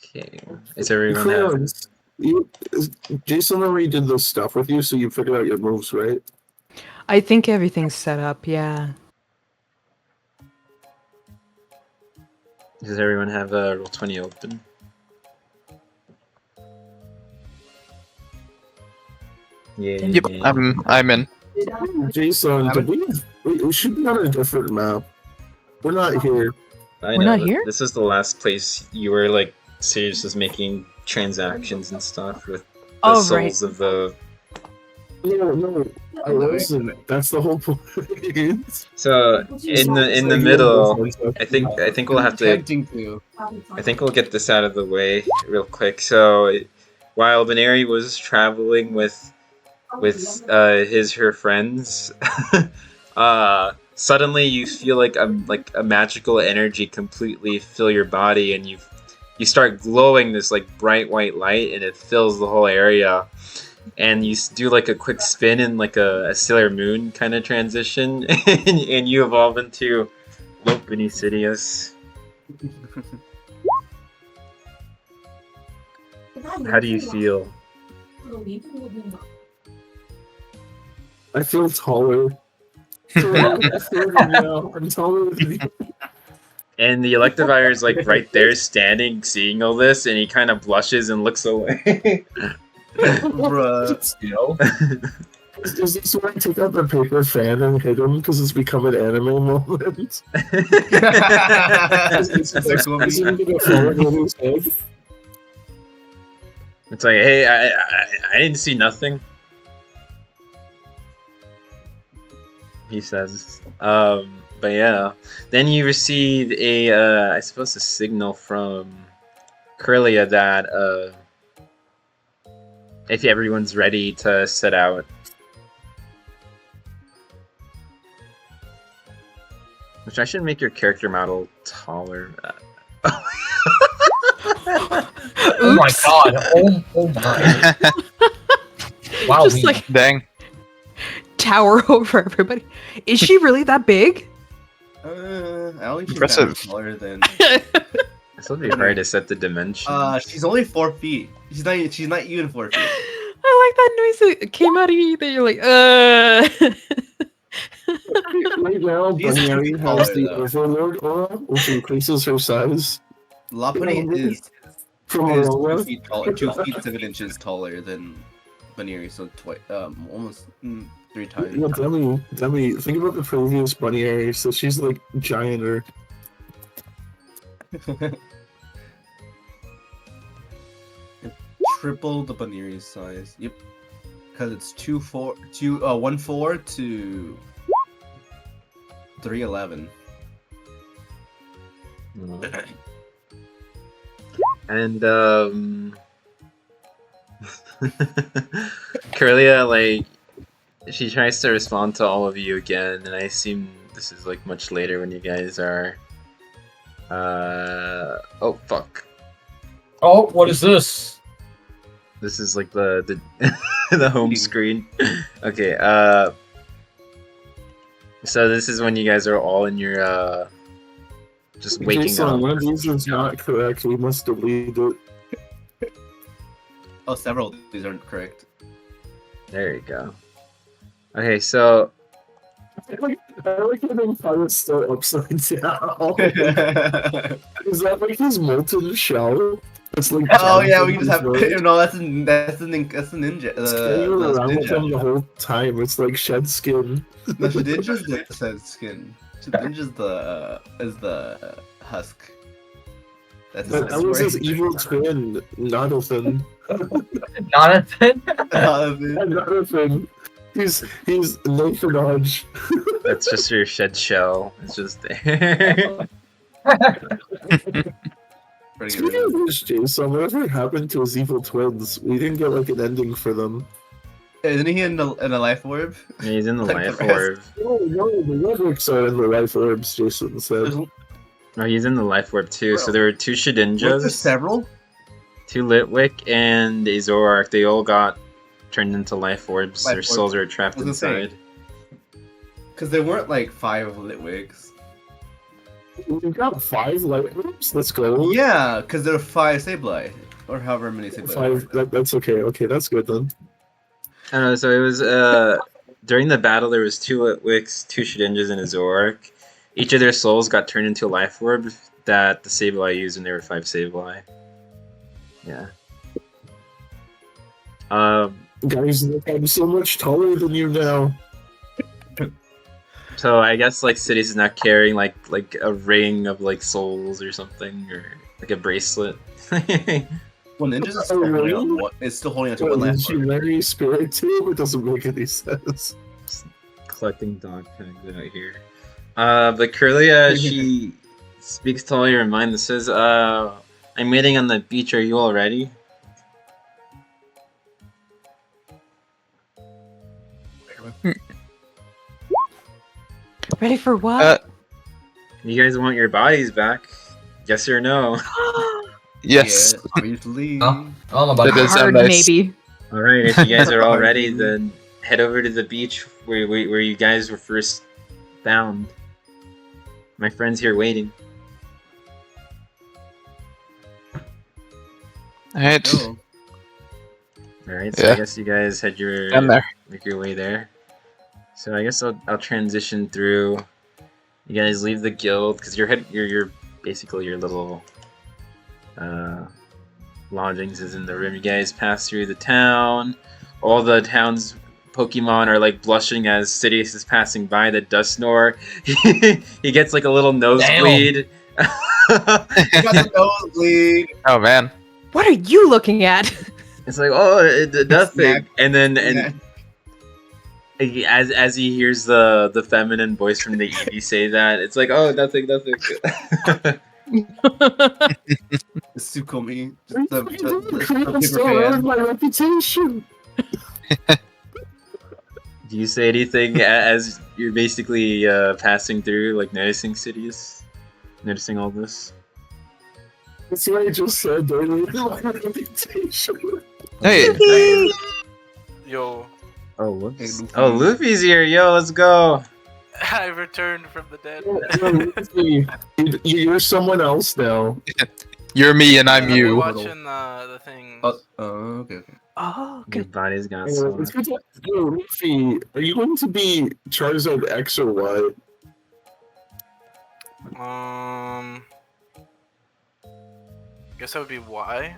Okay. Is everyone out? Jason already did this stuff with you, so you figured out your moves, right? I think everything's set up, yeah. Does everyone have Roll20 open? Yeah. Yep, I'm in. Jason, we should be on a different map. We're not here. I We're know, not here? This is the last place you were like serious just making transactions and stuff with the Oh, souls right. of the. No, I wasn't. That's the whole point. So in the middle, I think we'll have to. I think we'll get this out of the way real quick. So while Benary was traveling with her friends, suddenly you feel like a magical energy completely fill your body, and you start glowing this like bright white light, and it fills the whole area. And you do like a quick spin in like a Sailor Moon kind of transition, and you evolve into Lope Sidious. How do you feel? I feel taller. I'm taller than you. And the Electivire is like right there standing, seeing all this, and he kind of blushes and looks away. Bruh. You know? Is this when I take out the paper fan and hit him because it's become an anime moment? It's like, hey, I didn't see nothing. He says. But yeah, then you receive a, I suppose, a signal from Corellia that if everyone's ready to set out. Which I should make your character model taller. Oh my god! Oh my! Wow! Just like Dang. tower over everybody. Is she really that big? I don't think she's Impressive. that taller than. This will be hard to set the dimension. She's only 4 feet. She's not even 4 feet. I like that noise that came out of you. That you're like, Right now, She's Bunny taller, has the though. Overlord aura, which increases her size. Lapone is From 2 Aurora. feet taller, 2 feet 7 inches taller than Baneri, so almost 3 times. No, Demi, think about the previous Bunny area, so she's like gianter. Triple the Baneri's size. Yep. Because it's 1/4 to 311. And Corellia, like, she tries to respond to all of you again, and I assume this is like much later when you guys are. Oh fuck! Oh, what is this? This is like the the home screen. Okay. So this is when you guys are all in your just waking Jason, up. one of these is not correct. We must delete it. Oh, several of these aren't correct. There you go. Okay, so I like having Pirate Star upside down. Is that like his molten shell? It's like Oh yeah, we can just have Jonathan's no. That's a ninja. It's carrying around with him Ninja. the whole time. It's like shed skin. No, Shedinja's the said skin. Shedinja's is the husk. That's But that was his evil twin, Jonathan. Jonathan? Jonathan. He's Nathan Dodge. that's just your shed shell. It's just there. Speaking of which, Jason, whatever happened to his evil twins? We didn't get like an ending for them. Isn't he in a life orb? Yeah, he's in the Like the life rest. orb. No, the Redwicks are in the life orbs, Jason said. Oh, he's in the life orb too. So there were 2 Weren't there Shedinjas, several? 2 Litwick, and a Zoroark. They all got turned into life orbs. Life Their orbs. souls are trapped I was gonna say. inside. Because there weren't like 5 Litwigs. We've got 5 light groups. Let's go. Yeah, because there are 5 Sableye. Or however many Sableye. 5. That's okay. Okay, that's good then. I don't know. So it was during the battle. There was 2 Wicks, 2 Shedinjas, and a Zoroark. Each of their souls got turned into a life orb that the Sableye used when there were 5 Sableye. Yeah. Guys, I'm so much taller than you now. So I guess like Cities is not carrying like a ring of like souls or something, or like a bracelet. Well, Ninja's is Oh, still really? holding on. It's still holding on to What, one did last you one. marry Spirit too? It doesn't make any sense. Collecting dog tags out here. But Curlia, she speaks totally her mind. This says, I'm waiting on the beach. Are you all ready? Ready for what? You guys want your bodies back? Yes or no? Yes. Yeah, obviously. I don't know about That does that. sound Hard, nice. maybe. All right, if you guys are all ready, then head over to the beach where you guys were first found. My friend's here waiting. Alright. Go. All right, so I Yeah. guess you guys had your I'm there. make your way there. So I guess I'll transition through. You guys leave the guild because you're basically your little lodgings is in the room. You guys pass through the town. All the town's Pokemon are like blushing as Sidious is passing by the Dusknoir. He gets like a little nosebleed. You got the nosebleed. Oh man. What are you looking at? It's like, oh, nothing. Snack. And then Yeah. as he hears the feminine voice from the EV say that, it's like, oh, nothing. Sukomi. I'm still earned my reputation. Do you say anything as you're basically passing through, like noticing Sidious? Noticing all this? That's what I just said. They're earned my reputation. Hey. Yo, Oh, whoops. Hey, Luffy. Oh, Luffy's here. Yo, let's go. I returned from the dead. You're someone else now. You're me and I'm We're you. watching the thing. Okay. Oh, Your good. body's got It's sore. good to- Yo, Luffy, are you going to be Charizard X or Y? Guess that would be Y.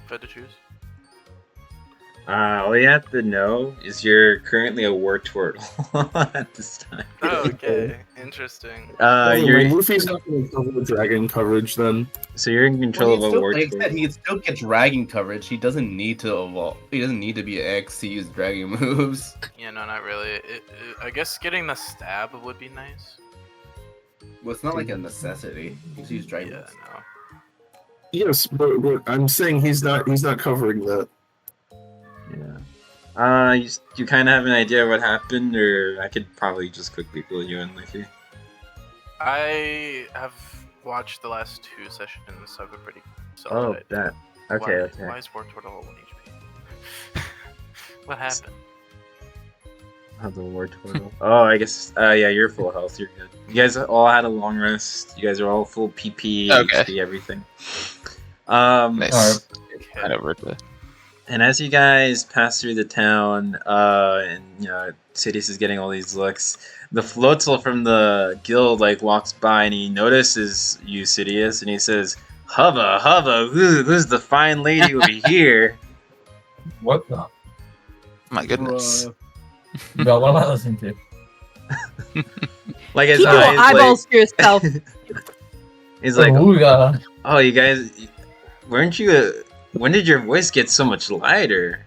If I had to choose. All you have to know is you're currently a Wartortle at this time. Oh, okay, interesting. You're Luffy's not going to cover the dragon coverage then. so you're in control Well, of a like I said, Wartortle. he can still get dragon coverage. He doesn't need to evolve. He doesn't need to be an X to use dragon moves. Yeah, no, not really. I guess getting the stab would be nice. Well, it's not like a necessity. You just use dragon Yeah, moves. no. Yes, but I'm saying he's not covering that. Yeah. You kind of have an idea what happened, or I could probably just quickly fill you in, Luffy. I have watched the last 2 sessions, so I have a pretty solid Oh, idea. that. Okay, Why, okay. Why is Wartortle all 1 HP? What happened? Oh, the Wartortle. Oh, I guess. Yeah, you're full health. You're good. You guys all had a long rest. You guys are all full PP, Okay. HP, everything. Nice. Alright. Okay. Right over to. And as you guys pass through the town, and you know, Sidious is getting all these looks. The Floatzel from the guild like walks by and he notices you, Sidious, and he says, "Hubba, who's the fine lady over here?" What the? My goodness. Bruh. Bro, what am I listening to? Like his Keep your eyes, eyeballs to yourself. he's like, Ooga. "Oh, you guys, weren't you? When did your voice get so much lighter?"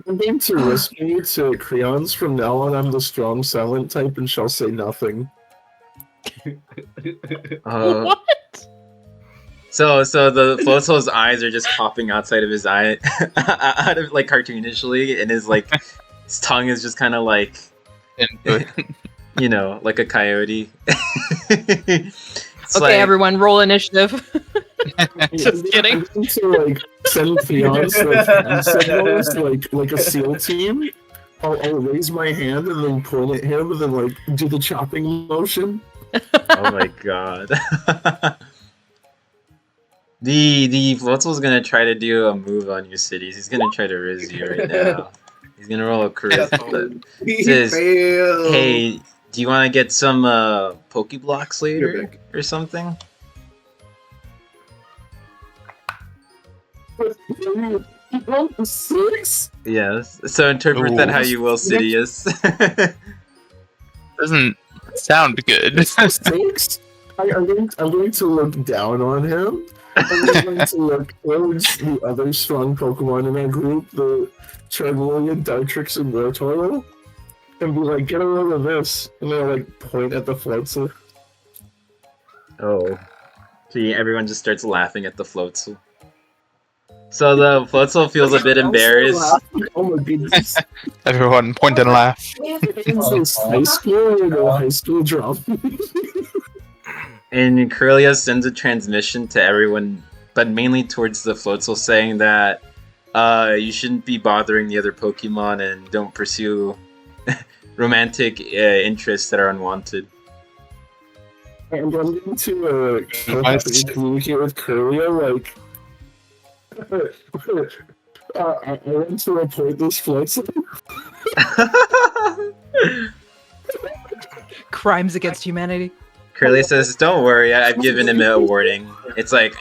I'm going to whisper to Creons from now on. I'm the strong silent type and shall say nothing. What? So the Floatzel's eyes are just popping outside of his eye, out of like cartoonishly, and his tongue is just kind of like, you know, like a coyote. It's Okay, like- everyone, roll initiative. Just kidding. I'm going to like send Creons like hand signals like a SEAL team. I'll raise my hand and then point at him and then like do the chopping motion. Oh my god. The Floatzel's gonna try to do a move on you, Cities. He's gonna try to riz you right now. He's gonna roll a charisma. He Says, failed. hey, do you want to get some Pokeblocks later or something? Six? Yes. So interpret that how you will, Sidious. Doesn't sound good. Six? I'm going to look down on him. I'm going to look towards the other strong Pokemon in our group, the Charmeleon, Dartrix, and Wartortle, and be like, get a load of this. And then like point at the Floatzel. Oh. See, everyone just starts laughing at the Floatzel. So the Floatzel feels a bit embarrassed. Oh my goodness. Everyone point and laugh. Is this high school or no high school drama? And Curlia sends a transmission to everyone, but mainly towards the Floatzel, saying that you shouldn't be bothering the other Pokemon and don't pursue romantic interests that are unwanted. And I'm going to come up and communicate with Curlia, like, I want to report this Floatzel. Crimes against humanity. Curly says, don't worry, I've given him a warning. It's like,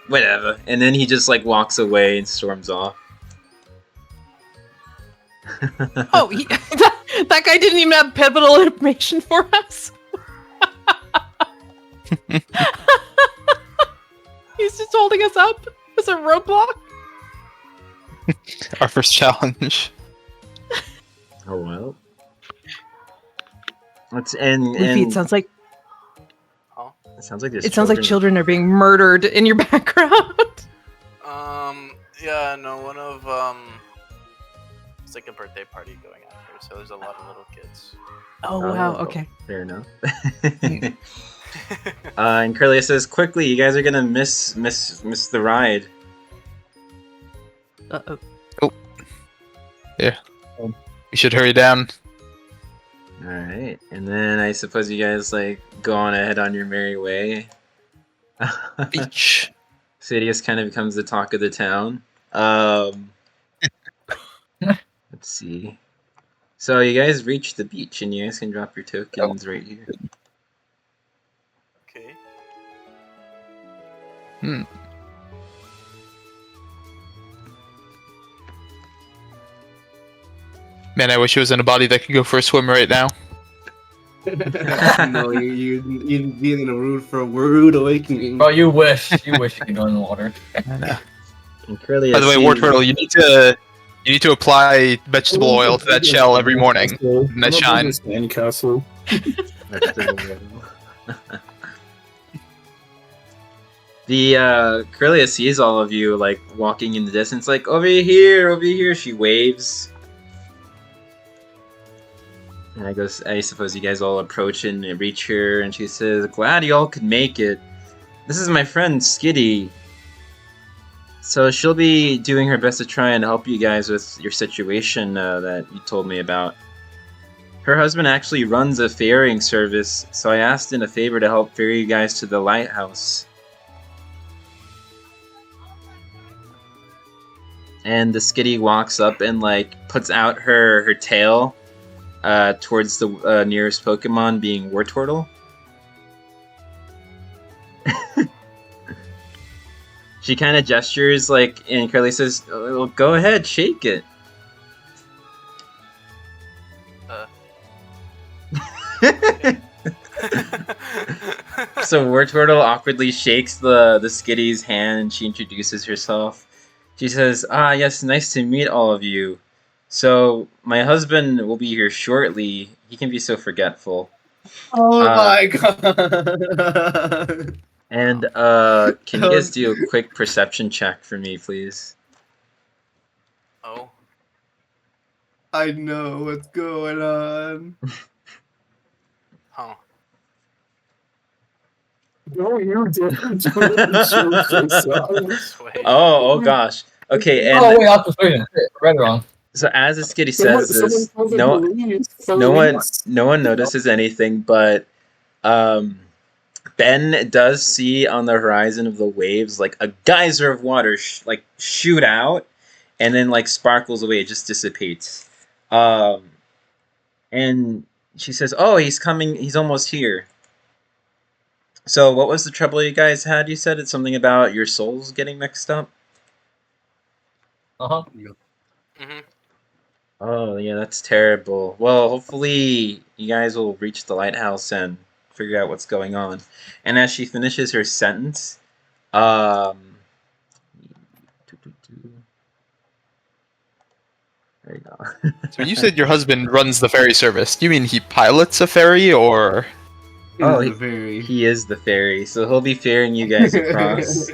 whatever. And then he just like walks away and storms off. Oh, that guy didn't even have pivotal information for us. He's just holding us up as a roadblock. Our first challenge. Oh well. Let's and Luffy, it sounds like it sounds like it sounds like children are being murdered in your background. Yeah, no, one of it's like a birthday party going on here, so there's a lot of little kids. Oh wow, okay. Fair enough. And Curly says, quickly, you guys are gonna miss the ride. Uh-oh. Yeah. You should hurry down. Alright, and then I suppose you guys like go on ahead on your merry way. Beach. Sidious kind of becomes the talk of the town. Let's see. So you guys reach the beach and you guys can drop your tokens right here. Okay. Man, I wish it was in a body that could go for a swim right now. No, you'd be in a rude awakening. Bro, you wish you could go in the water. I know. And Curly, By the way, War Turtle, you need to apply vegetable oil to that shell every morning. And that shine. Sandcastle. The Curlia sees all of you like walking in the distance, like over here. She waves, and I suppose you guys all approach and reach her, and she says, "Glad you all could make it. This is my friend Skitty. So she'll be doing her best to try and help you guys with your situation that you told me about. Her husband actually runs a ferrying service, so I asked in a favor to help ferry you guys to the lighthouse." And the Skitty walks up and like puts out her tail towards the nearest Pokemon, being Wartortle. She kind of gestures like, and Curly says, "Oh, go ahead, shake it." So Wartortle awkwardly shakes the Skitty's hand and she introduces herself. She says, "Ah, yes, nice to meet all of you. So, my husband will be here shortly. He can be so forgetful." Oh my god! And, can you guys do a quick perception check for me, please? Oh. I know what's going on. Huh. No, you didn't. Wait. Oh gosh. Okay, and Oh wait, I was waiting. Read it wrong. So as the skitty says this, calls it no, police. no one notices anything, but Ben does see on the horizon of the waves like a geyser of water like shoot out, and then like sparkles away. It just dissipates. And she says, "Oh, he's coming. He's almost here." So what was the trouble you guys had? You said it's something about your souls getting mixed up. Uh-huh. Mm-hmm. Oh, yeah, that's terrible. Well, hopefully you guys will reach the lighthouse and figure out what's going on. And as she finishes her sentence, there you go. So when you said your husband runs the ferry service, do you mean he pilots a ferry, or? Oh, Very. he is the ferry, so he'll be ferrying you guys across.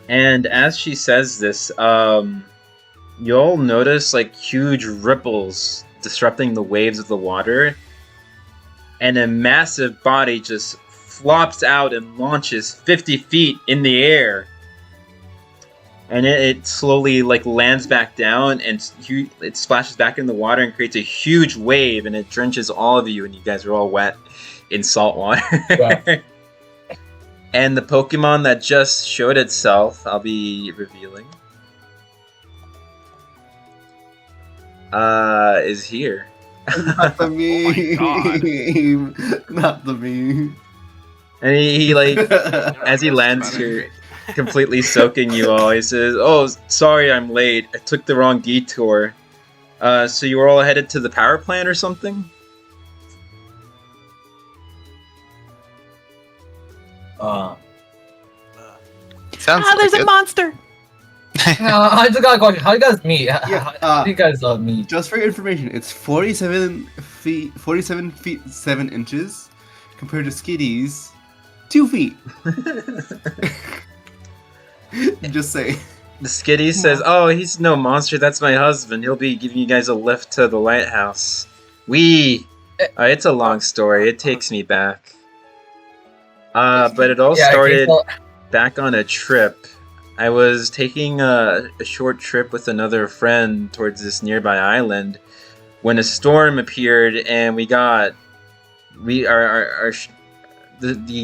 And as she says this, you'll notice like huge ripples disrupting the waves of the water, and a massive body just flops out and launches 50 feet in the air. And it slowly like lands back down, and it splashes back in the water and creates a huge wave, and it drenches all of you, and you guys are all wet in salt water. Yeah. And the Pokemon that just showed itself, I'll be revealing, is here. Not the meme. Not the meme. And he like, as he lands here, completely soaking you all, he says, "Oh, sorry I'm late. I took the wrong detour. So you were all headed to the power plant or something?" Sounds There's like a it. monster. I just got a question. How do you guys meet? Yeah, How do you guys meet? Just for your information, it's 47 feet 7 inches, compared to Skitty's 2 feet. Just say. The Skitty says, "Oh, he's no monster. That's my husband. He'll be giving you guys a lift to the lighthouse." It's a long story. It takes me back. But it all started back on a trip. I was taking a short trip with another friend towards this nearby island when a storm appeared, and the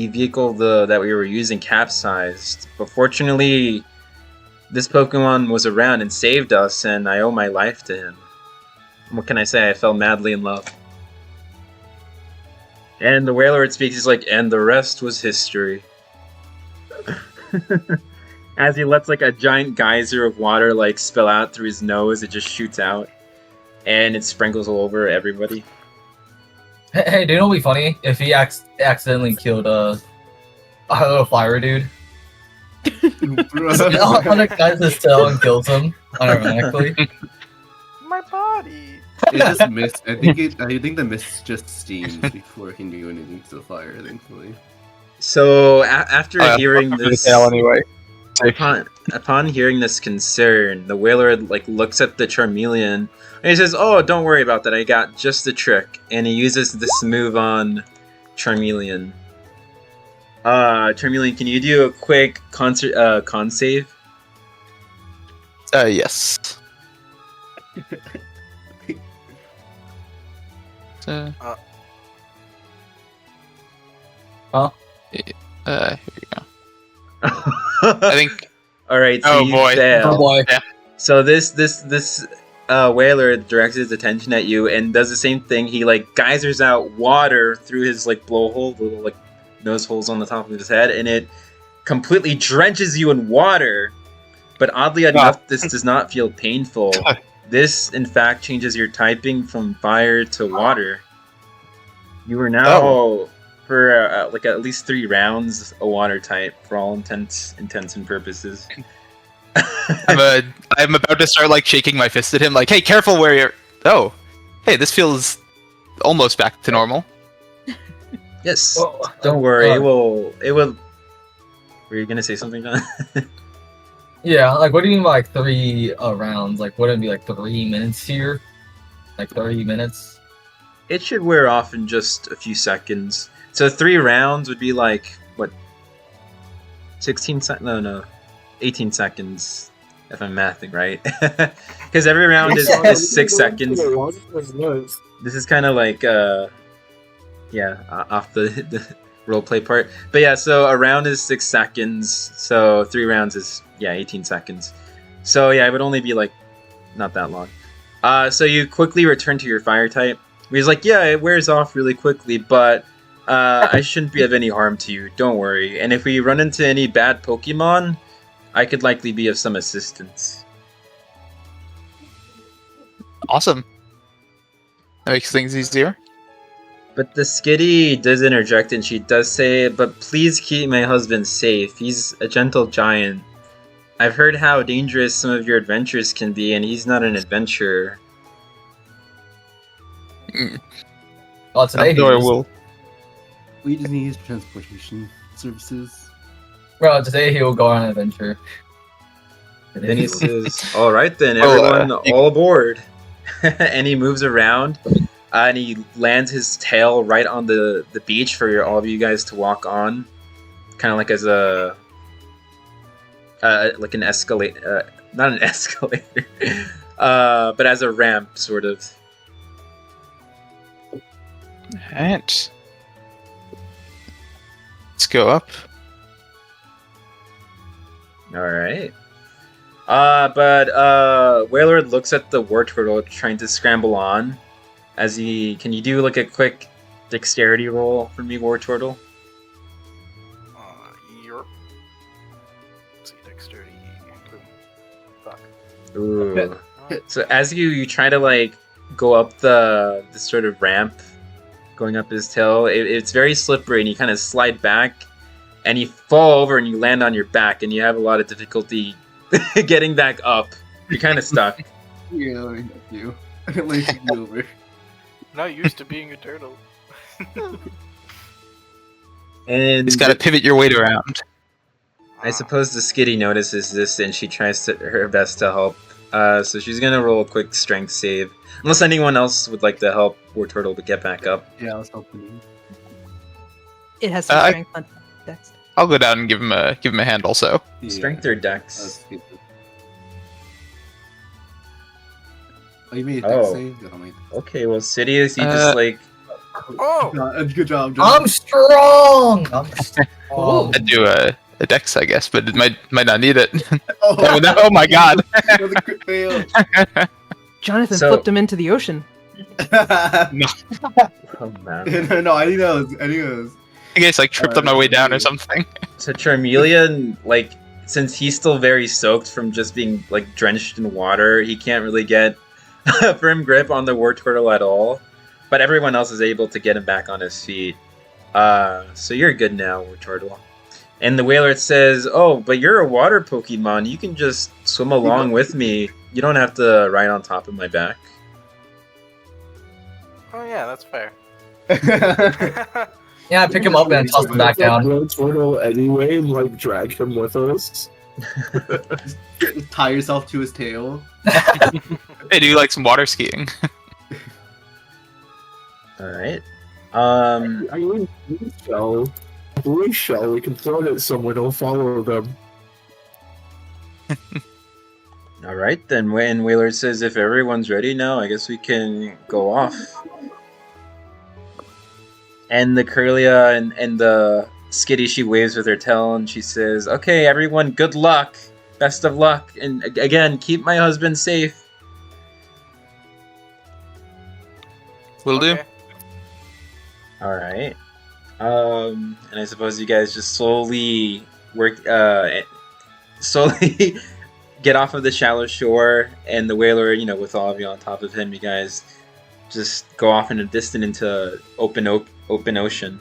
vehicle that we were using capsized. But fortunately, this Pokemon was around and saved us, and I owe my life to him. What can I say? I fell madly in love. And the Wailord speaks, he's like, "And the rest was history." As he lets like a giant geyser of water like spill out through his nose, it just shoots out, and it sprinkles all over everybody. Hey, do you know what'd be funny? If he accidentally killed a little fire dude. Other guys just tell and kills him unironically. My body. It just missed. I think the mist just steamed before he knew anything to the fire. Thankfully. So after hearing this, anyway. upon hearing this concern, the Wailord like looks at the Charmeleon and he says, "Oh, don't worry about that. I got just the trick." And he uses this move on Charmeleon. Charmeleon, can you do a quick con save? Yes. Here we go. I think. All right. So you fail. Oh boy. Yeah. So this Whaler directs his attention at you and does the same thing. He like geysers out water through his like blowhole, the little like nose holes on the top of his head, and it completely drenches you in water. But oddly enough, this does not feel painful. This, in fact, changes your typing from fire to water. You are now, for like at least 3 rounds, a water type for all intents and purposes. I'm about to start like shaking my fist at him, like, "Hey, careful where you're." Oh, hey, this feels almost back to normal. Yes. Well, Don't worry. It will. Were you gonna say something, John? Yeah, like what do you mean by like 3 rounds? Like wouldn't it be like 3 minutes here? Like 30 minutes? It should wear off in just a few seconds. So 3 rounds would be like what? 16 seconds? No, 18 seconds. if I'm mathing right. Because every round is 6 seconds. This is kind of like, off the roleplay part. But yeah, so a round is 6 seconds. So 3 rounds is, 18 seconds. So yeah, it would only be like, not that long. So you quickly return to your fire type. He's like, yeah, it wears off really quickly, but I shouldn't be of any harm to you. Don't worry. And if we run into any bad Pokemon, I could likely be of some assistance. Awesome. That makes things easier. But the Skitty does interject, and she does say, but please keep my husband safe. He's a gentle giant. I've heard how dangerous some of your adventures can be, and he's not an adventurer. Oh, today I will. We just need his transportation services. Bro, today he will go on an adventure. Then he says, all right then, Oh, everyone, all aboard. And he moves around, and he lands his tail right on the beach for all of you guys to walk on. Kind of like as a... like an escalator, not an escalator, but as a ramp, sort of. Alright. Let's go up. Alright. But Wailord looks at the war turtle trying to scramble on. Can you do like a quick dexterity roll for me, war turtle? Yerp. Let's see, dexterity. Boom. Fuck. Ooh. So as you try to like go up the sort of ramp, going up his tail, it's very slippery, and you kind of slide back, and you fall over, and you land on your back, and you have a lot of difficulty getting back up. You're kind of stuck. Yeah, let me help you. I can let you over. Not used to being a turtle. And Just gotta pivot your weight around. I suppose the Skitty notices this, and she tries her best to help. So she's gonna roll a quick strength save. Unless anyone else would like to help War Turtle to get back up. Yeah, I was helping you. It has some I- strength on dex. I'll go down and give him a hand also. Yeah, Strength or dex? that's good. Oh, you made a Oh. dex save? Good, I'll make it. Okay, well, Sidious, you just like... Oh! Good job, John. I'm strong. I'm strong. I'd do a dex, I guess, but it might not need it. Oh, Oh my god. Another crit fail. Jonathan So- flipped him into the ocean. Oh, man. No, I think that was. I guess like tripped on my way down or something. So Charmeleon, like, since he's still very soaked from just being, like, drenched in water, he can't really get a firm grip on the War Turtle at all. But everyone else is able to get him back on his feet. So you're good now, War Turtle. And the Wailord says, oh, but you're a water Pokemon. You can just swim along with me. You don't have to ride on top of my back. Oh yeah, that's fair. Yeah, I pick him up and toss him back down. Blood Turtle anyway, and like drag him with us. Tie yourself to his tail. Hey, do you like some water skiing? Alright. I mean, blue shell, we can throw it at someone, he'll follow them. Alright, then when Wailord says if everyone's ready now, I guess we can go off. And the Curlia and the Skitty, she waves with her tail and she says, okay, everyone, good luck. Best of luck. And again, keep my husband safe. Will do. Okay. Alright. And I suppose you guys just slowly slowly get off of the shallow shore, and the Whaler, with all of you on top of him, you guys just go off in a distant into open ocean.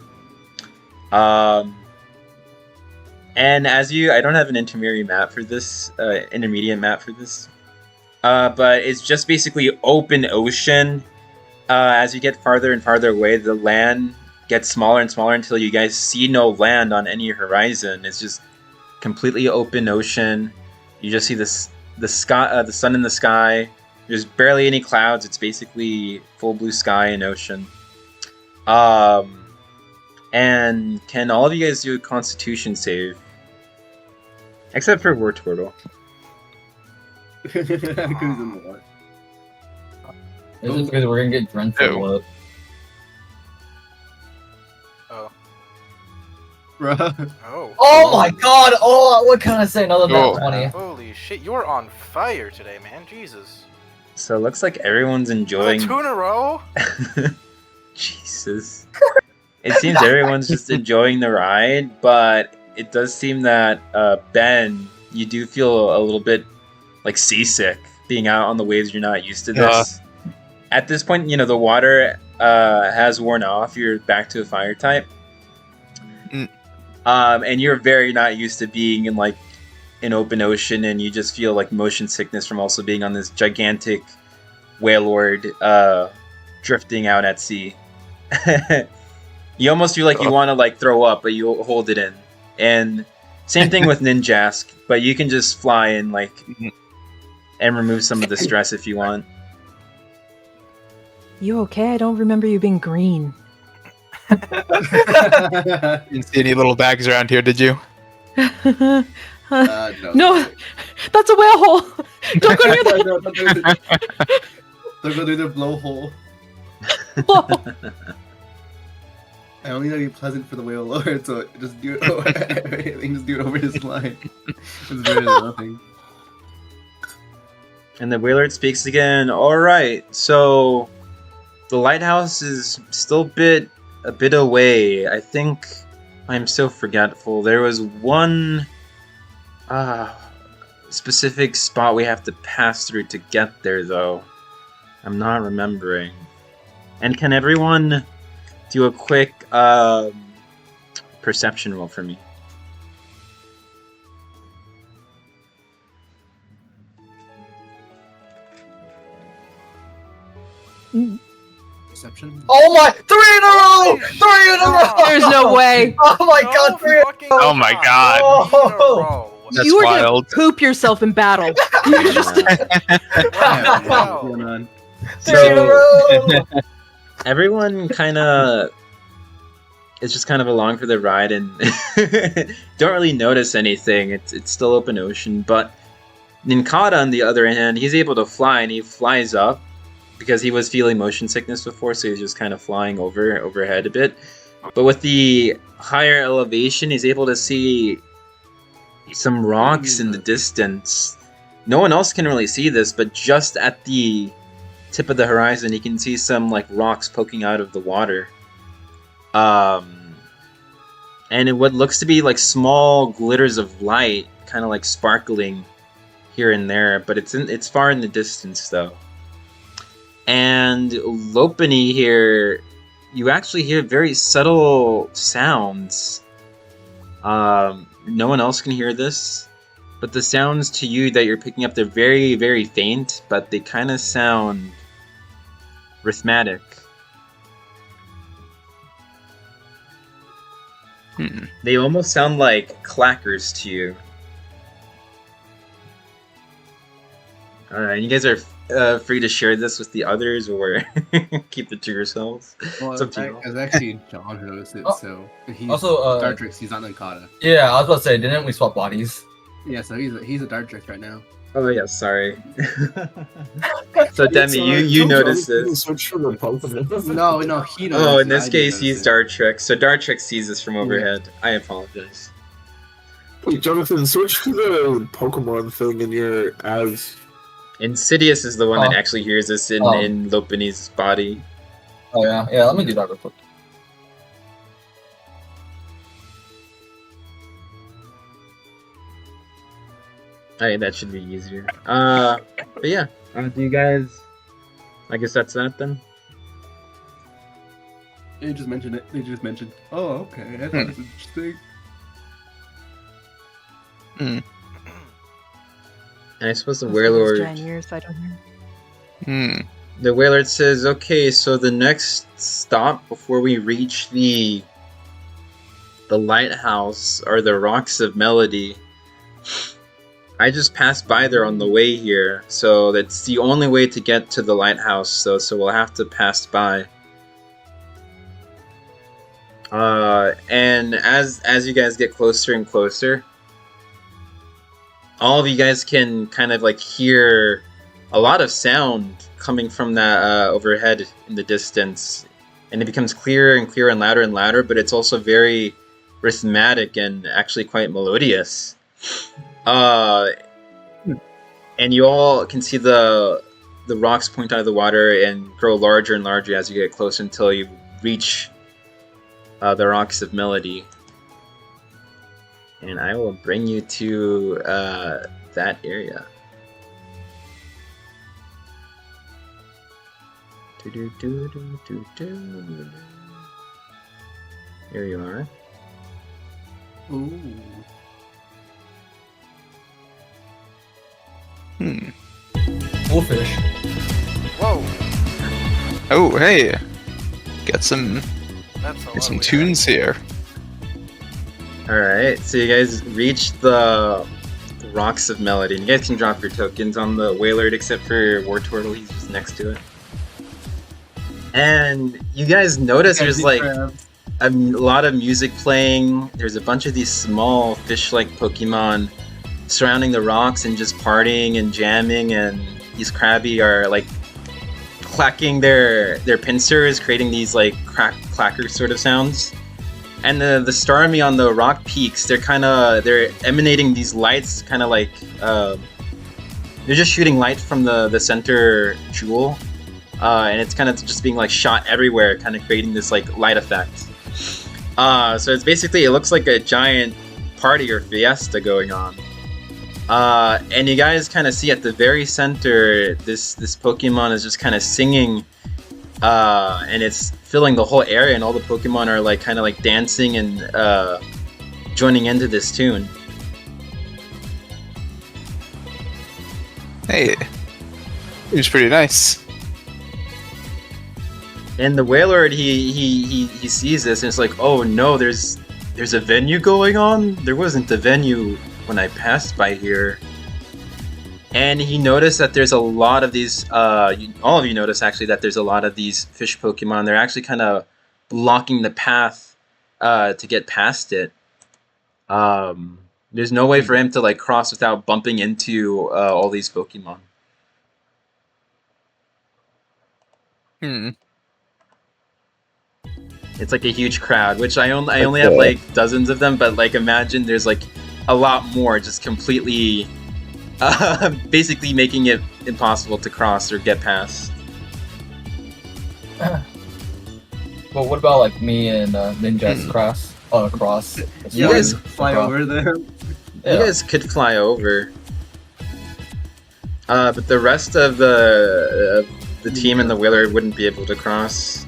And I don't have an intermediate map for this, but it's just basically open ocean. As you get farther and farther away, the land gets smaller and smaller until you guys see no land on any horizon. It's just completely open ocean. You just see the sky, the sun in the sky. There's barely any clouds. It's basically full blue sky and ocean. And can all of you guys do a Constitution save? Except for War Turtle. Because he's in the water. Is it because we're gonna get drenched or Ew. what? Oh. Bruh. Oh. Oh my god! Oh, what can I say? Another Oh. nat 20. Holy shit, you're on fire today, man. Jesus. So it looks like everyone's enjoying. 2 in a row? Jesus. It seems everyone's just enjoying the ride, but it does seem that Ben, you do feel a little bit like seasick being out on the waves. You're not used to this. At this point, the water has worn off. You're back to a fire type. And you're very not used to being in like an open ocean, and you just feel like motion sickness from also being on this gigantic whalelord drifting out at sea. You almost feel like you want to like throw up, but you hold it in. And same thing with Ninjask, but you can just fly and like and remove some of the stress if you want. You okay? I don't remember you being green. Didn't see any little bags around here, did you? No. No, that's a whale hole. Don't go near that. Don't go through the blowhole. I only know you're pleasant for the whale lord, so just do it over everything. Just do it over this line. It's better than nothing. And the whalerd speaks again. All right, so the lighthouse is still a bit away. I think I'm so forgetful. There was one specific spot we have to pass through to get there, though. I'm not remembering. And can everyone do a quick perception roll for me? Perception? Oh my! 3 in a row! 3 in a row! There's no way. Oh my god, 3 in a fucking Oh my God. God. 3 in a row. That's You were wild. gonna poop yourself in battle. You just Yeah, Wow. what's going on? 3 in a row! Everyone kind of is just kind of along for the ride and don't really notice anything. It's still open ocean, but Ninkata, on the other hand, he's able to fly, and he flies up because he was feeling motion sickness before, so he's just kind of flying overhead a bit. But with the higher elevation, he's able to see some rocks in the distance. No one else can really see this, but just at the tip of the horizon, he can see some like rocks poking out of the water. And what looks to be like small glitters of light, kind of like sparkling here and there, but it's far in the distance though. And Lopini here, you actually hear very subtle sounds. No one else can hear this, but the sounds to you that you're picking up, they're very, very faint, but they kind of sound rhythmic. They almost sound like clackers to you. Alright, you guys are free to share this with the others or keep it to yourselves. Well, It's up to you. it was actually John who noticed it, Oh. so he's Also, Dartrix, he's not Nankata. Yeah, I was about to say, didn't we swap bodies? Yeah, so he's a Dartrix right now. Oh yeah, sorry. So Demi, you noticed this. Switch from the Pokemon. No, he knows. Oh, in I this didn't case, notice he's it. Dartrix. So Dartrix sees this from overhead. I apologize. Wait, Jonathan, switch to the Pokemon thing in your as. Insidious is the one that Oh. actually hears this in Oh. in Lopini's body. Oh yeah, let me do that real quick. Alright, that should be easier. But yeah. Do you guys? I guess that's that then. They just mentioned it. They just mentioned. Oh, okay. I thought it was interesting. And I suppose the Giant Warlord. ears, I don't hear. The Warlord says, "Okay, so the next stop before we reach the lighthouse are the Rocks of Melody. I just passed by there on the way here, so that's the only way to get to the lighthouse. So we'll have to pass by. And as you guys get closer and closer, all of you guys can kind of like hear a lot of sound coming from that overhead in the distance, and it becomes clearer and clearer and louder, but it's also very rhythmic and actually quite melodious. And you all can see the rocks point out of the water and grow larger and larger as you get closer until you reach the rocks of melody. And I will bring you to that area. Here you are. Ooh. Wolfish. Whoa, Oh, hey. Get some that's a lovely tunes here. Alright, so you guys reach the rocks of melody. And you guys can drop your tokens on the Wailord except for War Turtle, he's just next to it. And you guys notice there's like a lot of music playing. There's a bunch of these small fish-like Pokemon surrounding the rocks and just partying and jamming, and these Krabby are like clacking their pincers, creating these like clacker sort of sounds. And the Starmie on the rock peaks, they're emanating these lights, kind of like they're just shooting light from the center jewel, and it's kind of just being like shot everywhere, kind of creating this like light effect. So it's basically, it looks like a giant party or fiesta going on. And you guys kind of see at the very center, this Pokemon is just kind of singing, and it's filling the whole area, and all the Pokemon are like kind of like dancing and joining into this tune. Hey. It was pretty nice. And the Wailord, he sees this and it's like, oh no, there's a venue going on? There wasn't a venue when I passed by here. And he noticed that there's a lot of these, all of you notice actually that there's a lot of these fish Pokemon. They're actually kind of blocking the path to get past it. There's no way for him to like cross without bumping into all these Pokemon. It's like a huge crowd, which I only have like dozens of them, but like imagine there's like a lot more, just completely, basically making it impossible to cross or get past. Well, what about like me and Ninja's cross? You guys fly over them. Yeah. You guys could fly over, but the rest of the team and the Wailord wouldn't be able to cross.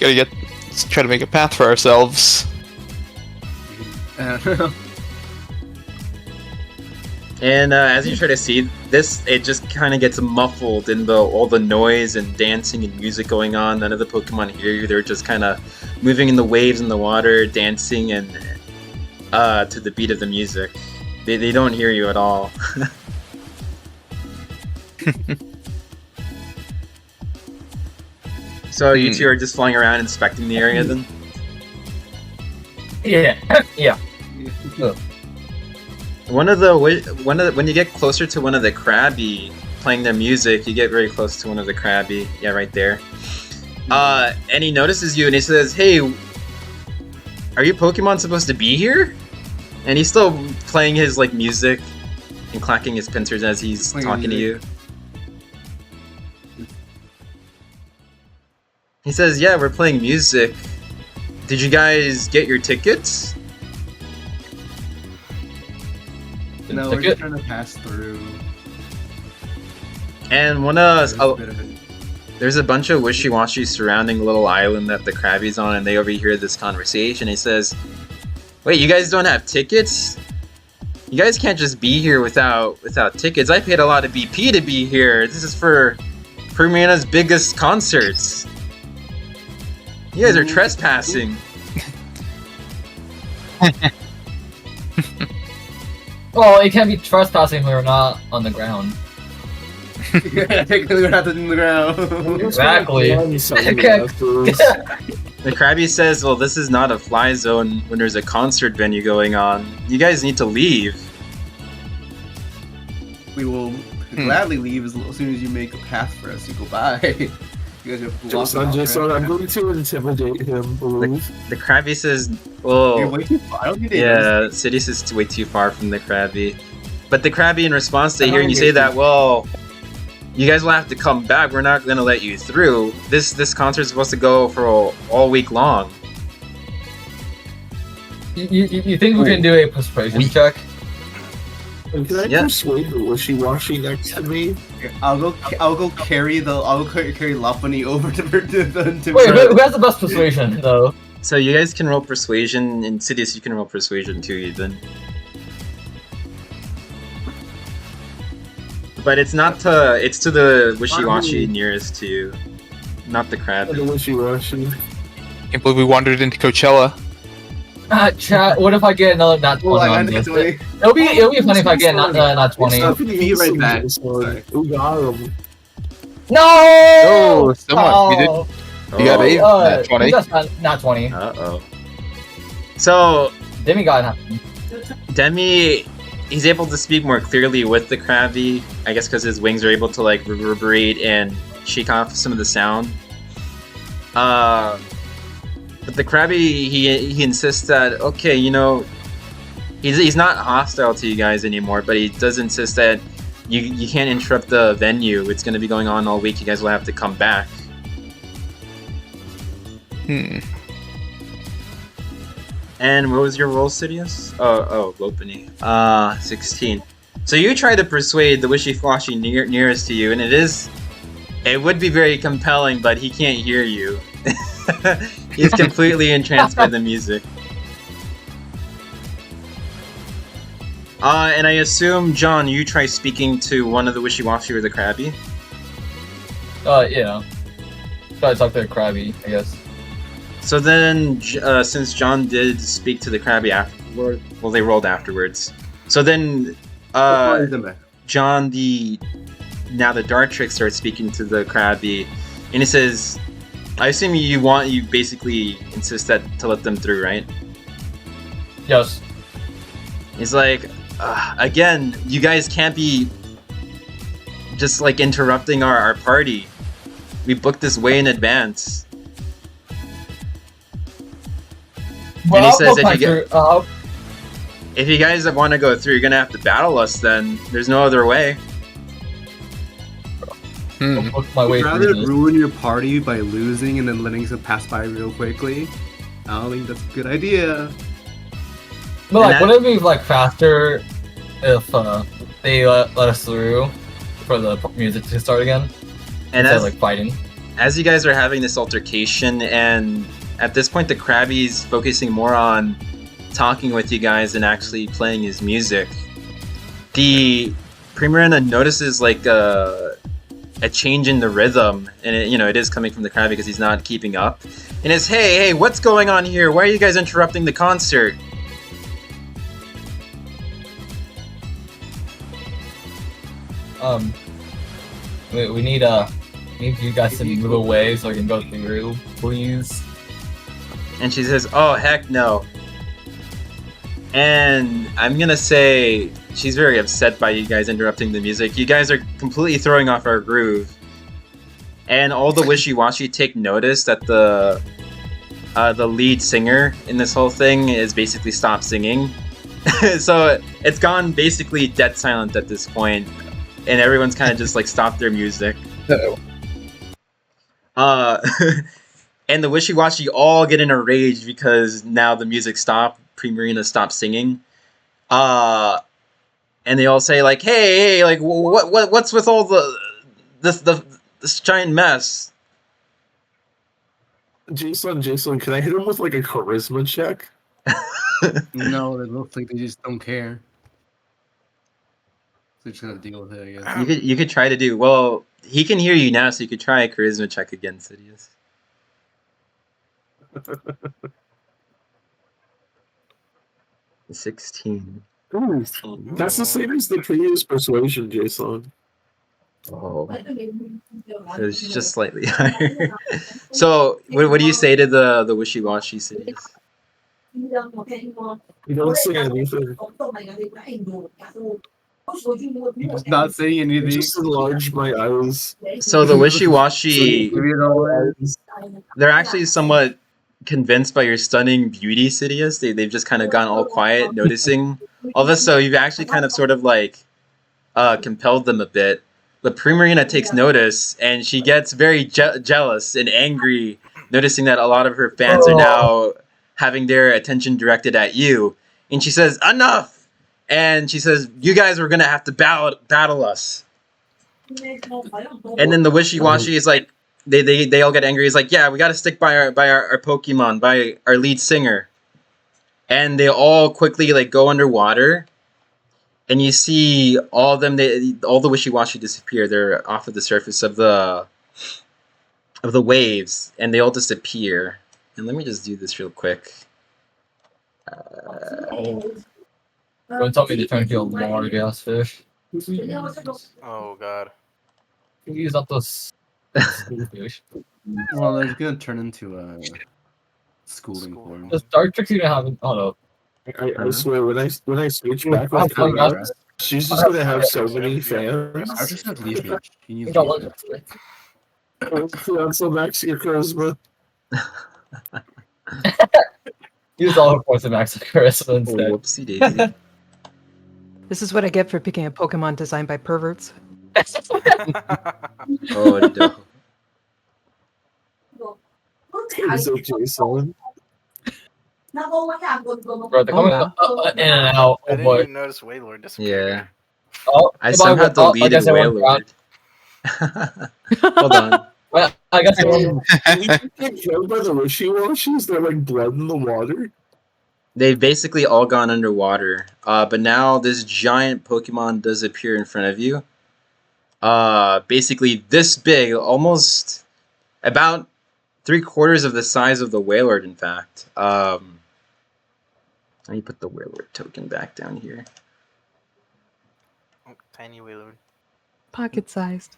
Let's try to make a path for ourselves. And as you try to see this, it just kind of gets muffled in all the noise and dancing and music going on. None of the Pokemon hear you. They're just kind of moving in the waves in the water, dancing and to the beat of the music. They don't hear you at all. So you two are just flying around inspecting the area then? Yeah. Yeah. When you get closer to one of the Krabby playing their music, you get very close to one of the Krabby. Yeah, right there. And he notices you and he says, "Hey, are you Pokemon supposed to be here?" And he's still playing his like music and clacking his pincers as he's talking to you. He says, "Yeah, we're playing music. Did you guys get your tickets?" No, we're just trying to pass through. And there's a bunch of wishy-washy surrounding the little island that the Krabby's on, and they overhear this conversation. He says, "Wait, you guys don't have tickets? You guys can't just be here without tickets. I paid a lot of BP to be here. This is for Premier's biggest concerts. You guys are trespassing." Well, it can't be trespassing when we're not on the ground. Yeah, technically we're not touching the ground. Exactly. The Krabby says, well, this is not a fly zone when there's a concert venue going on. You guys need to leave. We will gladly leave as soon as you make a path for us to go by. You guys have to walk Jason, off, Jason, right? I'm going to intimidate him. Move. The Krabby says, You're well, way too far. I don't think they yeah, Sidious is way too far from the Krabby. But the Krabby, in response to I don't hearing you get say you. that, well, you guys will have to come back. We're not going to let you through. This concert's supposed to go for all week long. You think we can do a persuasion check? And can I Yeah. persuade the wishy-washy next to me? I'll go carry Lopunny over to Wait, who has the best persuasion though? So you guys can roll persuasion, and Sidious, you can roll persuasion too, even. But it's not to, it's to the wishy-washy nearest to you, not the The Krabby. wishy-washy. Can't believe we wandered into Coachella. Chat. What if I get another not 20 Well, I on think this? it's It'll be funny if I get not 20. It's Be right back. Sorry. Who got him? No! Oh, someone. You did. Oh, You got a nat 20. That's not 20. Uh-oh. So, Demi got not. Demi, he's able to speak more clearly with the Krabby, I guess because his wings are able to like reverberate and shake off some of the sound. But the Krabby, he insists that, okay, you know, he's not hostile to you guys anymore, but he does insist that you can't interrupt the venue. It's going to be going on all week. You guys will have to come back. And what was your roll, Sidious? Oh, Lopunny. 16. So you try to persuade the wishy-washy nearest to you, and it would be very compelling, but he can't hear you. He's completely entranced by the music. And I assume, John, you try speaking to one of the wishy-washy or the Krabby? Yeah. Try to talk to the Krabby, I guess. So then, since John did speak to the Krabby afterward, well, they rolled afterwards. So then, John, now the Dartrix starts speaking to the Krabby, and he says, I assume you basically insist that to let them through, right? Yes. He's like, again, you guys can't be just like interrupting our party. We booked this way in advance. Well, and he says if you guys want to go through, you're gonna have to battle us then. There's no other way. I'll book my way Would rather through this. ruin your party by losing and then letting some pass by real quickly. I don't think that's a good idea. But like, And wouldn't it be like faster if they let us through for the music to start again And instead of like fighting? as you guys are having this altercation, and at this point the Krabby's focusing more on talking with you guys than actually playing his music, the Primarina notices like a change in the rhythm, and it is coming from the Krabby because he's not keeping up, and it's, hey, what's going on here? Why are you guys interrupting the concert? We need you guys to move away so we can go through, please. And she says, oh, heck no. And I'm gonna say she's very upset by you guys interrupting the music. You guys are completely throwing off our groove. And all the wishy-washy take notice that the lead singer in this whole thing is basically stopped singing. So it's gone basically dead silent at this point, and everyone's kind of just like stopped their music. And the wishy-washy all get in a rage because now the music stopped. Primarina stopped singing. And they all say like, hey, like what's with all this giant mess? Jason, can I hit him with like a charisma check? No, it looks like they just don't care. They're just gonna deal with it, I guess. You could try to do well. He can hear you now, so you could try a charisma check again, Sidious. 16. Ooh, that's the same as the previous persuasion, Jason. Oh, so it's just slightly higher. So, what do you say to the wishy-washy cities? You don't say anything. He's not saying I anything. just enlarged my eyes. So the wishy-washy, Maybe you know they're actually somewhat convinced by your stunning beauty, Sidious. They've just kind of gone all quiet, noticing all this. So you've actually kind of sort of like compelled them a bit. But Primarina takes notice, and she gets very jealous and angry, noticing that a lot of her fans are now having their attention directed at you. And she says, "Enough!" And she says, "You guys are gonna have to battle us." And then the wishy-washy is like, they all get angry. It's like, "Yeah, we got to stick by our Pokemon, by our lead singer." And they all quickly like go underwater. And you see all of them. All the wishy-washy disappear. They're off of the surface of the waves, and they all disappear. And let me just do this real quick. Don't tell me to turn into a water gas fish. Oh god. Use up those fish. Well, they're gonna turn into a schooling form. Does Dartrix even have? Oh no. I swear, when I switch back with her, she's just gonna have so many fans. I just have leaf mage. He needs Got leaf one. mage. Fiance max your charisma. Use all her points of max charisma Oh, instead. whoopsie daisy. This is what I get for picking a Pokemon designed by perverts. Oh no. Is it Jason? Bro, they're coming in and out. I Oh didn't boy. even notice Wailord disappear. Yeah. Oh, I goodbye, somehow oh, I deleted guess everyone Wailord. Hold on. Well, I guess everyone. You get killed by the wishy-washies? They're like blood in the water. They've basically all gone underwater. But now this giant Pokemon does appear in front of you. Basically this big, almost about 3/4 of the size of the Wailord, in fact. Let me put the Wailord token back down here. Oh, tiny Wailord. Pocket-sized.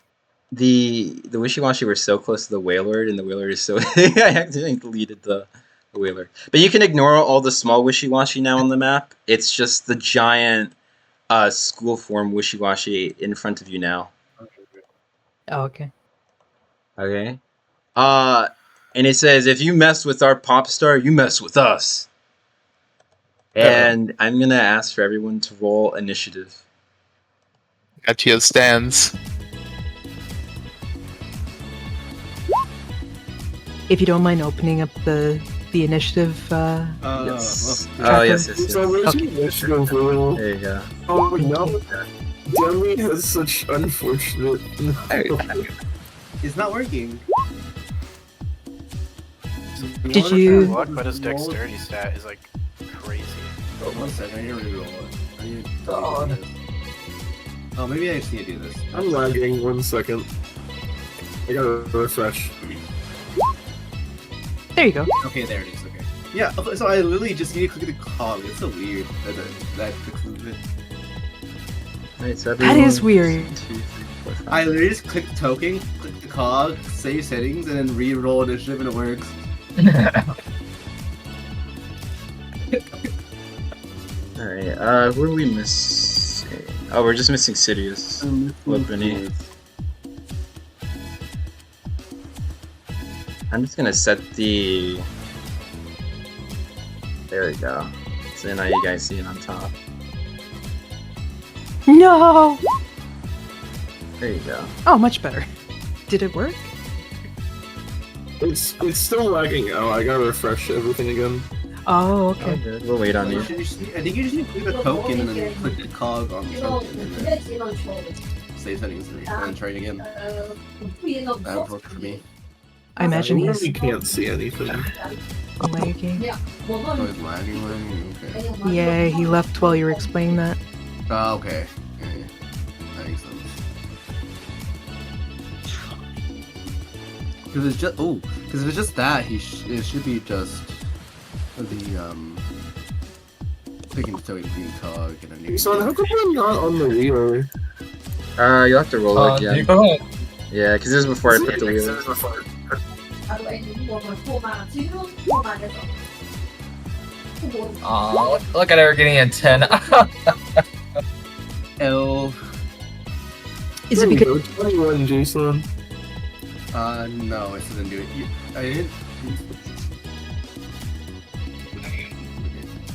The Wishy-Washy were so close to the Wailord, and the Wailord is so... I accidentally deleted the Wailord. But you can ignore all the small Wishy-Washy now on the map. It's just the giant school form Wishy-Washy in front of you now. Oh, okay. Okay? And it says, if you mess with our pop star, you mess with us. And I'm gonna ask for everyone to roll initiative. Gachio stands. If you don't mind opening up the initiative. Yes. well, Oh, yes. So where's the initiative roll? There you go. Oh no. Demi has such unfortunate. It's not working. Did you- Luck, but his dexterity stat is like crazy. Oh, 1 second. I need to reroll it. I need to God. do this. Oh, maybe I just need to do this. I'm lagging 1 second. I gotta refresh. There you go. Okay, there it is. Okay. Yeah. So I literally just need to click the cog. It's so weird that fixes it. Alright, so That is everyone- weird. 1, 2, 3, 4, 5. I literally just click the token, click the cog, save settings, and then re-roll initiative, and it works. Alright, who are we missing? Oh, we're just missing Sidious. Flipini. I'm just gonna set the... There we go. So now you guys see it on top. No! There you go. Oh, much better. Did it work? It's still lagging. Oh, I gotta refresh everything again. Oh, Oh, okay. good. We'll wait on you. I think you just need to click the token and then click the cog on the token and then save settings and then try it again. That would work for me. I imagine I he's really can't see anything. lagging. Oh, it's lagging. Okay. Yeah, he left while you were explaining that. Okay. Okay. That makes sense. Because it's just because if it's just that, it should be just the picking the token, clicking cog, and then So how come I'm not on the wheel? You'll have to roll it You again. go ahead. Yeah, because this was before I put the wheel. Look at her getting a 10. L. Is it because 21, Jason? No, it doesn't do it. I didn't.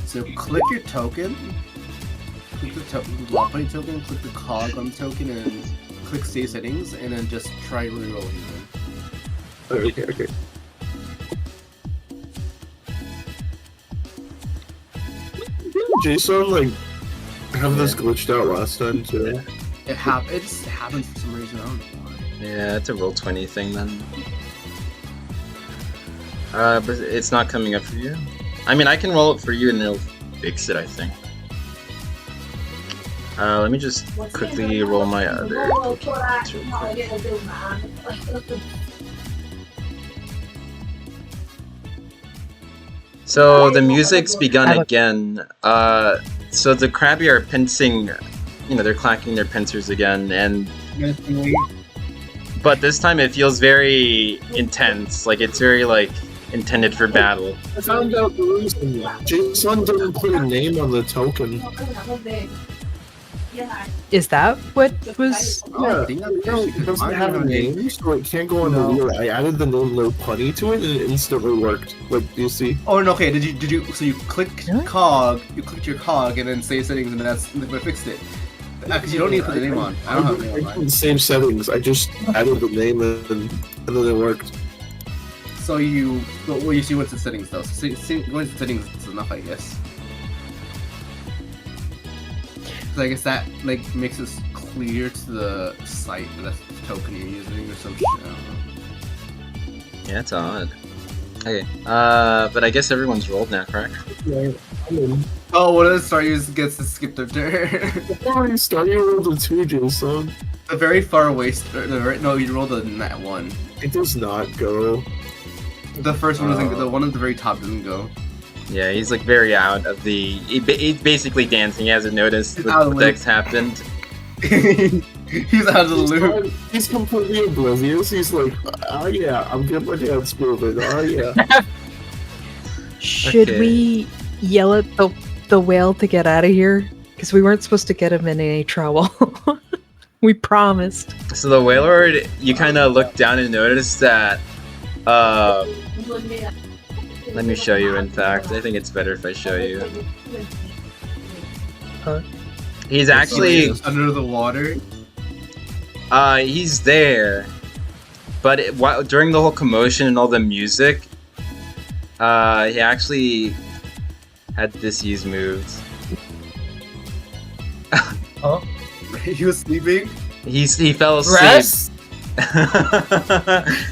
So click your token. Click the block party token. Click the cog on the token, and click save settings, and then just try rerolling them. Okay. Jason, like, have this glitched out last time too. It just happens for some reason. I don't know why. Yeah, it's a roll 20 thing then. But it's not coming up for you. I mean, I can roll it for you and it'll fix it, I think. Let me just quickly roll my other Pokemon real quick. So the music's begun again. So the Krabby are pincing, they're clacking their pincers again, and but this time it feels very intense. Like it's very intended for battle. I found out the reason. Jason didn't put a name on the token. is that what was? Yeah, I think that's it doesn't have a name, so it can't go on the wheel. I added the name Little Putty to it, and it instantly worked. Like, do you see? Oh, and okay. Did you? So you clicked cog. You clicked your cog, and then save settings, and then that's what fixed it. Because you don't need to put the name on. I don't have the name on mine. Same settings. I just added the name, and then it worked. So you see what's the settings though. So going to settings is enough, I guess. So I guess that makes this clear to the site that that's the token you're using or some shit. I don't know. Yeah, it's odd. Okay, but I guess everyone's rolled now, correct? Yeah, I mean, Oh, one of the starters gets to skip their turn. already started rolled a 2, Jason. The very far away. No, you rolled a nat 1. It does not go. The first one doesn't. The one at the very top doesn't go. Yeah, he's very out of the. He's basically dancing. He hasn't noticed He's out the of the dex happened. He's out of the loop. He's completely oblivious. He's like, oh yeah, I'm getting my dance moving. Oh yeah. Should Okay. we yell at the whale to get out of here? Because we weren't supposed to get him in any trouble. We promised. So the Wailord, you kind of look down and notice that. Let me show you. In fact, I think it's better if I show you. He's actually. Under the water. He's there, but during the whole commotion and all the music, he actually had Dissy's moves. Huh? He was sleeping. He fell asleep. Rest?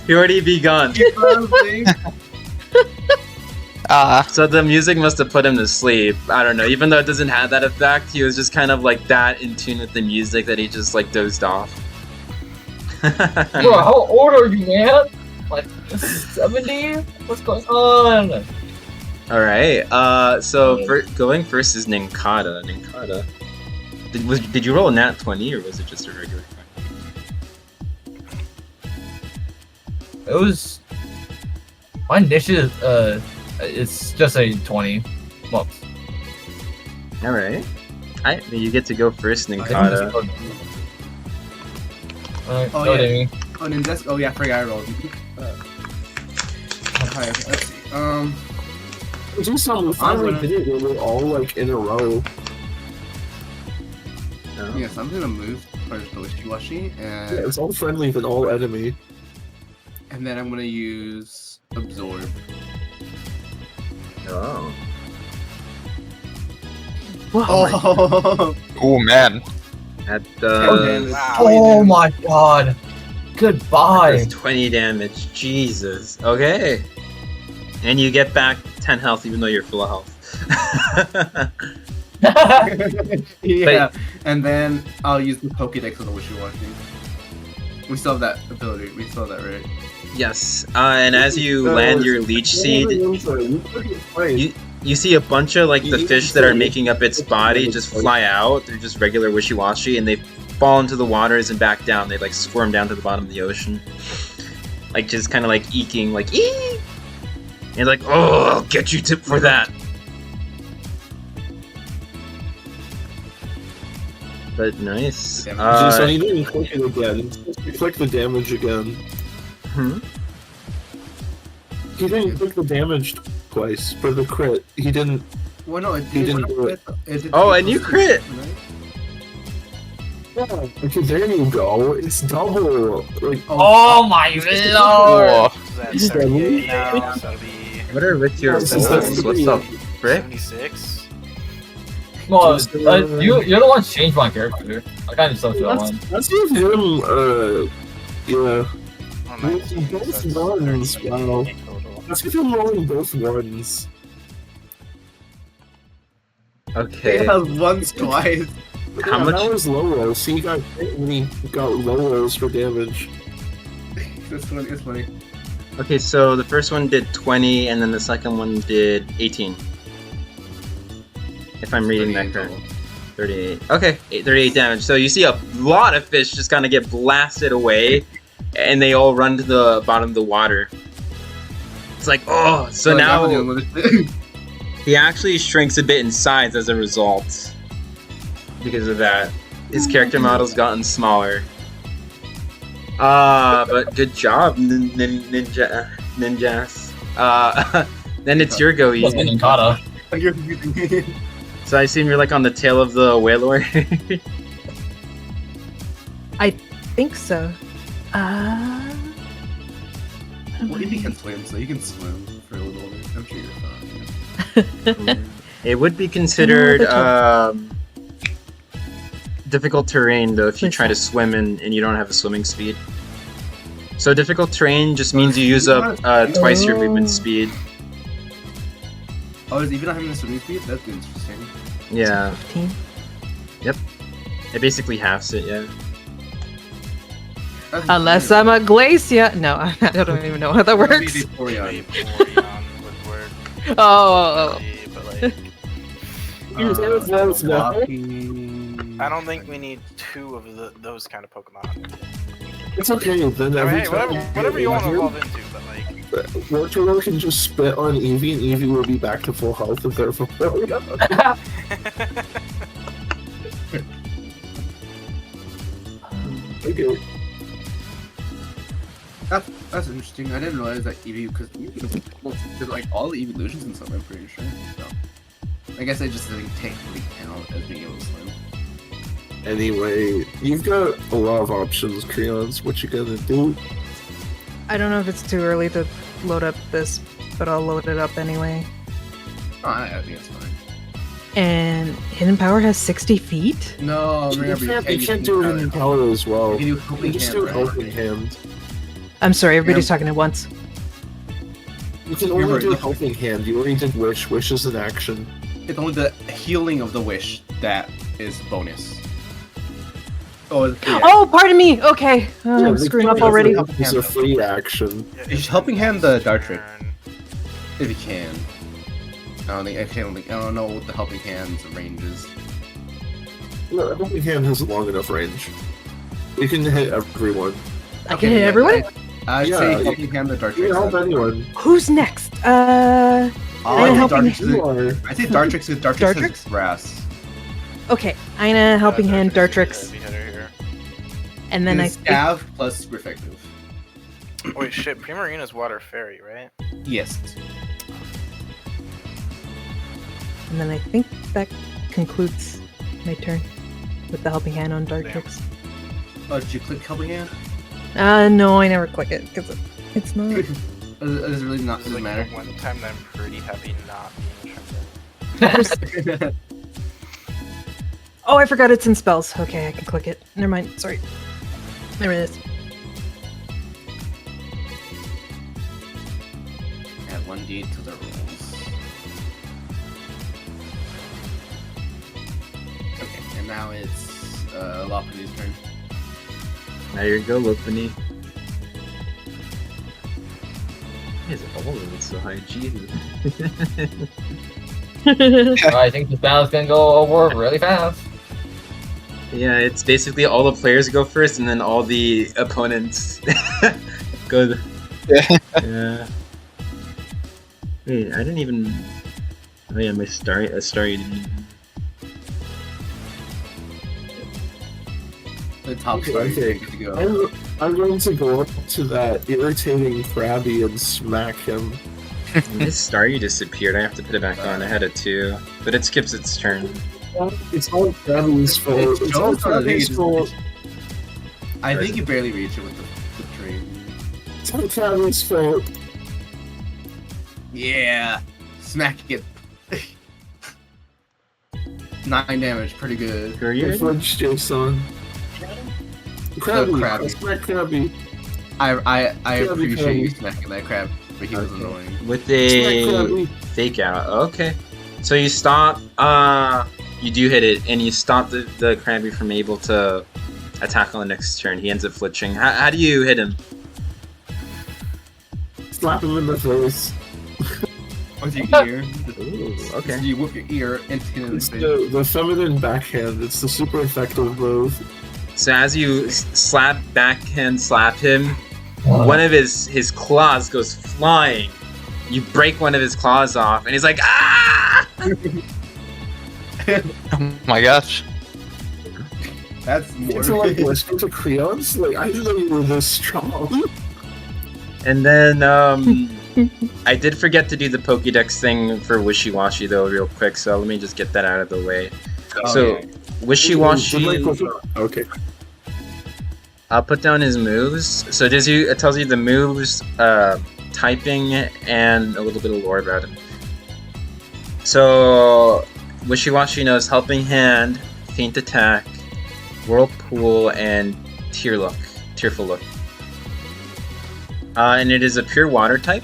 He already begun. He fell asleep. So the music must have put him to sleep. I don't know. Even though it doesn't have that effect, he was just kind of that in tune with the music that he just dozed off. Bro, how old are you, man? 70? What's going on? All right. So going first is Ninkata. Ninkata. Did you roll a nat 20 or was it just a regular 20? It was. My niche is, it's just a 20. Well, All right. You get to go first, I think Ninkata. it's- Alright, Oh, go yeah. Davey. Oh, Ninjas. Oh yeah, I forgot I rolled. Alright, let's see. Jason, we finally gonna- did it when we're all in a row. Oh. Yes, I'm gonna move towards the wishy-washy, Yeah, and it's all friendly but all enemy. then I'm gonna use absorb. Oh. Whoa. Oh, Oh man. At Oh my god. Goodbye. That's 20 damage. Jesus. Okay. And you get back 10 health even though you're full of health. yeah. And then I'll use the Pokédex on the wishy-washy. We still have that ability. We still have that, right? Yes. And as you land your leech seed, you see a bunch of the fish that are making up its body just fly out. They're just regular wishy-washy, and they fall into the waters and back down. They like squirm down to the bottom of the ocean, like just kind of like eeking, like ee. And like, oh, I'll get you tip for that. But nice. So he didn't click it again. He clicked the damage again. He didn't click the damage twice for the crit. He didn't. Well, no, He didn't do it. Oh, and you crit! Yeah, okay, there you go. It's double. Like, Oh my lord! So that's 38 now, so that'll be What are with your That's rolls? What's up, Rick? 76. Well, you're the one who changed my character. I kind of stuck to that one. let's give him, yeah. Oh, Both 19, so that's ones, 38 wow. total. Let's give him rolling both ones. Okay. They have once twice. How Yeah, much? That was low rolls. He got hit when he got low rolls for damage. That's funny. It's funny. Okay, so the first one did 20, and then the second one did 18. If I'm reading that 38 correct. total. 38. Okay, 38 damage. So you see a lot of fish just kind of get blasted away, and they all run to the bottom of the water. It's like, oh, so now he actually shrinks a bit in size as a result. Because of that. His character model's gotten smaller. But good job, ninjas. Then it's your go, What's Easy. Kata? So I assume you're like on the tail of the whaler. I think so. Well, if you can swim, so you can swim for a little bit. I'm sure you're fine. It would be considered difficult terrain though if you try to swim and you don't have a swimming speed. So difficult terrain just means you use up twice your movement speed. Oh, is even not having a swimming speed? That's interesting. Yeah, 15. it basically halves it. Yeah. That's Unless I'm a glacier. No, I don't even know how that works. Maybe 40 on would work. Oh. But like, I don't think we need two of those kind of Pokemon. It's okay, then I every mean, hey, time whatever you want to Eevee- evolve into, but like, Wartortle can just spit on Eevee and Eevee will be back to full health if they're fulfilled. Okay. That's interesting. I didn't realize that Eevee, because Eevee did like all the evolutions and stuff, I'm pretty sure. So, I guess I just didn't technically count as being able to swim. Anyway, you've got a lot of options, Creons. What you gonna do? I don't know if it's too early to load up this, but I'll load it up anyway. Oh, I think it's fine. And Hidden Power has 60 feet? No, You remember, can't do it in power as well. You can do You helping just hand, do right? helping hand. I'm sorry, everybody's talking at once. You can only Remember, do you- helping hand. You already did wish. Wish is an action. It's only the healing of the wish that is bonus. Oh, yeah. Oh, pardon me. Okay. Oh, I'm the screwing up healing already. is a free action. yeah, You should helping hand the Dartrick turn. if you can. I don't know what the helping hand's range is. No, helping hand has a long enough range. You can hit everyone. I can hit everyone? I'd Yeah, say you- helping hand the Dartrick. You can help anyone. Who's next? I'd say helping Dartrix You are. I say Dartrix because Dartrix Dartrix? has grass. Okay, Aina helping hand Dartrix. Heavy hitter here. And then I It's think Scav plus super effective. Wait, shit. Primarina's water fairy, right? Yes. that concludes my turn with the helping hand on Dartrix. Oh, did you click helping hand? No, I never click it because it's not. It doesn't really not This is doesn't like matter. the one time that I'm pretty happy not being turned Oh, I forgot it's in spells. Okay, I can click it. Never mind. Sorry. There it is. Add 1d to the rolls. Okay, and now it's Lopunny's turn. Now you go, Lopunny. Why is it all of it so high? Jesus. I think this battle's gonna go over really fast. Yeah, it's basically all the players go first, and then all the opponents go. Yeah. Yeah. Wait, I didn't even. Oh yeah, my star. Didn't even. The top Okay, star, okay. good to go. I'm going to go up to that irritating Krabby and smack him. This Staryu disappeared. I have to put it back on. I had it too, but it skips its turn. It's all Krabby's fault. It's all Krabby's fault. I think you barely reach it with the train. It's all Krabby's fault. Yeah, smack it. 9 damage, pretty good. Who are you? I flinched Jason. Krabby, Krabby. I smacked Krabby. I Krabby, appreciate you Krabby. smacking that crab, but he was Okay. annoying. With Smack a Krabby. fake out. Okay. So you stop. You do hit it, and you stop the Krabby from able to attack on the next turn. He ends up flinching. How do you hit him? Slap him in the face. With your ear. Ooh, okay. You whip your ear into It's the the feminine backhand. It's the super effective move. So as you backhand slap him, one of his claws goes flying. You break one of his claws off, and he's like, ah! Oh my gosh. That's more. It's like listening to Creons. Like I didn't know you were this strong. And then I did forget to do the Pokédex thing for Wishy Washy though, real quick. So let me just get that out of the way. So yeah. Wishy Washy. Okay. I'll put down his moves. So it tells you the moves, typing, and a little bit of lore about him. So Wishy Washy knows Helping Hand, Faint Attack, Whirlpool, and Tearful Look. And it is a pure water type.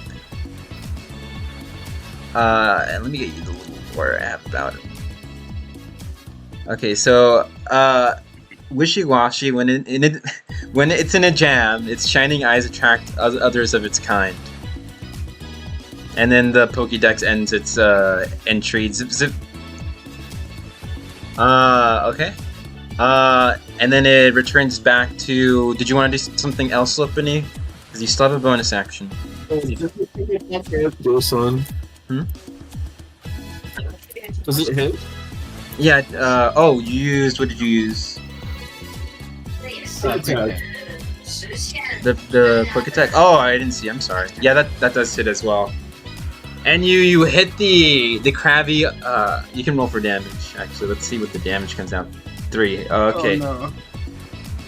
And let me get you the little lore I have about it. Okay, so Wishy Washy, when it's in a jam, its shining eyes attract others of its kind. And then the Pokédex ends its entry. Zip zip. Okay. And then it returns back to. Did you want to do something else, Lopini? Because you still have a bonus action. Jason. Hmm? Does it hit? Yeah. Oh, you used. What did you use? Attack. The quick attack. Oh, I didn't see. I'm sorry. Yeah, that does hit as well. And you hit the Krabby. You can roll for damage. Actually, let's see what the damage comes out. 3. Okay. Oh, no.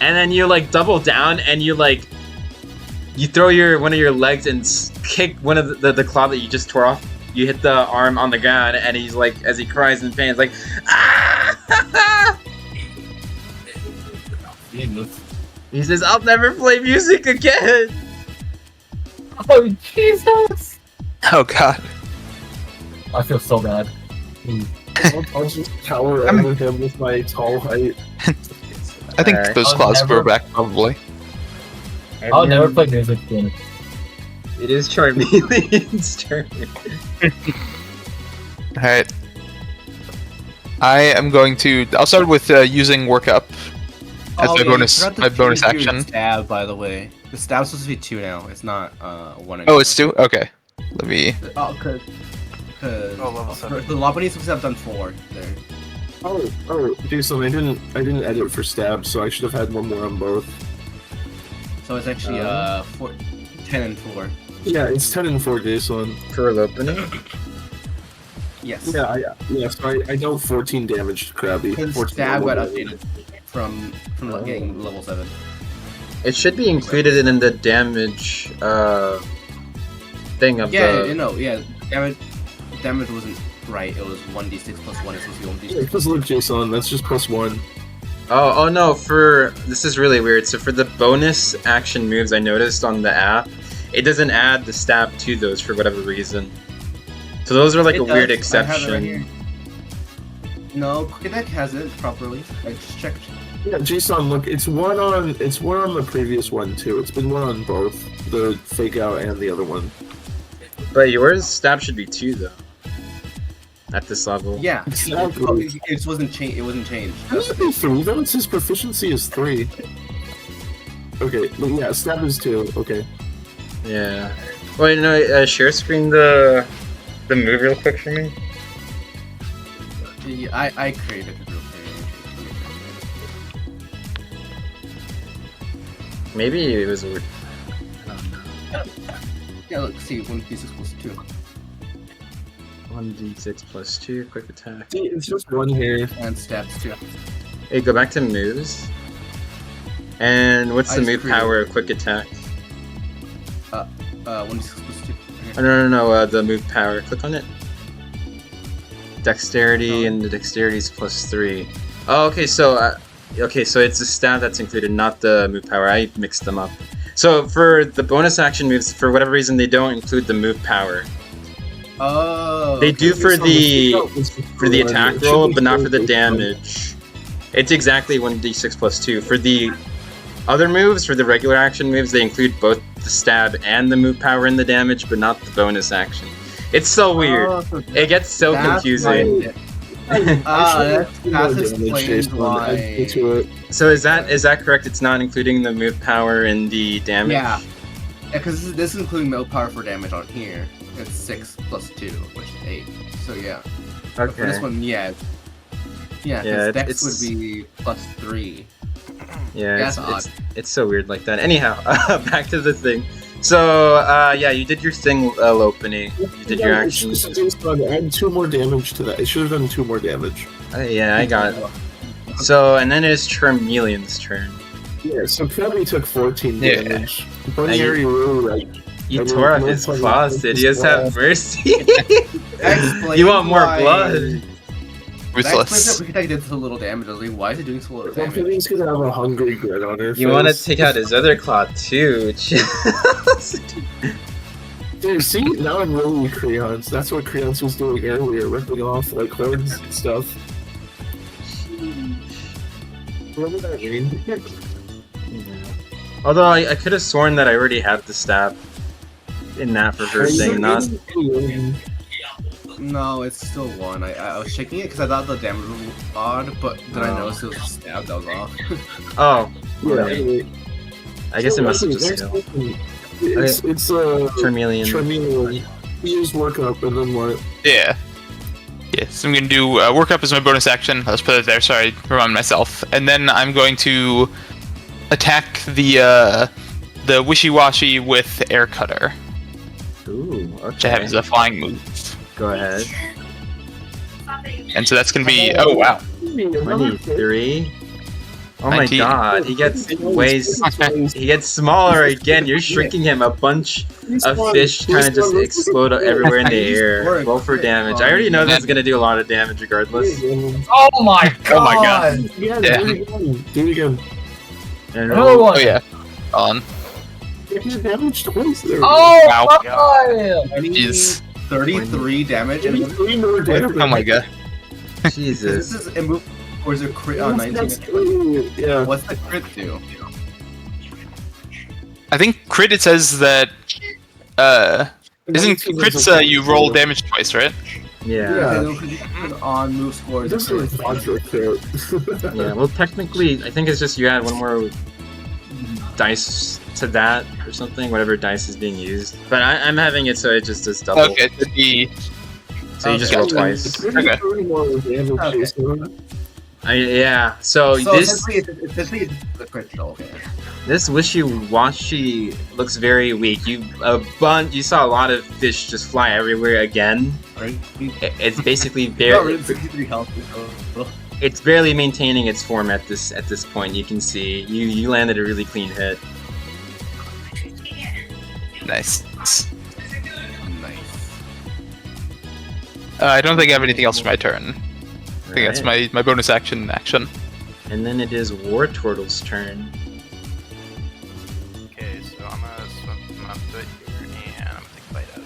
And then you like double down and you throw one of your legs and kick one of the claw that you just tore off. You hit the arm on the ground and he's like, as he cries in pain, he's like, ah! He says, I'll never play music again. Oh Jesus! Oh god. I feel so bad. I'll just tower over him with my tall height. I think Alright. those I'll claws never- grow back probably. I'll never play music again. It is Charmeleon's turn. Alright. I'll start with using Work Up as my bonus action. Stab, by the way. The stab's supposed to be 2 now. It's not 1. Oh, it's 2? Okay. Let me... Oh, cause Oh, level 7. the Lopunny supposed to have done 4 there. Oh, Jason, I didn't edit for stab, so I should have had one more on both. So it's actually 10 and 4. Yeah, it's 10 and 4, Jason. For opening. Yes. Yeah, so I dealt 14 damage to Krabby. His 14 stab got level. updated from getting level 7. It should be included in the damage thing of Yeah, the. Damage wasn't right. It was 1d6 plus 1 is supposed to be 1d6. Yeah, because look, Jason, that's just +1. Oh no! This is really weird. So for the bonus action moves, I noticed on the app, it doesn't add the stab to those for whatever reason. So those are like It a weird does. I have it right exception. here. No, Pokédex has it properly. I just checked. Yeah, Jason, look, it's one on the previous one too. It's been one on both, the fake out and the other one. But yours stab should be 2 though. at this level. Yeah, Exactly. it just wasn't changed. It wasn't changed. How does it be 3 though? It says proficiency is 3. Okay, but yeah, stab is 2. Okay. Yeah. Wait, no, share screen the move real quick for me. Yeah, I created it real quick. Maybe it was weird. Yeah, look, see, 1d6 plus 2. 1d6 plus 2, quick attack. See, it's just 1 here. And stats too. Hey, go back to moves. And what's I the just move created- power quick attack? 1d6 plus 2. Oh, no, the move power. Click on it. Dexterity, and the dexterity is plus 3. Oh, okay, so it's the stab that's included, not the move power. I mixed them up. So for the bonus action moves, for whatever reason, they don't include the move power. Oh. They do for the It attack should roll, be but not for the 3. damage. It's exactly 1d6 plus 2. For the other moves, for the regular action moves, they include both the stab and the move power in the damage, but not the bonus action. It's so weird. Oh, so It gets so that's confusing. why- I that should have explains why. to it. So is that correct? It's not including the move power in the damage? Yeah. Yeah, because this is including male power for damage on here. It's 6 plus 2, which is 8. So yeah. But for this Okay. one, yeah. Yeah, Yeah, because Dex it's- would be plus 3. Yeah, That's it's so weird like that. Anyhow, back to the thing. So, yeah, you did your thing, Lopany. You did your action. Add 2 more damage to that. It should have done 2 more damage. Yeah, I got it. So, and then it's Charmeleon's turn. Yeah, so Krabby took 14 Yeah. damage. Bunny really like. You I mean, tore off no his funny claws, things Sidious. as Have well. mercy. Explain You want more why- blood? That explains Ruthless. that Pikachu did so little damage. I was like, why is it doing so little I think damage? he's gonna have a hungry grin on her You want to face. take out his other claw, too. Dude, see, now I'm really crayons. That's what crayons was doing earlier, ripping off like horns and stuff. Remember that rain? Although I could have sworn that I already had the stab in that for her thing, not. No, it's still 1. I was shaking it because I thought the damage was odd, but then I Oh. noticed it was a stab that was off. Oh, Yeah, okay. anyway. I guess it must have Next just failed. question. It's Charmeleon. Charmeleon. We use work up and then what? Yeah. Yeah, so I'm gonna do work up as my bonus action. Let's put it there. Sorry, remind myself. And then I'm going to attack the wishy-washy with air cutter, Ooh, which I have okay. as a flying move. Go ahead. And so that's gonna be wow. 23. Oh my 19. god, he gets he gets smaller again. You're shrinking him. A bunch of fish kind of just explode everywhere in the air. Roll for damage. I already know that's gonna do a lot of damage regardless. Oh my god! Oh my god. Yeah, Yeah. do it again. Do it again. And Another roll- one! Oh yeah. On. Get your damage twice there. Oh Wow. my god! I need Jeez. 33 damage and 23 more damage. Oh my god. this Jesus. is a move or is it crit That's- 19? that's great. Yeah. What's the crit do? I think crit it says that isn't crits you roll damage twice, right? Yeah. On move It scores. doesn't really conjure a crit. Yeah. Well, technically, I think it's just you add one more dice to that or something. Whatever dice is being used. But I'm having it so it just does double. Okay, to be So you just roll twice. Okay. 30 more damage. Okay. Jason. Yeah. So So this essentially it's the crit though, okay. this wishy-washy looks very weak. You saw a lot of fish just fly everywhere again. Right? It's basically Not barely really 63 health. So. it's barely maintaining its form at this point. You can see you landed a really clean hit. nice. Nice. I don't think I have anything else for my turn. I think that's Right. my bonus action. And then it is War Turtle's turn. Okay, so I'm gonna swim my foot here and I'm gonna take a bite out of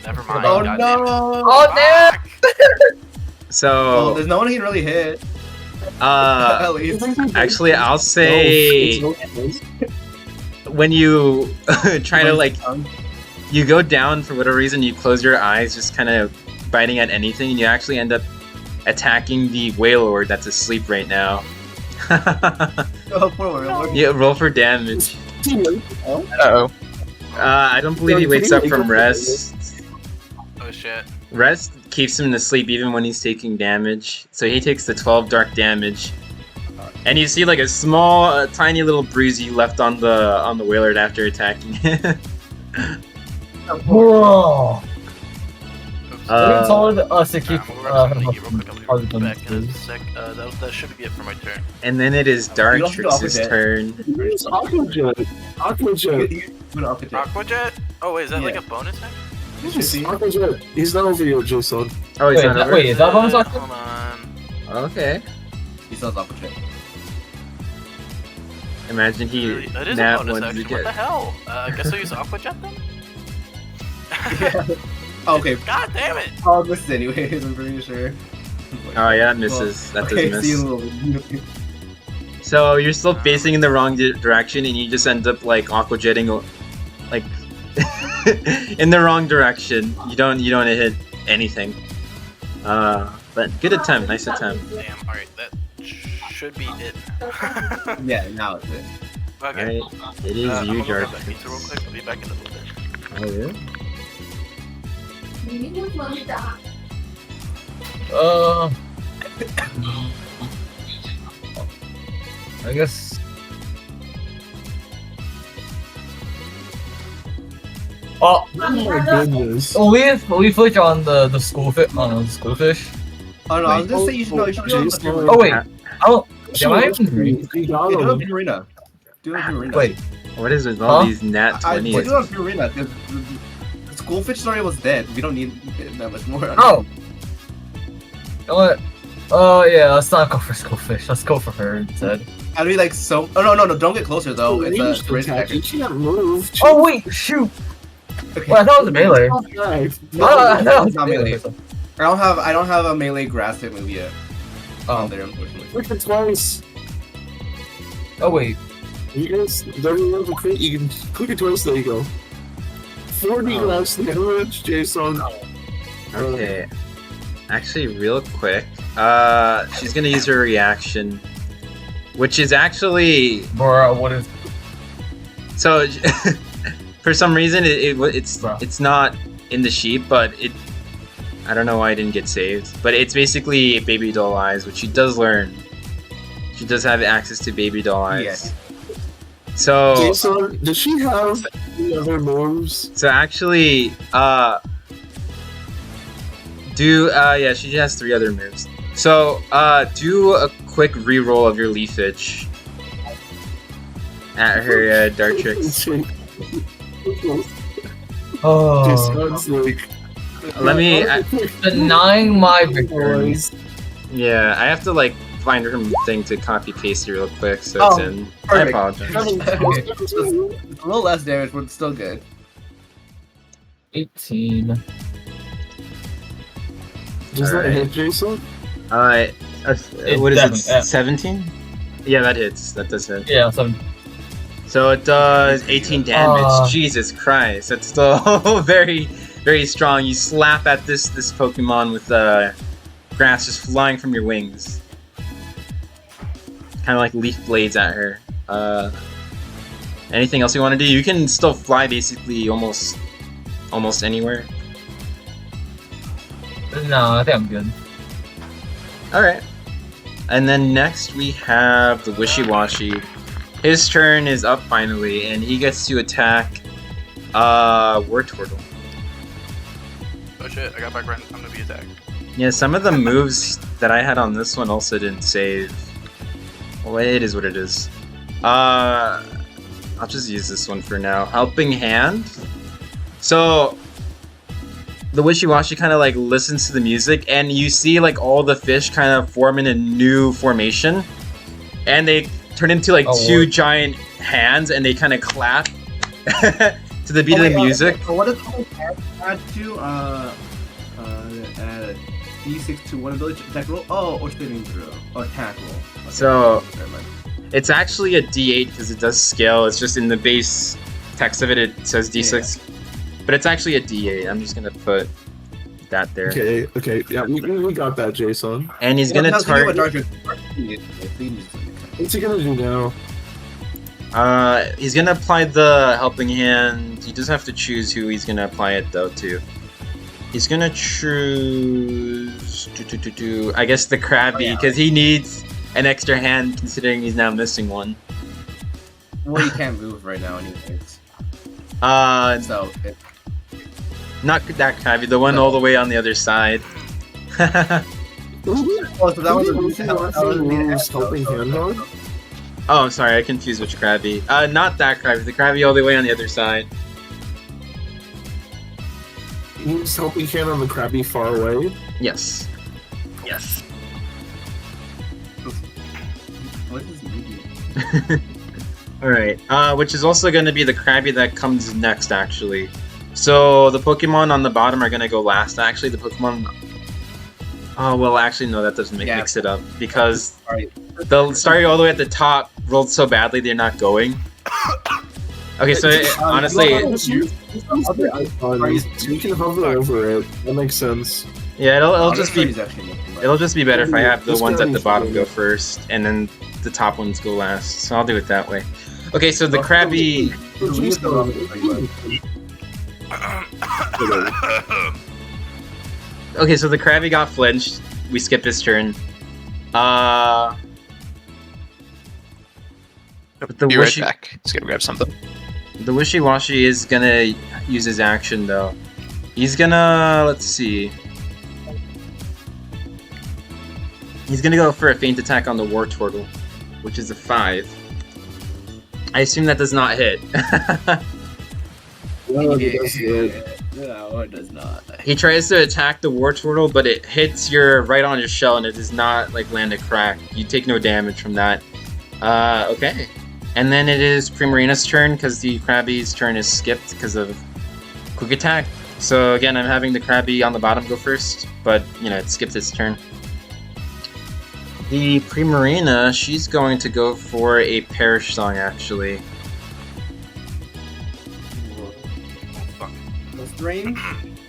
it. Never mind. Oh goddamn it. no! Oh no! Fuck. Well, So there's no one he can really hit. At least. actually I'll say when you try to like you go down for whatever reason, you close your eyes, just kind of biting at anything, and you actually end up attacking the Wailord that's asleep right now. Oh, poor Wailord. Yeah, roll for damage. Uh-oh. I don't believe he wakes up from rest. Oh shit. Rest keeps him to sleep even when he's taking damage. So he takes the 12 dark damage. And you see like a small, tiny little bruise you left on the Wailord after attacking it. Whoa! Oops. We told us to keep We'll grab some to eat real quick. I'll other be than back in a this. sec. That should be it for my turn. And then it is You don't have to Dartrix's upper turn. Where's Aquajet? Aquajet. You put up with it. Aquajet? Oh wait, is that like Yeah. a bonus attack? You should see. Aquajet. He's not over here, Jason. Oh, he's Wait, not over? wait, is that bonus action? Hold on. Okay. He sells up with it. Imagine he Really? It is a nat bonus ones action. What again. the hell? I guess I'll use Aquajet then? Okay. God damn it! Oh, this is anyways, I'm pretty sure. Oh yeah, that misses. That okay, does see you miss. in a little bit. So you're still facing in the wrong direction, and you just end up like aquajetting, like in the wrong direction. You don't hit anything. But good attempt, nice attempt. Damn, alright, that should be it. Yeah, now it's it. Okay. Alright, it is I'm you, gonna go grab Dark. that pizza real quick. I'll be back in a little bit. Oh yeah. I guess. Oh, Oh my goodness. we flick on the schoolfish. Oh no, the schoolfish. Oh no, I was gonna say you should know. You should do it on the Jason. Purina. Oh wait, oh, am I even green? You got Yeah, do it on him. Purina. Do it on Purina. Wait, What is with all Huh? these nat I do 20s? it on Purina because the schoolfish story was dead. We don't need that much more. oh. You know what? Oh yeah, let's not go for schoolfish. Let's go for her instead. I'd be like so. Oh no, don't get closer though. It's Ranged a great attack. attacker. You can't move. Oh wait, shoot! Okay. Well, I thought it was a melee. No, I thought it was it's not melee. I don't have a melee grass type move yet. Oh. There, unfortunately. Click it twice. Oh wait. You guys don't have a crit. You can click it twice. There you go. 40 Oh. grass damage, Jason. Okay. Actually, real quick, she's gonna use her reaction, which is actually Bro, what is? so. For some reason, it's Bruh. it's not in the sheet, but I don't know why it didn't get saved. But it's basically baby doll eyes, which she does learn. She does have access to baby doll eyes. Yes. So Jason, does she have any other moves? so actually, yeah, she has 3 other moves. So do a quick reroll of your leafage at her Dartrix. Oh, Jason's like. Let me. denying my victory. Yeah, I have to like find her thing to copy paste it real quick, so it's Oh, in. I perfect. apologize. It's a little less damage, but it's still good. 18. Does that Alright. hit Jason? What is it? Seven, 17? Yeah, that hits. That does hit. Yeah, so So it does 18 damage. Ah. Jesus Christ, that's still very, very strong. You slap at this Pokemon with grass just flying from your wings, kind of like leaf blades at her. Anything else you want to do? You can still fly basically almost anywhere. no, I think I'm good. All right. And then next we have the Wishy-Washy. His turn is up finally, and he gets to attack Wartortle. Oh shit, I got back right. I'm gonna be attacked. Yeah, some of the moves that I had on this one also didn't save. Well, it is what it is. I'll just use this one for now. Helping Hand. So the Wishy-Washy kind of like listens to the music, and you see like all the fish kind of form in a new formation, and they turn into like two giant hands, and they kind of clap to the beat of the music. So what does add to D6 to 1 ability attack roll? Oh, or spinning through. Or attack roll. Okay. So Never mind. it's actually a D8 because it does scale. It's just in the base text of it, it says D6. But it's actually a D8. I'm just gonna put that there. Okay, yeah, we got that, Jason. And he's gonna target. What's he gonna do now? He's gonna apply the helping hand. He does have to choose who he's gonna apply it though to. He's gonna choose I guess the Krabby because he needs an extra hand considering he's now missing one. Well, you can't move right now, anyways. So not that Krabby, the one all the way on the other side. Oh, so that was helping hand on? Oh, sorry, I confused which Krabby. Not that Krabby, the Krabby all the way on the other side. He's helping hand on the Krabby far away? Yes. Yes. What is medium? Alright, which is also going to be the Krabby that comes next, actually. So, the Pokemon on the bottom are going to go last, actually. The Pokemon... Oh, well, actually, no, that doesn't mix it up. Because the starting all the way at the top rolled so badly they're not going. Okay, so honestly... You can hover over it. That makes sense. Yeah, it'll just be better if I have the ones at the bottom go first, and then the top ones go last. So I'll do it that way. Okay, so the Krabby... Okay, so the Krabby got flinched. We skipped his turn. But the Be right back. Just gonna grab something. The Wishy-Washy is gonna use his action, though. He's gonna... let's see. He's gonna go for a feint attack on the Wartortle, which is a 5. I assume that does not hit. No, it does not. He tries to attack the Wartortle, but it hits your right on your shell, and it does not like land a crack. You take no damage from that. Okay. And then it is Primarina's turn, because the Krabby's turn is skipped because of Quick Attack. So again, I'm having the Krabby on the bottom go first, but, you know, it skipped its turn. The Primarina, she's going to go for a Perish Song, actually. What's the range?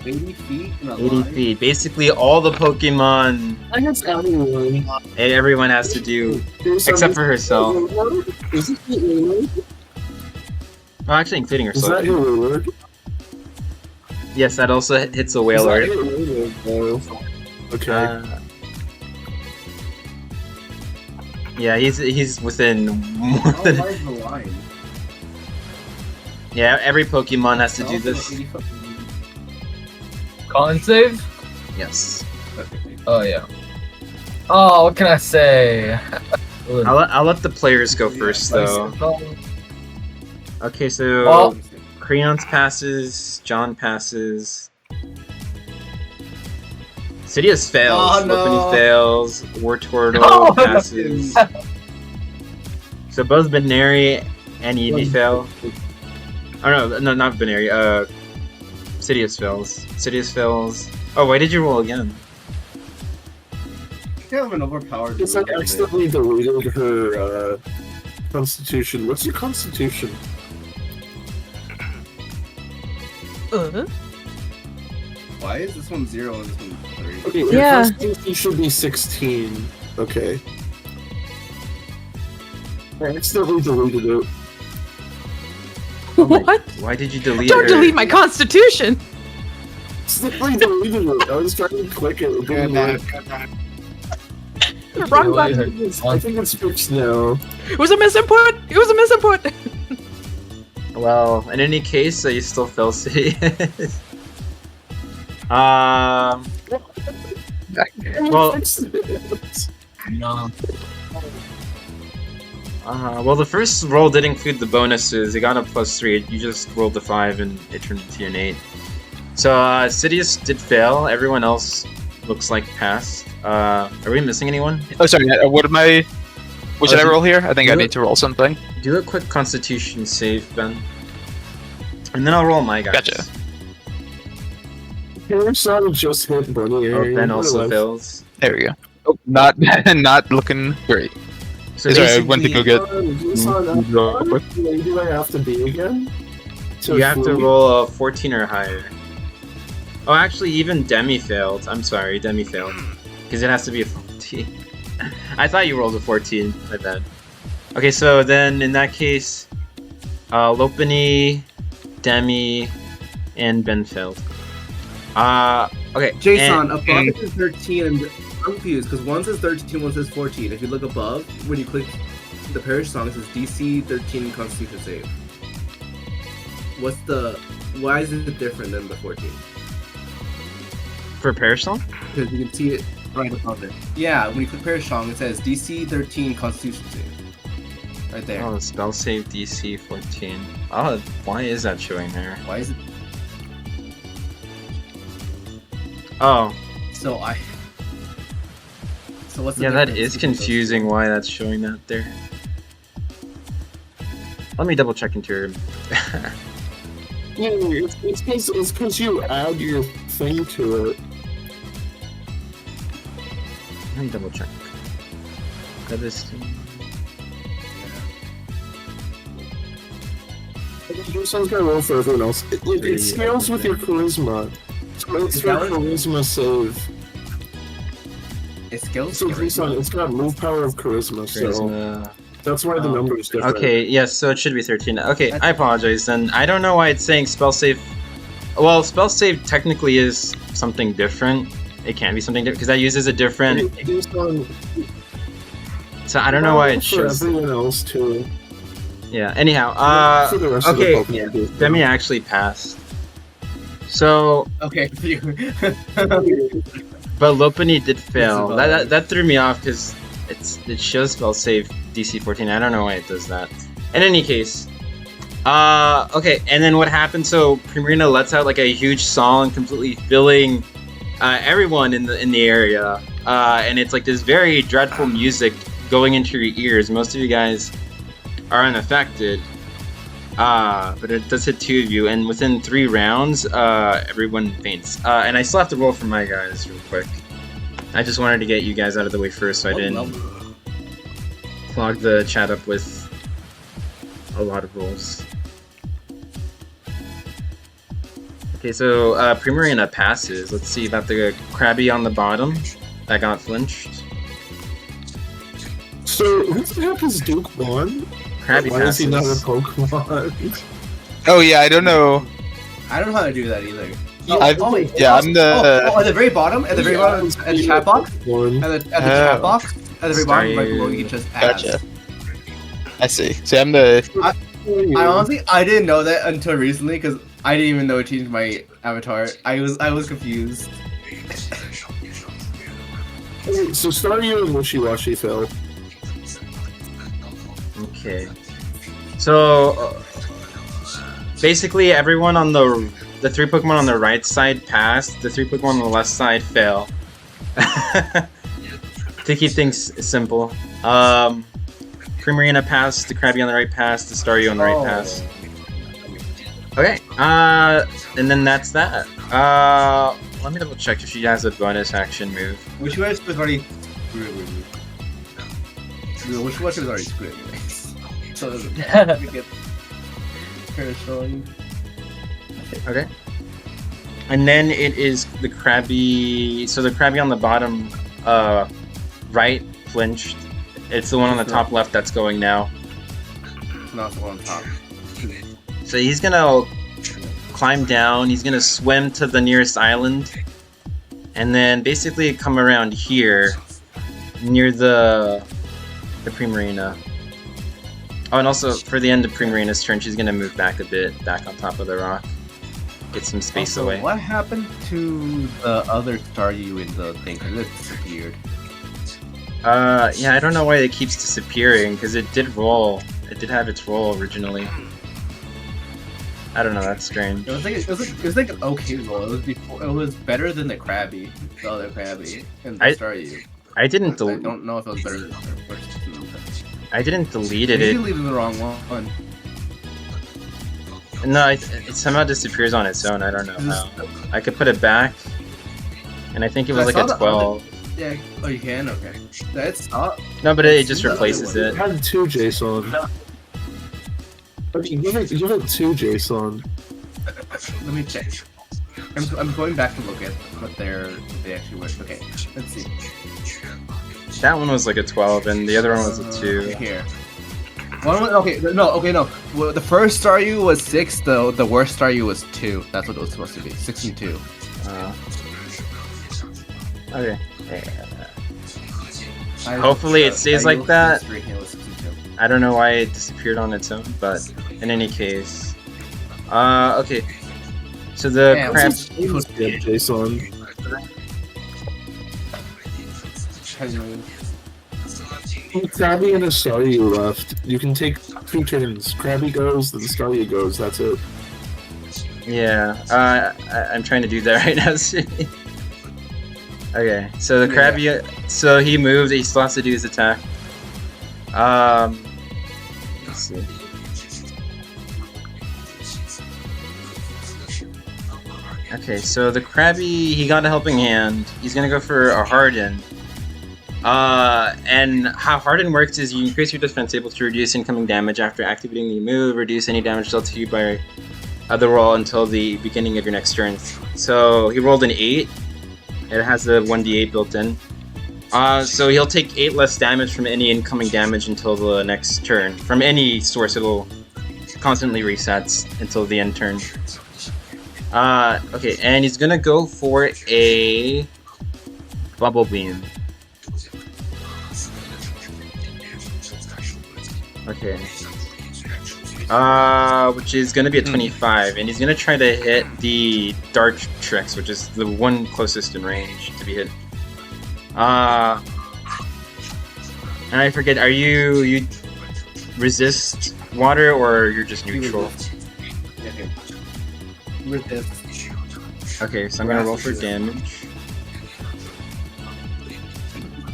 80 feet and a 80 line? feet. Basically, all the Pokemon... I guess everyone. Everyone has to do, except for herself. Is it your Well, actually, including Is herself. that your word? Yes, that also hits a Is Whaler. that your word? Okay. Yeah, he's within more How than... wide is the line? Yeah, every Pokemon has to do this. 80 foot. Con save? Yes. Oh yeah. Oh, what can I say? I'll let the players go first, though. Okay, so... Well- Crayons passes, John passes... Sidious fails, Oh, no. Lopunny fails, Wartortle Oh, passes... So both Binary and Eevee fail. Oh no, not Binary, Sidious fails. Sidious fails... Oh, why did you roll again? You have an overpowered. It's like accidentally deleted her constitution. What's your constitution? Why is this one 0 and this one 3? Okay, your Yeah. constitution should be 16. Okay. I accidentally deleted it. Oh my- What? Why did you delete Don't her? delete my constitution! Accidentally deleted it. I was trying to click it. It didn't work. Wrong button. I think it's fixed now. It was a misinput! It was a misinput! Well, in any case, you still fail Sidious. Well, No. well, the first roll did include the bonuses. It got a +3. You just rolled a 5 and it turned into an 8. So, Sidious did fail. Everyone else looks like passed. Are we missing anyone? Oh, sorry. What am I? What should I roll here? I think I need to roll something. Do a quick Constitution save, Ben. And then I'll roll my guys. Gotcha. Parasol just hit Bunny. Oh, Ben also fails. There we go. Oh, not looking great. So Sorry, I went to go get. Where do I have to be again? You have to roll a 14 or higher. Oh, actually, even Demi failed. I'm sorry, Demi failed. Because it has to be a 14. I thought you rolled a 14. My bad. Okay, so then in that case, Lopini, Demi, and Ben failed. Okay. Jason, above it is 13, and I'm confused because one says 13, one says 14. If you look above, when you click the parish song, it says DC 13 Constitution save. Why is it different than the 14? For Parish Song? Because you can see it right above it. Yeah, when you click parish song, it says DC 13 Constitution save. Right there. Oh, spell save DC 14. Oh, why is that showing there? Why is it? Oh. So what's the Yeah, that difference is between those confusing two? why that's showing that there. Let me double check into your... Yeah, it's because you add your thing to it. Let me double check. That is... This one's gonna roll for everyone else. It scales with your charisma. So it's your charisma save. It scales. So it's got move power of charisma, so Charisma. that's why the number is different. Okay, yes, so it should be 13. Okay, I apologize then. I don't know why it's saying spell save. Well, spell save technically is something different. It can be something different because that uses a different. So I don't know why it shows. For everyone else too. Yeah. Anyhow, For the rest of the okay. Pokemon group. Demi actually passed. So, Okay. but Lopini did fail. That threw me off because it shows spell save DC 14. I don't know why it does that. In any case, okay. And then what happened? So Primarina lets out like a huge song, completely filling everyone in the area, and it's like this very dreadful music going into your ears. Most of you guys are unaffected, but it does hit 2 of you, and within 3 rounds, everyone faints. And I still have to roll for my guys real quick. I just wanted to get you guys out of the way first, so I didn't clog the chat up with a lot of rolls. Okay, so Primarina passes. Let's see about the Krabby on the bottom that got flinched. So who the heck is Duke Vaughn? Krabby Why is he not a passes. Pokemon? Oh yeah, I don't know. I don't know how to do that either. I'm the. At the very bottom, at the chat box, One. at the chat box, at the very bottom, right below, you can just ask. Gotcha. I see. So I'm the. I honestly, I didn't know that until recently because I didn't even know it changed my avatar. I was confused. Okay, so Staryu and Wishy-Washy fell. Okay. So basically, everyone on the 3 Pokemon on the right side passed. The 3 Pokemon on the left side fail. To keep things simple. Primarina passed. The Krabby on the right passed. The Staryu on the right passed. Okay. And then that's that. Let me double check if she has a bonus action move. Which one was already screwed with me? Which one was already screwed with me? So we get showing. Okay. And then it is the Krabby. So the Krabby on the bottom, right, flinched. It's the one on the top left that's going now. Not the one on top. So he's gonna climb down. He's gonna swim to the nearest island, and then basically come around here, near the Primarina. Oh, and also for the end of Primarina's turn, she's gonna move back a bit, back on top of the rock, get some space Also, away. what happened to the other Staryu in the thing? Because it disappeared. Yeah, I don't know why it keeps disappearing, because it did roll. It did have its roll originally. I don't know, that's strange. It was like an okay roll. It was better than the Krabby, the other Krabby, and the Staryu. I didn't I don't know if it was better than the first two. I didn't delete You it. deleted the wrong one. No, it somehow disappears on its own. I don't know how. I could put it back, and I think it was like a 12. Yeah. Oh, you can. Okay. That's up. No, but it just replaces You it. had 2, Jason. I mean, you had 2, Jason. Let me check. I'm going back to look at what they actually were. Okay, let's see. That one was like a 12, and the other one was a 2. Here. Okay, no. Well, the first Staryu was 6. The worst Staryu was 2. That's what it was supposed to be. 6 and 2. Okay. Hopefully it stays like that. I don't know why it disappeared on its own, but in any case. Okay. So the crab. Jason. Krabby and a Staryu left. You can take 2 turns. Krabby goes, then Staryu goes. That's it. Yeah. I'm trying to do that right now. Okay. So the Krabby. So he moved. He still has to do his attack. Let's see. Okay, so the Krabby, he got a helping hand. He's gonna go for a Harden. And how Harden works is you increase your defense able to reduce incoming damage after activating the move, reduce any damage dealt to you by the roll until the beginning of your next turn. So he rolled an 8. It has a 1d8 built in. So he'll take 8 less damage from any incoming damage until the next turn. From any source, it'll constantly resets until the end turn. Okay, and he's gonna go for a Bubble Beam. Okay. Which is gonna be a 25, and he's gonna try to hit the Dartrix, which is the one closest in range to be hit. And I forget, are you resist water or you're just neutral? Okay, so I'm gonna roll for damage.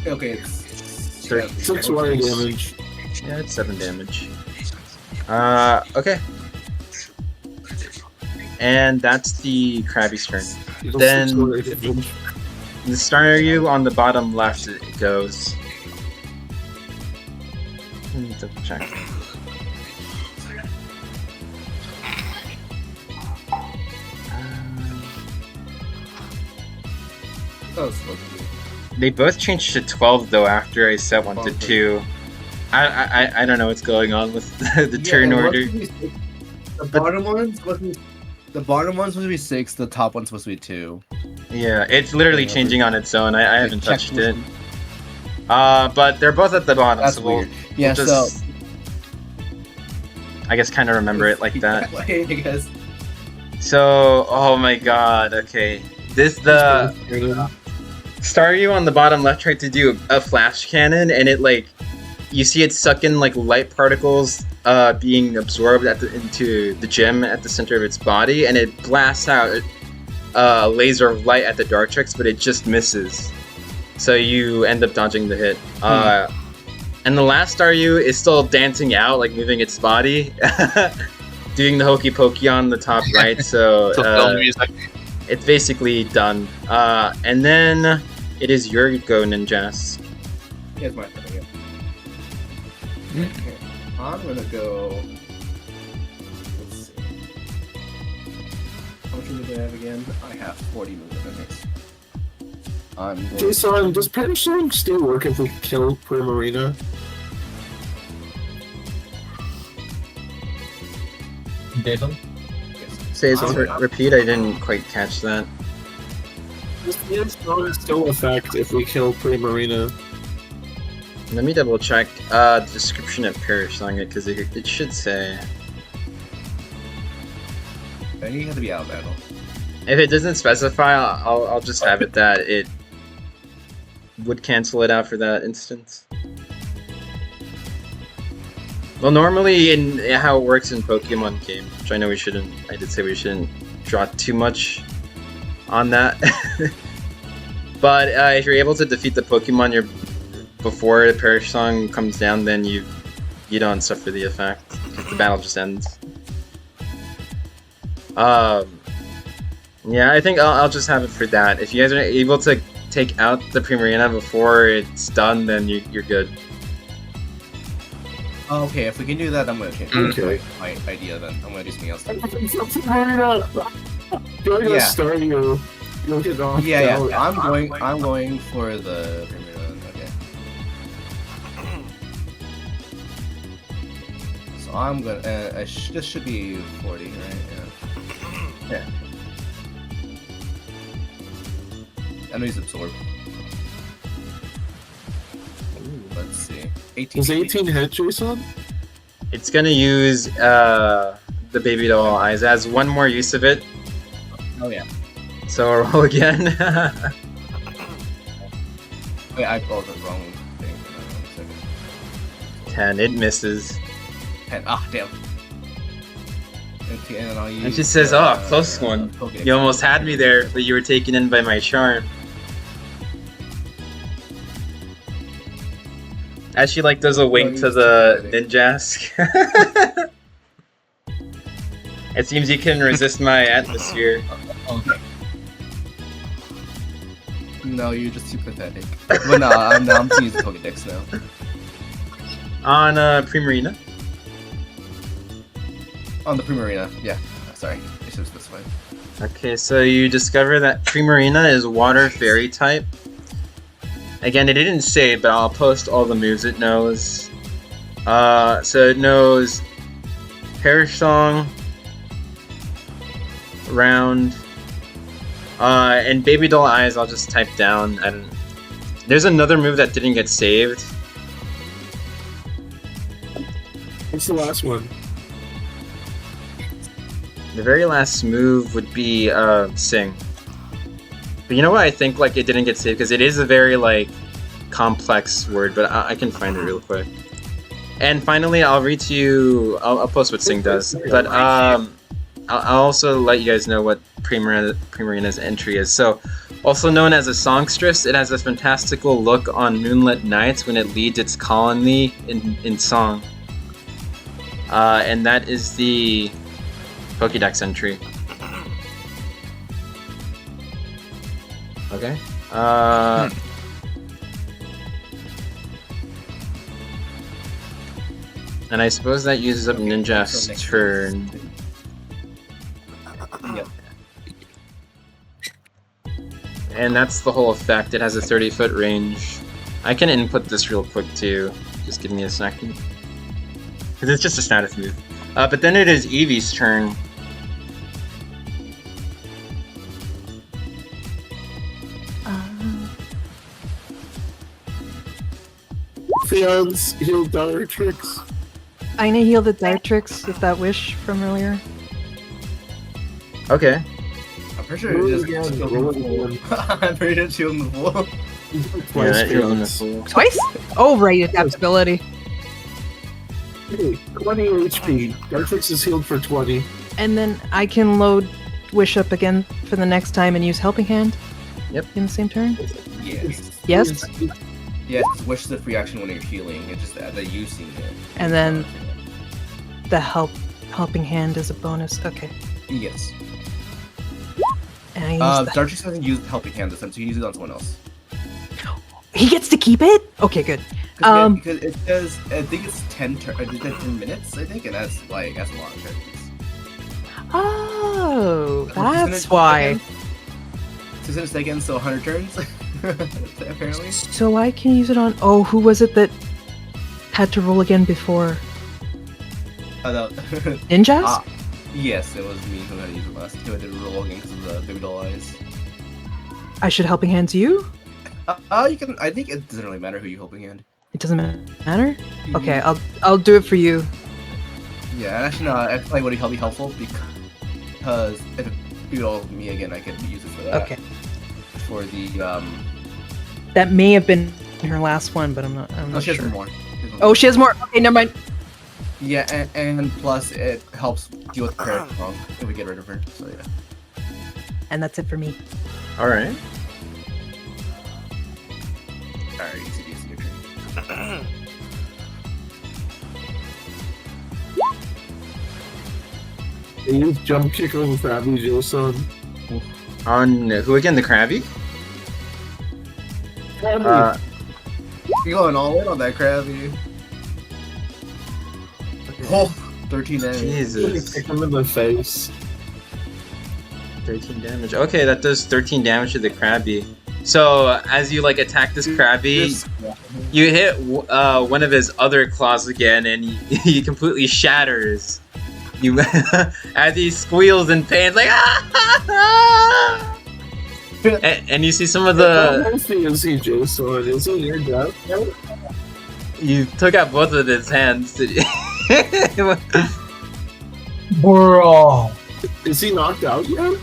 Okay, it's 6 water damage. Yeah, it's 7 damage. Okay. And that's the Krabby's turn. Then the Staryu on the bottom left goes. Let me double check. They both changed to 12 though after I set one to 2. I don't know what's going on with the turn order. The bottom one's supposed to be 6. The top one's supposed to be 2. Yeah, it's literally changing on its own. I haven't touched it. But they're both at the bottom. That's so weird. Yeah, just, I guess kind of remember it like that. I guess. So, oh my god, okay. The Staryu on the bottom left tried to do a flash cannon, and it like, you see it suck in like light particles being absorbed into the gem at the center of its body, and it blasts out a laser of light at the Dartrix, but it just misses. So you end up dodging the hit. And the last Staryu is still dancing out, like moving its body, doing the hokey pokey on the top right. So it's basically done. And then it is your go, Ninjas. Here's my turn again. Okay, I'm gonna go. Let's see. How much movement do I have again? I have 40 movement. Okay. Jason, does Perishing still work if we kill Primarina? Jason? Say repeat, I didn't quite catch that. Does the Stone still affect if we kill Primarina? Let me double check the description of Perish on it, because it should say. I think you have to be out of battle. If it doesn't specify, I'll just have it that it would cancel it out for that instance. Well, normally in how it works in Pokemon games, which I know I did say we shouldn't draw too much on that. But if you're able to defeat the Pokemon before the Perish Song comes down, then you don't suffer the effect. The battle just ends. Yeah, I think I'll just have it for that. If you guys are able to take out the Primarina before it's done, then you're good. Okay, if we can do that, I'm gonna change Okay. my idea then. I'm gonna do something else. During Yeah. the start, you'll get knocked Yeah. out. I'm going for the premier one. Okay. So I'm gonna. This should be 40, right? Yeah. Enemies absorb. Let's see. 18. Is 18 hit, Jason? It's gonna use the baby doll eyes. It has one more use of it, Oh yeah. so I'll roll again. Wait, I rolled the wrong thing. 10. It misses. 10. Ah, damn. Okay, and I'll use. And she says, "Oh, close one. Pokédex. You almost had me there, but you were taken in by my charm." As she like does a wink to the ninjask. It seems you can resist my atmosphere. Okay. No, you're just too pathetic. But no, I'm gonna use the Pokédex now. On Primarina. On the Primarina, yeah. Sorry, I should have specified. Okay, so you discover that Primarina is water fairy type. Again, it didn't say, but I'll post all the moves it knows. So it knows Perish Song, Round, and Baby Doll Eyes. I'll just type down. And there's another move that didn't get saved. What's the last one? The very last move would be Sing. But you know what? I think like it didn't get saved because it is a very like complex word, but I can find it real quick. And finally, I'll read to you. I'll post what Sing does, but I'll also let you guys know what Primarina's entry is. So, also known as a songstress, it has a fantastical look on moonlit nights when it leads its colony in song. And that is the Pokédex entry. Okay. And I suppose that uses up Ninja's turn. Yep. And that's the whole effect. It has a 30-foot range. I can input this real quick too. Just give me a second. Because it's just a status move. But then it is Eevee's turn. Theon's healed Dartrix. I'm gonna heal the Dartrix with that wish from earlier. Okay. I'm pretty sure Roll it again, just roll again. I'm pretty sure it's shielding the wall. Yeah, that heals him Theon's. full. Twice? Oh, right, adaptability. Hey, 20 HP. Dartrix is healed for 20. And then I can load wish up again for the next time and use helping hand. Yep. In the same turn. Yes. Yes. Yes, wish is a free action when you're healing. It's just that using it. And then the helping hand is a bonus. Okay. Yes. And I use that. Dartrix hasn't used helping hand this time, so you can use it on someone else. He gets to keep it? Okay, good. Because it says, I think it's 10 minutes, I think, and that's a lot of turns. Oh, Percentage that's why. Percentage taken, so 100 turns, apparently. So I can use it on. Oh, who was it that had to roll again before? No. Ninjas? Yes, it was me who had to use it last. Who had to roll again because of the baby doll eyes. I should helping hands you? You can. I think it doesn't really matter who you helping hand. It doesn't matter? Okay, I'll do it for you. Yeah, actually, no. I feel like would be helpful because if it beat all of me again, I could use it for that. Okay. For the That may have been her last one, but I'm not she sure. has more. Oh, she has more. Okay, never mind. Yeah, and plus it helps deal with prayer wrong if we get rid of her. So yeah. And that's it for me. Alright. Alright, easy, your turn. They use jump kick on Krabby Jason. On who again? The Krabby? Krabby. You're going all in on that Krabby. Oh, 13 damage. Jesus. Kick him in the face. 13 damage. Okay, that does 13 damage to the Krabby. So as you like attack this Krabby, you hit one of his other claws again, and he completely shatters. You as he squeals in pain, like ah! and you see some of the. Jason, is it your death? You took out both of his hands. Bro. Is he knocked out yet?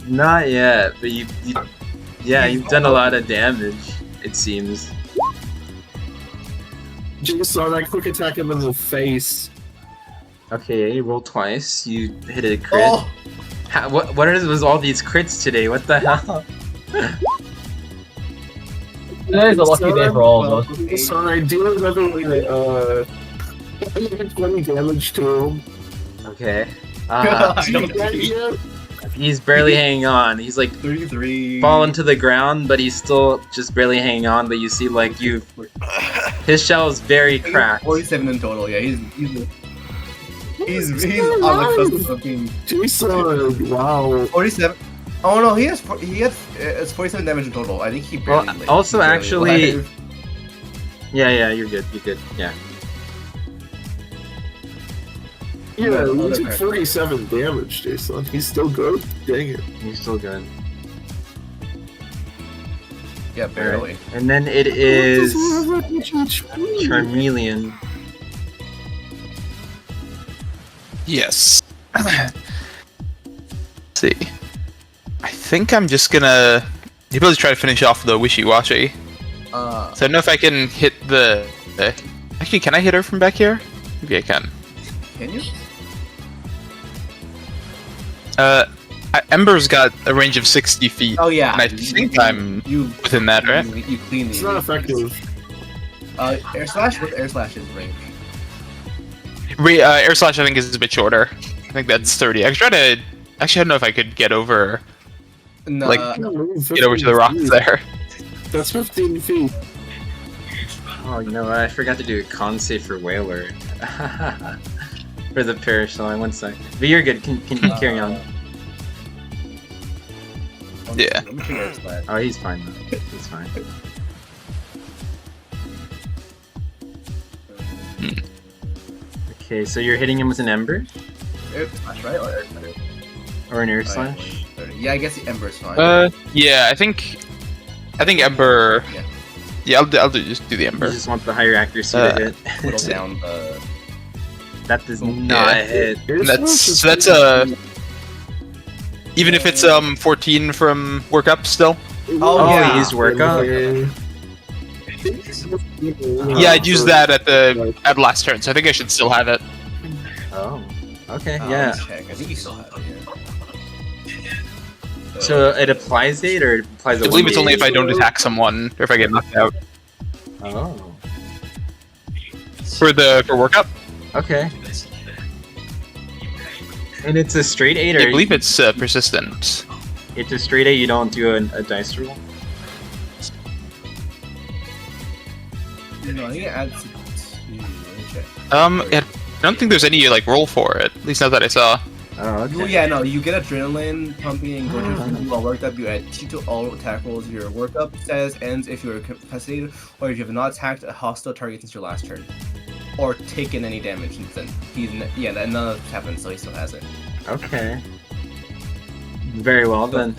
Not yet, but you've done a lot of damage. It seems. Jason, I quick attack him in the face. Okay, roll twice. You hit a crit. Oh, What was all these crits today? What the hell? Today's a lucky day for all of us. So I deal another 20 damage to him. Okay. I don't see. He's barely hanging on. He's like 33. fallen to the ground, but he's still just barely hanging on. But you see, like his shell is very cracked. 47 in total. Yeah, he's on the cusp of being Jason, wow. 47. Oh no, he has it's 47 damage in total. I think he barely. Well, also, he barely actually- alive. Yeah, you're good. Yeah. Yeah, he took 47 damage, Jason. He's still good. Dang it. You're still good. Yeah, barely. And then it is Charmeleon. Charmeleon. Yes. Let's see. I think I'm just gonna probably try to finish off the wishy-washy. So I don't know if I can hit the. Actually, can I hit her from back here? Maybe I can. Can you? Ember's got a range of 60 feet. Oh yeah. And I think I'm within that, right? You clean It's the. not effective. Air slash with air slash is range. Air slash I think is a bit shorter. I think that's 30. I could try to. Actually, I don't know if I could get over. No, Like- Get over to the rocks there. That's 15 feet. Oh, you know what? I forgot to do a con save for Whaler. For the Parish line. 1 sec. But you're good. Can you carry on? Yeah. Let me check air slash. Oh, he's fine though. He's fine. Okay, so you're hitting him with an Ember? Air slash, right? Or air slash? Or an Air Alright, Slash? 30. Yeah, I guess the Ember's fine. Yeah, I think Ember. Yeah. Yeah, I'll just do the You Ember. just want the higher accuracy Uh, to hit. Whittle down the. That does not hit. And that's even if it's 14 from work up still. Oh, yeah. he used work up? Yeah, I'd use that at last turn, so I think I should still have it. Oh. Okay, Yeah. yeah. Check. I think you still have it. Yeah. So it applies 8 or it applies a I believe 1? it's only if I don't attack someone or if I get knocked out. Oh. For work up. Okay. And it's a straight 8 or I believe it's persistent. it's a straight 8, you don't do a dice roll? No, I think it adds 2. Let me check. I don't think there's any like roll for it. At least not that I saw. Oh, okay. Well, yeah, no, you get adrenaline pumping and going to while worked up. You add 2 to all attack rolls. Your workup status ends if you are incapacitated or if you have not attacked a hostile target since your last turn, or taken any damage since then. None of this happened, so he still has it. Okay. Very well then.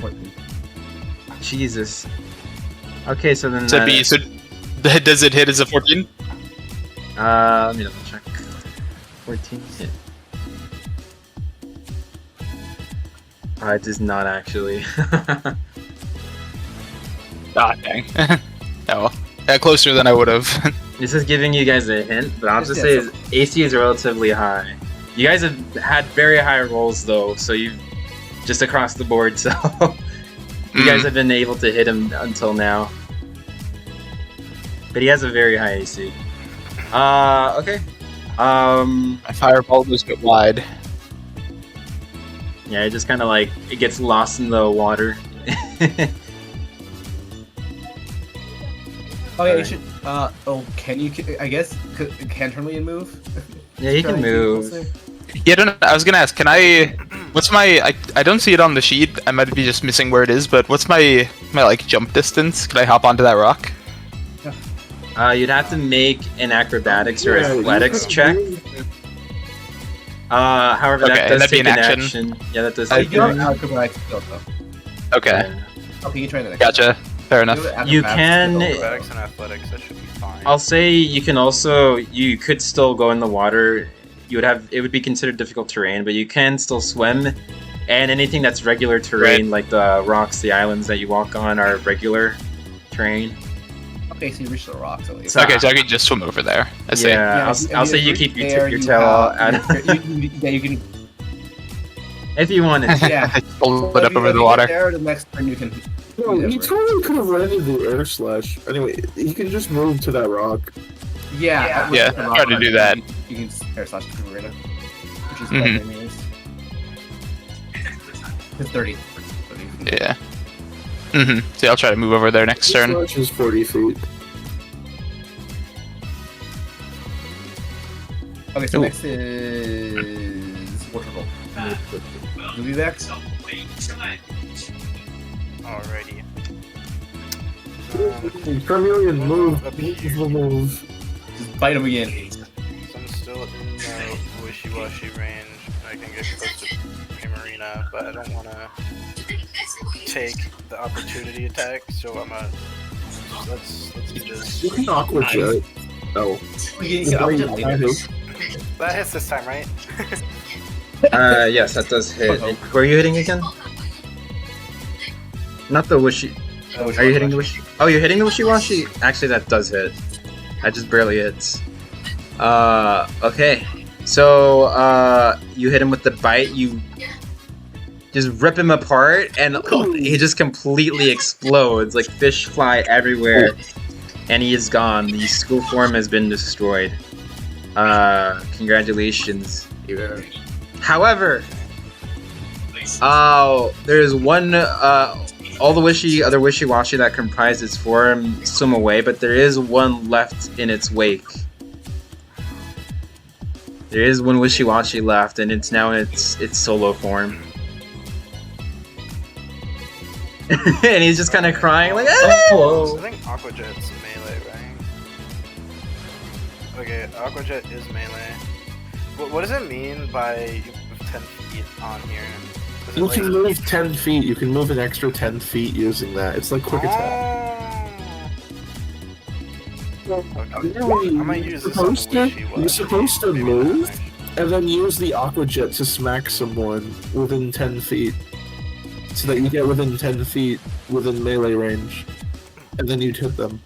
Jesus. Okay, so then So, does it hit as a 14? let me double check. 14 hit. It does not actually. Ah, dang. Oh, yeah, closer than I would have. This is giving you guys a hint, but I'll just say his AC is relatively high. You guys have had very high rolls though, so you've just across the board, so you guys have been able to hit him until now. But he has a very high AC. Okay. My fireball goes a bit wide. Yeah, it just kind of like it gets lost in the water. Oh yeah, you should. Can you? I guess can Charmeleon move? Yeah, he can move. Yeah, I was gonna ask, can I? What's my? I don't see it on the sheet. I might be just missing where it is, but what's my like jump distance? Can I hop onto that rock? You'd have to make an acrobatics or athletics check. However, Okay, that and does that'd be take an an action. action. Yeah, that does You take don't an have action. acrobatics skill though. Okay, Okay, you try the next. gotcha. Fair enough. You can- Acrobatics and athletics, that should be fine. I'll say you can also you could still go in the water. You would have it would be considered difficult terrain, but you can still swim. And anything that's regular terrain, like the rocks, the islands that you walk on, are regular terrain. Okay, so you reach the rocks at least. So- Okay, so I could just swim over there. I see. Yeah, I'll say you keep your tail out Yeah, you can. if you wanted. Yeah. Pull it up If you- over if the you water. get there, the next turn you can. No, he totally could have landed the air slash. Anyway, he can just move to that rock. Yeah. Yeah, try to do that. You can air slash the arena, which is Mhm. what that means. It's 30. Yeah. See, I'll try to move over there next turn. Slash is 40 feet. Okay, so Ooh. next is Waterfall. Movie back. Alrighty. Charmeleon, move. Up here. Move. Just bite him again. So I'm still in the wishy-washy range. I can get close to Primarina, but I don't want to take the opportunity attack, so I'm gonna let's do this. You can Aqua Jet. Oh. You can option later. That hits this time, right? Yes, that does hit. And where are you hitting again? Not the wishy. Are you hitting the wishy? Oh, you're hitting the wishy-washy? Actually, that does hit. That just barely hits. Okay. So, you hit him with the bite, you just rip him apart, and he just completely explodes. Like, fish fly everywhere, and he is gone. The school form has been destroyed. Congratulations. However, there's one, all the other wishy-washy that comprise its form swim away, but there is one left in its wake. There is one wishy-washy left, and it's now in its solo form. And he's just kind of crying, like, ah! Hello. I think Aqua Jet's melee, right? Okay, Aqua Jet is melee. What does it mean by you move 10 feet on here? Is it You like- can move 10 feet. You can move an extra 10 feet using that. It's like quick attack. Okay. I might use this on the wishy-washy. You're supposed to Maybe move that's and then use the Aqua Jet to smack someone within 10 feet. So that you get within 10 feet within melee range. And then you'd hit them.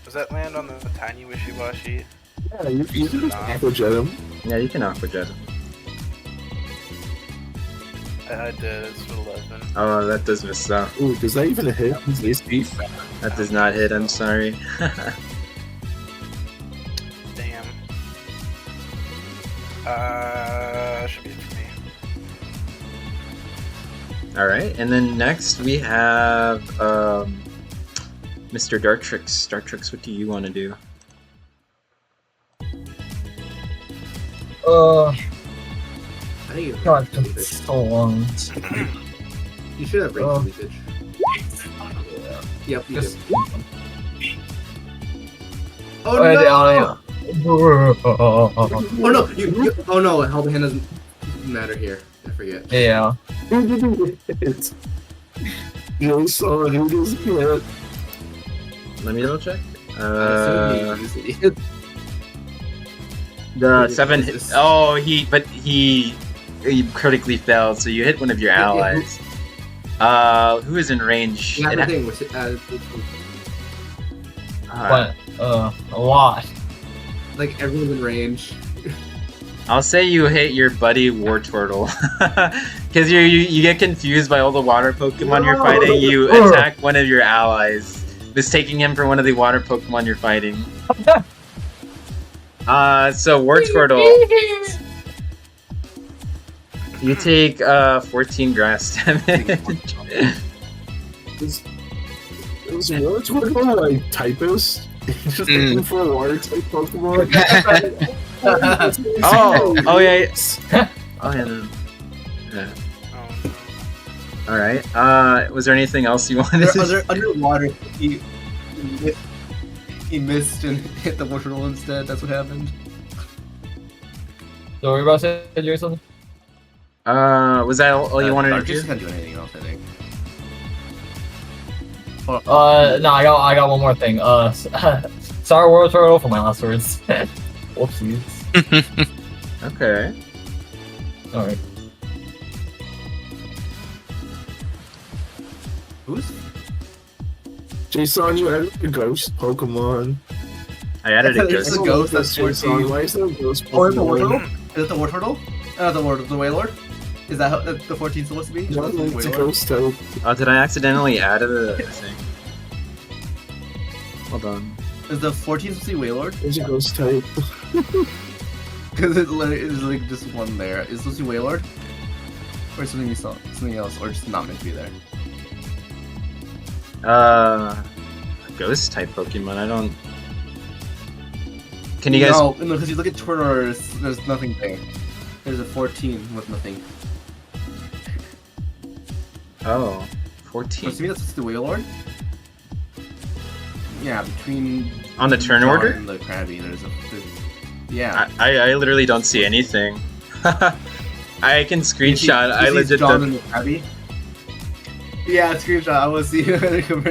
Does that land on the tiny wishy-washy? Yeah, you can just Aqua Jet him. Yeah, you can Aqua Jet. I did, it's 11. Oh, that does miss out. Ooh, does that even hit his AC? That does not hit, I'm sorry. Damn. Should be it for me. Alright, and then next we have Mr. Dartrix. Dartrix, what do you want to do? I think you God, it's so long. You should have range leakage. Yep, you Just. do. Oh no! Oh no! Oh no! Helping hand doesn't matter here. I forget. Yeah. It's Jason, who doesn't hit? Let me double check. Easy. The 7 hit. Oh, he critically failed, so you hit one of your allies. Who is in range? Yeah, It the ha- thing was A lot. like everyone's in range. I'll say you hit your buddy War Turtle. Because you get confused by all the water Pokemon you're fighting. You attack one of your allies, mistaking him for one of the water Pokemon you're fighting. So War Turtle, you take 14 grass damage. Is War Turtle like typist? He's just looking for a water type Pokemon. Oh yeah. Oh yeah. No. Yeah. Oh All right. Was there anything else you wanted to say? Underwater, he missed and hit the water turtle instead. That's what happened. So we're about to say doing something? Was that all you wanted to Just do? can't do anything else, I think. No, I got one more thing. Sorry, World Turtle for my last words. Whoopsies. Okay. Alright. Who's? Jason, you added a ghost Pokemon. I added a There's ghost. a ghost that's Jason. 14. Why is there a ghost Or the war turtle? Pokemon? Is it the war turtle? The Wailord? Is that how the 14 supposed to be? No, Supposed to be it's a Wailord? ghost type. Oh, did I accidentally add a thing? Hold on. Is the 14 supposed to be Wailord? It's a ghost type. Because it's like just one there. Is it supposed to be Wailord? Or something else, or just not meant to be there? A ghost type Pokemon. I don't. Can you guys? No, because you look at Twitter, there's nothing there. There's a 14 with nothing. Oh, So 14. to me, that's just the Wailord. Yeah, between On the turn John order? and the Krabby, yeah. I literally don't see anything. I can screenshot. I legit John don't. and the Krabby. Yeah, screenshot. I will see.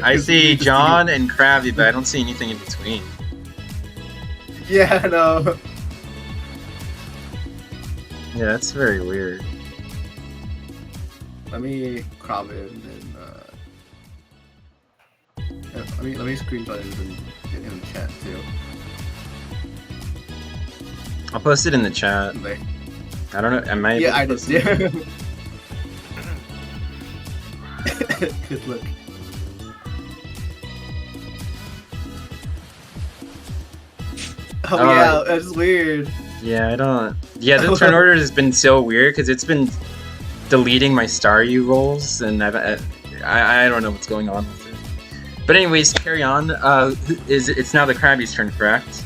I see John and Krabby, but I don't see anything in between. Yeah, no. Yeah, that's very weird. Let me crop it and let me screenshot it and get in the chat too. I'll post it in the chat. Like, I don't know. Am I? yeah, I able to just post it? Good look. Oh yeah, that's weird. Yeah, I don't. Yeah, the turn order has been so weird because it's been deleting my Staryu rolls, and I don't know what's going on with it. But anyways, carry on. It's now the Krabby's turn, correct?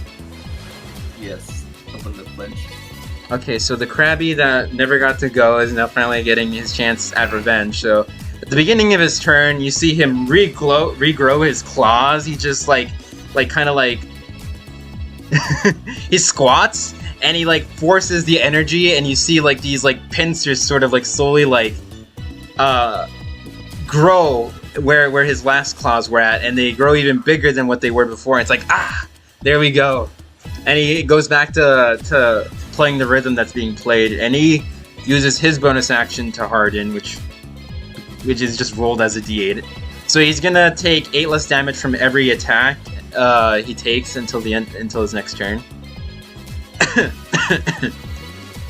Yes, open the flinch. Okay, so the Krabby that never got to go is now finally getting his chance at revenge. So at the beginning of his turn, you see him regrow his claws. He just kind of like he squats and he like forces the energy, and you see like these like pincers sort of like slowly like grow where his last claws were at, and they grow even bigger than what they were before. It's like, there we go. And he goes back to playing the rhythm that's being played, and he uses his bonus action to harden, which is just rolled as a d8. So he's gonna take 8 less damage from every attack he takes until his next turn.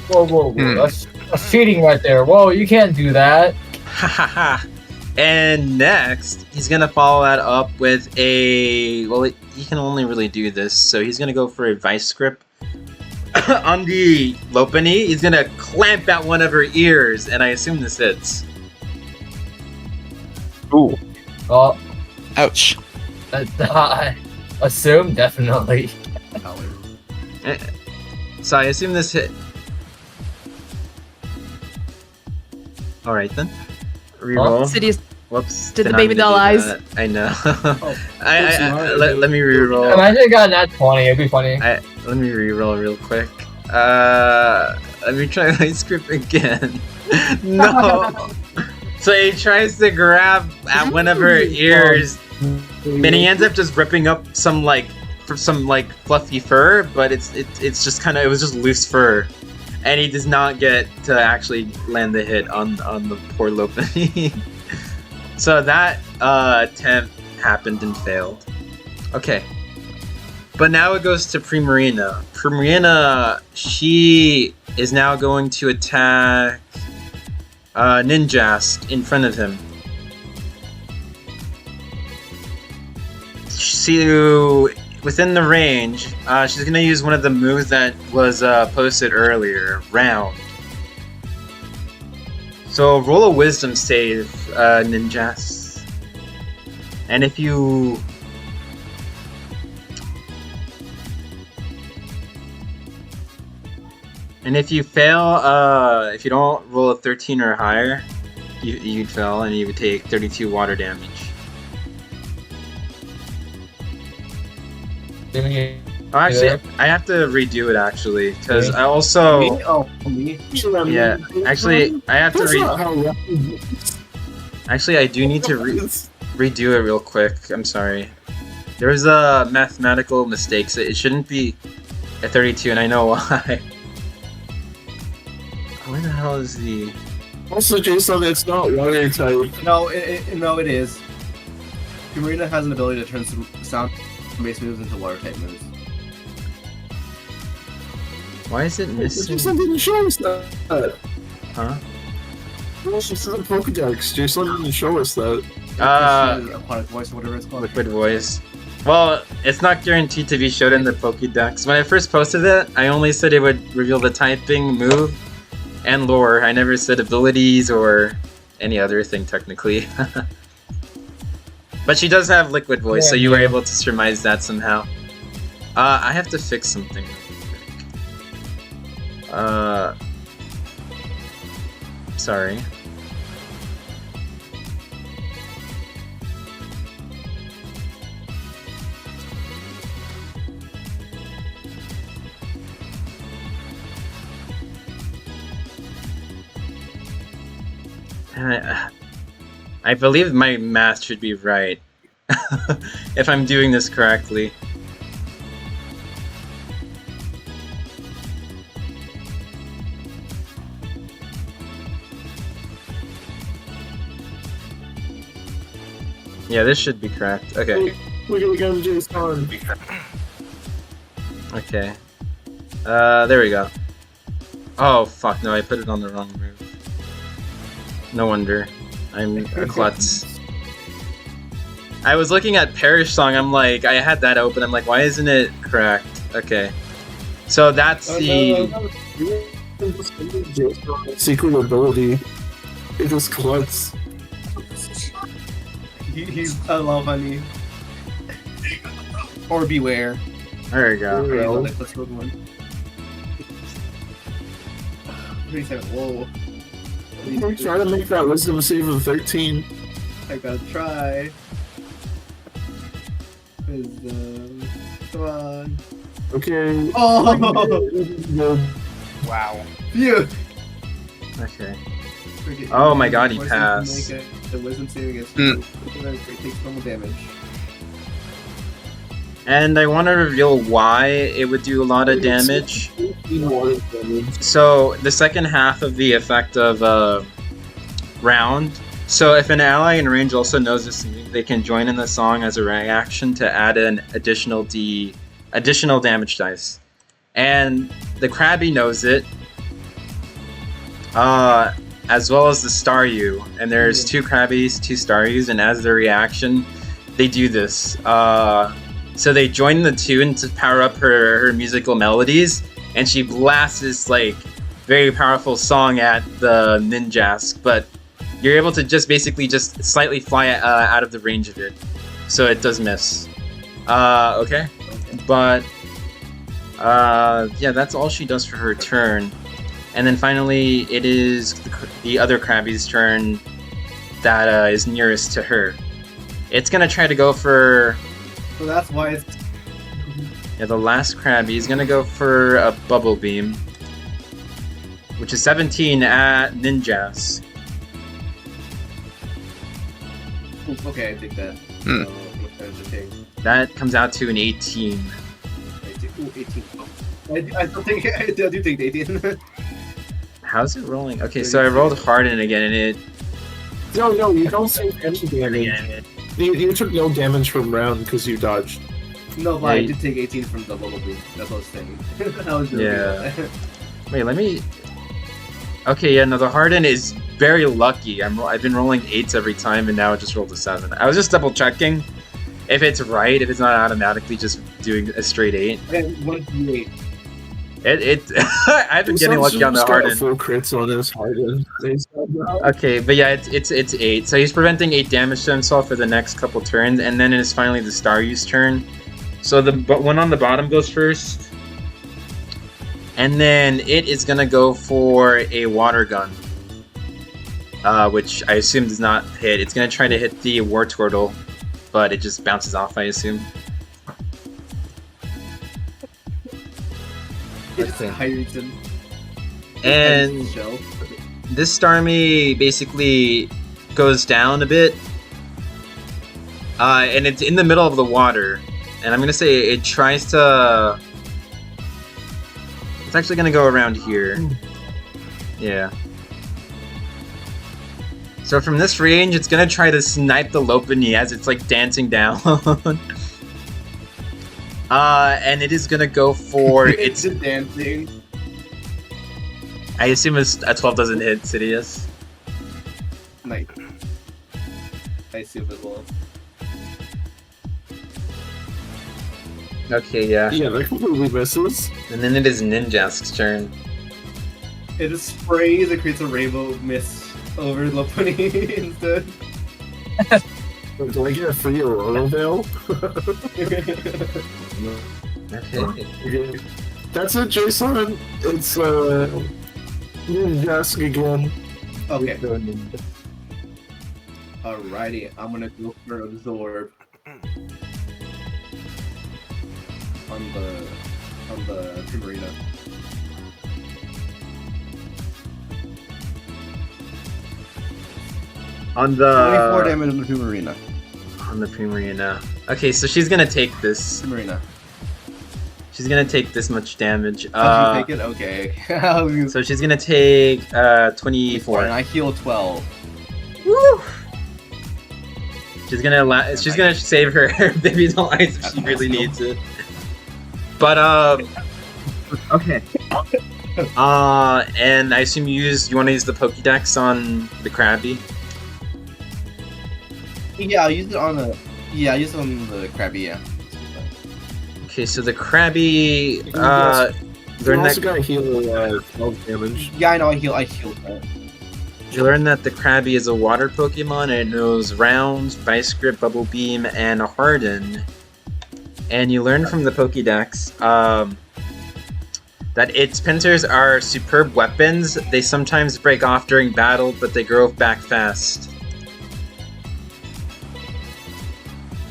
Whoa. That's cheating right there. Whoa, you can't do that. And next, he's gonna follow that up with a. Well, he can only really do this, so he's gonna go for a Vice Grip on the Lopunny. He's gonna clamp at one of her ears, and I assume this hits. Ooh. Oh, Ouch. I assume definitely. So I assume this hit. Alright then. Reroll. Sidious Whoops. Did the not baby gonna doll do eyes. that. I know. Oh, let me reroll. Imagine I got that 20, it'd be funny. Let me reroll real quick. Let me try my script again. No. So he tries to grab at one of her ears, and he ends up just ripping up some fluffy fur, but it's just kind of, it was just loose fur, and he does not get to actually land the hit on the poor Lopunny. So that attempt happened and failed. Okay. But now it goes to Primarina. Primarina, she is now going to attack Ninjast in front of him. So within the range, she's going to use one of the moves that was posted earlier, Round. So roll a Wisdom save, Ninjas. And if you... And if you fail, if you don't roll a 13 or higher, you fell, and you would take 32 water damage. Oh, actually, I have to redo it actually, because I also Me? Oh, me? yeah. Actually, I have to That's read. not how rapid works. Actually, I do need to redo it real quick. I'm sorry. There was a mathematical mistake, so it shouldn't be at 32, and I know why. Where the hell is the? Also, Jason, it's not water type. No, it is. Marina has an ability to turn some sound-based moves into water-type moves. Why is it missing? Jason didn't show us that. Huh? This is a Pokedex. Jason didn't show us that. Aquatic voice or whatever it's called. Liquid voice. Well, it's not guaranteed to be showed in the Pokédex. When I first posted it, I only said it would reveal the typing, move, and lore. I never said abilities or any other thing, technically. But she does have liquid voice, so you were able to surmise that somehow. I have to fix something real quick. Sorry. I believe my math should be right. If I'm doing this correctly. Yeah, this should be correct. Okay. We're gonna go to Jason. Okay. There we go. Oh, fuck, no, I put it on the wrong move. No wonder. I'm a klutz. I was looking at Perish Song, I'm like, I had that open, I'm like, why isn't it correct? Okay. So that's the... Secret ability. It is klutz. He's I love honey. Or beware. There we go. Well. Let's go one. 37. Whoa. Try to make that wisdom save of 13. I gotta try. Wisdom. Come on. Okay. Oh! Wow. Phew! Okay. Oh my god, he passed. The wisdom saving against you. It takes normal damage. And I want to reveal why it would do a lot of damage. So the second half of the effect of round. So if an ally in range also knows this, they can join in the song as a reaction to add an additional damage dice. And the Krabby knows it, as well as the Staryu. And there's two Krabbies, two Staryus, and as their reaction, they do this. So they join the tune to power up her musical melodies, and she blasts this like very powerful song at the Ninjask, but you're able to just basically just slightly fly out of the range of it, so it does miss. Okay, but yeah, that's all she does for her turn, and then finally it is the other Krabby's turn that is nearest to her. It's gonna try to go for. So that's why it's... Yeah, the last Krabby is gonna go for a Bubble Beam, which is 17 at Ninjas. Okay, I take that. Hmm. So, what kind of thing? That comes out to an 18. Ooh, 18. Oh. I still think I do take the 18. How's it rolling? Okay, so I rolled Harden again, and it. No, you don't take any damage. You took no damage from round because you dodged. No, but I did take 18 from the Bubble Beam. That's what I was saying. I was joking about that. Wait, let me. Okay, yeah, no, the Harden is very lucky. I've been rolling 8s every time, and now it just rolled a 7. I was just double checking if it's right, if it's not automatically just doing a straight 8. Okay, 1d8. I've been getting lucky on the Harden. Full crits on this Harden. Okay, but yeah, it's 8. So he's preventing 8 damage to himself for the next couple turns, and then it's finally the Staryu's turn. So the one on the bottom goes first, and then it is gonna go for a water gun. which I assume does not hit. It's gonna try to hit the War Turtle, but it just bounces off, I assume. It's Hydrogen. And Shell. this Starmie basically goes down a bit. And it's in the middle of the water. And I'm gonna say it tries to... It's actually gonna go around here. Yeah. So from this range, it's gonna try to snipe the Lopunny as it's like dancing down. And it is gonna go for It's just dancing. I assume a 12 doesn't hit Sidious. Nice. I assume as well. Okay, yeah. Yeah, that completely misses. And then it is Ninjask's turn. It just sprays and creates a rainbow mist over the Lopunny instead. Do I get a free Aurora Veil? Okay. That's it, Jason. It's Ninjask again. Okay. Alrighty, I'm gonna go for Absorb. On the Primarina. On 24 the damage on the Primarina. Primarina. Okay, so she's gonna take this. Primarina. She's gonna take this much damage. Did you take it? Okay. So she's gonna take 24 24. and I heal 12. Woo! She's gonna save her baby's life if she really needs it. But okay. And I assume you want to use the Pokédex on the Krabby. Yeah, I'll use it on the Krabby, yeah. Okay, so the Krabby You learn also that gotta heal 12 damage. Yeah, I know, I healed that. you learn that the Krabby is a water Pokemon and it knows Round, Vice Grip, Bubble Beam, and Harden. And you learn from the Pokédex that its pincers are superb weapons. They sometimes break off during battle, but they grow back fast.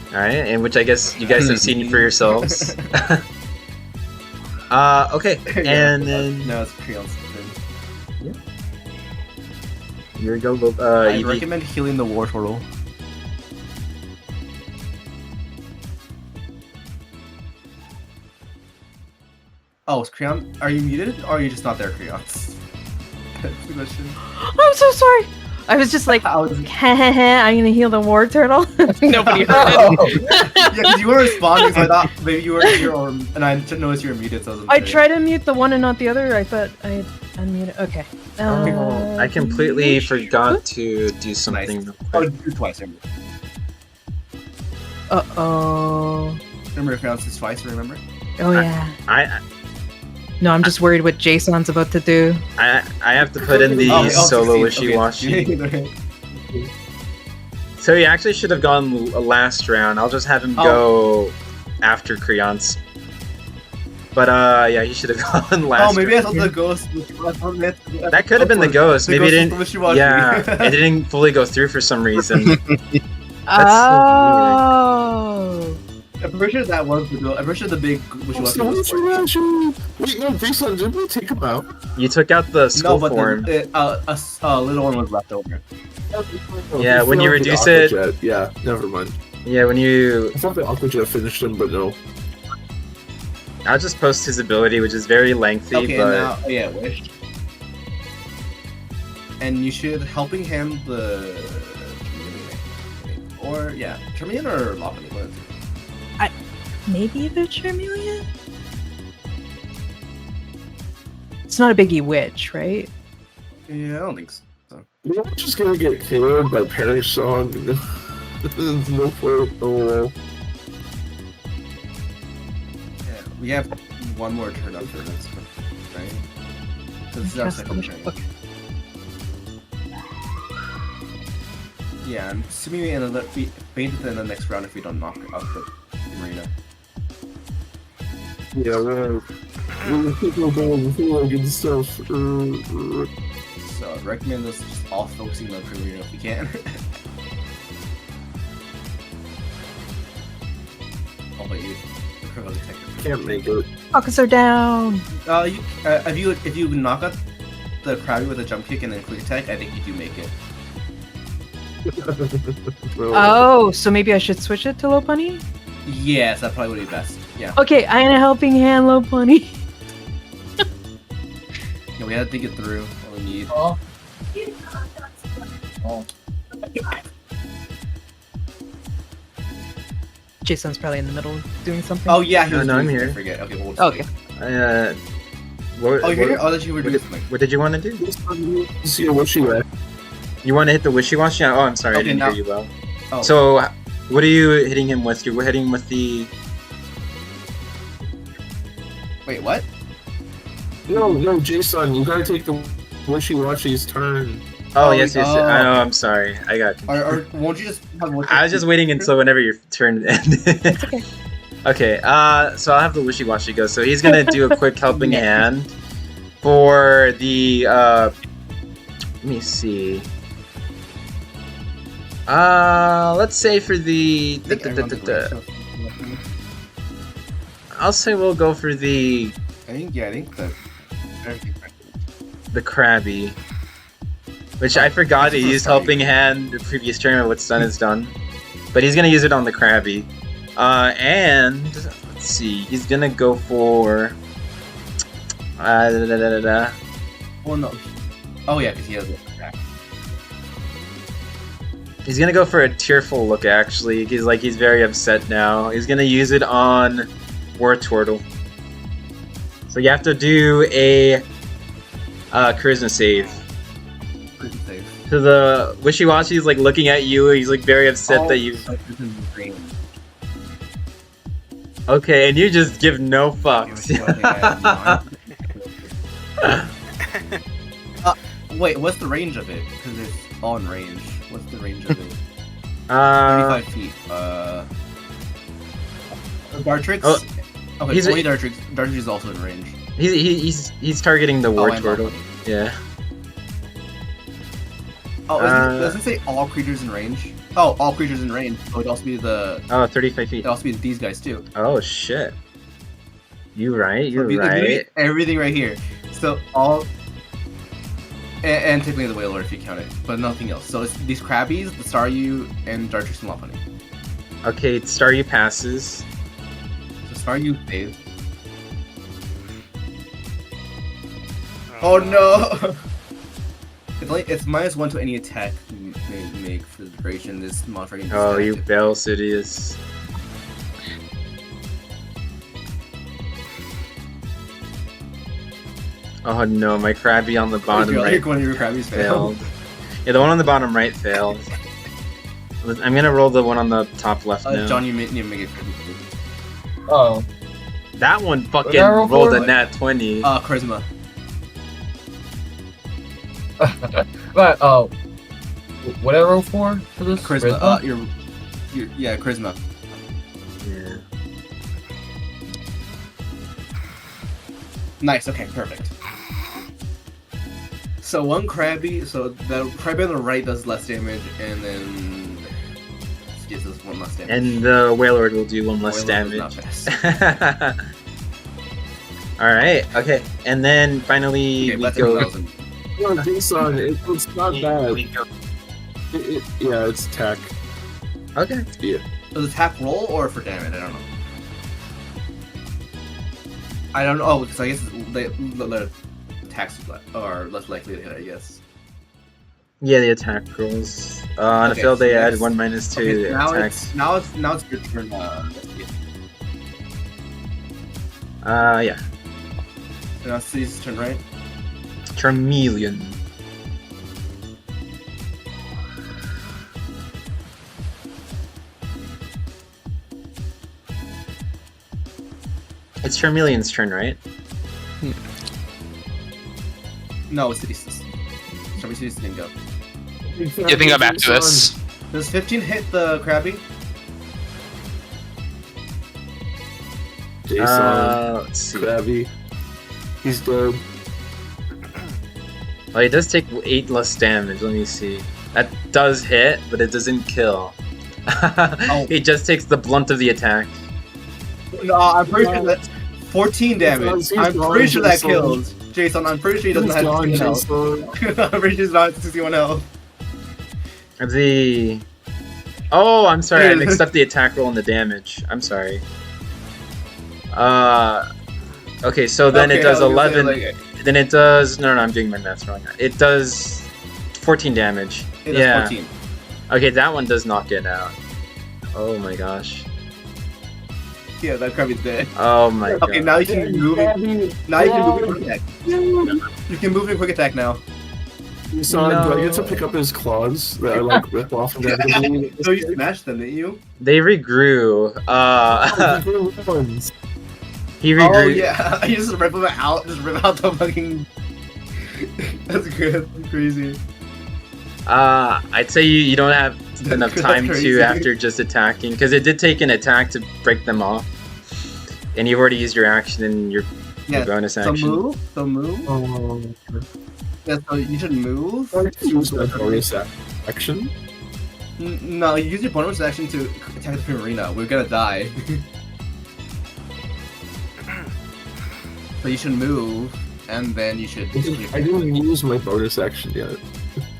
Alright, and which I guess you guys have seen for yourselves. Okay, and then... No, it's Creon's turn. Here we go, I Eevee. recommend healing the War Turtle. Oh, is Creon? Are you muted, or are you just not there, Creon? That's the question. I'm so sorry. I was just like, I was- I'm gonna heal the war turtle. Nobody heard Oh. it. Yeah, because you were responding, so I thought maybe you were here, and I didn't notice you were muted, so I was I tried to mute the one and not the other. I thought I had unmuted. Okay. I completely forgot to do something real Oh, quick. do twice, remember. Uh-oh. Remember, if pronounced this twice, remember? Oh, yeah. I No, I'm just worried what Jason's about to do. have to put in the Oh, solo 16, wishy-washy. okay. So he actually should have gone last round. I'll just have him go after Creon's. But yeah, he should have gone last. Oh, maybe I round. thought the ghost. That could have been the ghost. Maybe it didn't. Wishy-washy. Yeah, it didn't fully go through for some reason. Oh. I'm pretty sure that was the ghost. I'm pretty sure the big wishy-washy was Wait, no, Jason, didn't we take him out? You took out the skull No, but form. a little one was left over. Yeah, when you failed the reduce it- Aquajet. Yeah, never mind. Yeah, when you. I thought the Aquajet finished him, but no. I'll just post his ability, which is very lengthy, Okay, but now yeah, wish. And you should helping him the or yeah, Charmeleon or Lopunny, one of the two. Maybe the Charmeleon? It's not a biggie witch, right? Yeah, I don't think so. We're just gonna get killed by Parrish Song. No point. Oh, Yeah, we have one more turn up for this one, right? So this is our Cast the second wish turn. book. Yeah, I'm assuming we end up fainted in the next round if we don't knock out the Marina. yeah, we're people going forward and stuff. so I'd recommend us just all focusing on Primarina if we can. How about you? The criminal detective. Can't make it. Focus are down. If you knock out the Krabby with a jump kick and then quick attack, I think you do make it. Oh, so maybe I should switch it to Low Bunny? Yes, that probably would be best. Yeah. Okay, I am a helping hand, Low Bunny. Yeah, we had to think it through. What we need. Oh. Oh. Jason's probably in the middle of doing something. Oh yeah, he was No, I'm doing here. I forget. Okay, well, Okay. What, Oh, you're here? what, Oh, that you were doing something. what did you want to do? See a wishy-washy. You want to hit the wishy-washy? Oh, I'm sorry, I Okay, didn't now- hear you well. Oh. So, what are you hitting him with? You're hitting him with the... Wait, what? No, Jason, you gotta take the wishy-washy's turn. Oh, Oh, yes. oh. I know, I'm sorry. I got confused. Or won't you just have one? I was just waiting until whenever your turn ended. okay. Okay, so I'll have the wishy-washy go. So he's gonna do a quick helping hand for the, let me see. Let's say for the... I think everyone's agreed. I'll say we'll go for the I think Krabby. Which I forgot he This is used funny. helping hand the previous turn when what's done is done. But he's gonna use it on the Krabby. And let's see, he's gonna go for Well, no. Oh yeah, because he has it. he's gonna go for a tearful look actually. He's very upset now. He's gonna use it on Wartortle. So you have to do a charisma save. Pretty safe. So the wishy-washy is like looking at you. He's like very upset Oh, that you. so this is green. Okay, and you just give no fucks. Wait, what's the range of it? Because it's on range. What's the range of it? 35 feet. Dartrix? Oh, okay, he's- only Dartrix. Dartrix is also in range. He's targeting the Oh, war and turtle. Lopunny. Yeah. Oh, Uh, doesn't it say all creatures in range? Oh, all creatures in range. So it'd also be Oh, 35 feet. it'd also be these guys too. Oh shit. You right. So You're it'd be literally right. everything right here. So all. And technically the Whaler if you count it, but nothing else. So it's these Krabbies, the Staryu, and Dartrix and Lopunny. Okay, Staryu passes. So Staryu save. Oh no! It's -1 to any attack you may make for the duration. This modifier. is Oh, you active. Bell Sidious. Oh no, my Krabby on the bottom You're right like one of your Krabbies failed. failed. Yeah, the one on the bottom right failed. I'm gonna roll the one on the top left now. John, you need to make it. Oh. That one fucking Did I roll rolled a for? nat 20. Charisma. But what did I roll for this? Charisma. Yeah, Charisma. Yeah. Nice. Okay, perfect. So one Krabby. So the Krabby on the right does less damage, and then gives us one less damage. And the Wailord will do one less Wailord damage. does not pass. Alright, okay. And then finally Okay, we let's go. No, Jason, it's not bad. Yeah, it's tech. Okay. Does the attack roll or for damage? I don't know. I don't know. Oh, because I guess the attacks are less likely to hit, I guess. Yeah, the attack rolls. On Okay, a failed, they so add next- 1/2 to Okay, the now attack. it's your turn. Yeah. Now it's his turn, right? Charmeleon. It's Charmeleon's turn, right? No, it's Sidious. Sidious didn't go. I think I'm after this. Does 15 hit the Krabby? Jason, Let's see. Krabby. He's dead. Oh, it does take 8 less damage. Let me see. That does hit, but it doesn't kill. It just takes the blunt of the attack. No, I'm pretty sure that's 14 damage. I'm pretty sure that kills. Jason, I'm pretty sure he doesn't have 61 health. I'm pretty sure he's not 61 health. The... Oh, I'm sorry. I mixed up the attack roll and the damage. I'm sorry. Okay, so then it does 11. Then it does... No, I'm doing my math wrong. It does 14 damage. It does 14. Okay, that one does knock it out. Oh my gosh. Yeah, that Krabby's dead. Oh my god. Okay, now you can move it. Now you can move it quick attack. You can move it quick attack now. So do I get to pick up his claws that I like rip off of everybody? So you smashed them, didn't you? They regrew. He regrew. Oh yeah, you just rip them out. Just rip out the fucking. That's good. That's crazy. I'd say you don't have enough time to after just attacking, because it did take an attack to break them off, and you've already used your action and your bonus action. So move. Oh. Yeah, so you should move. Use my bonus action. No, you use your bonus action to attack the Primarina. We're gonna die. So you should move, and then you should. I didn't use my bonus action yet.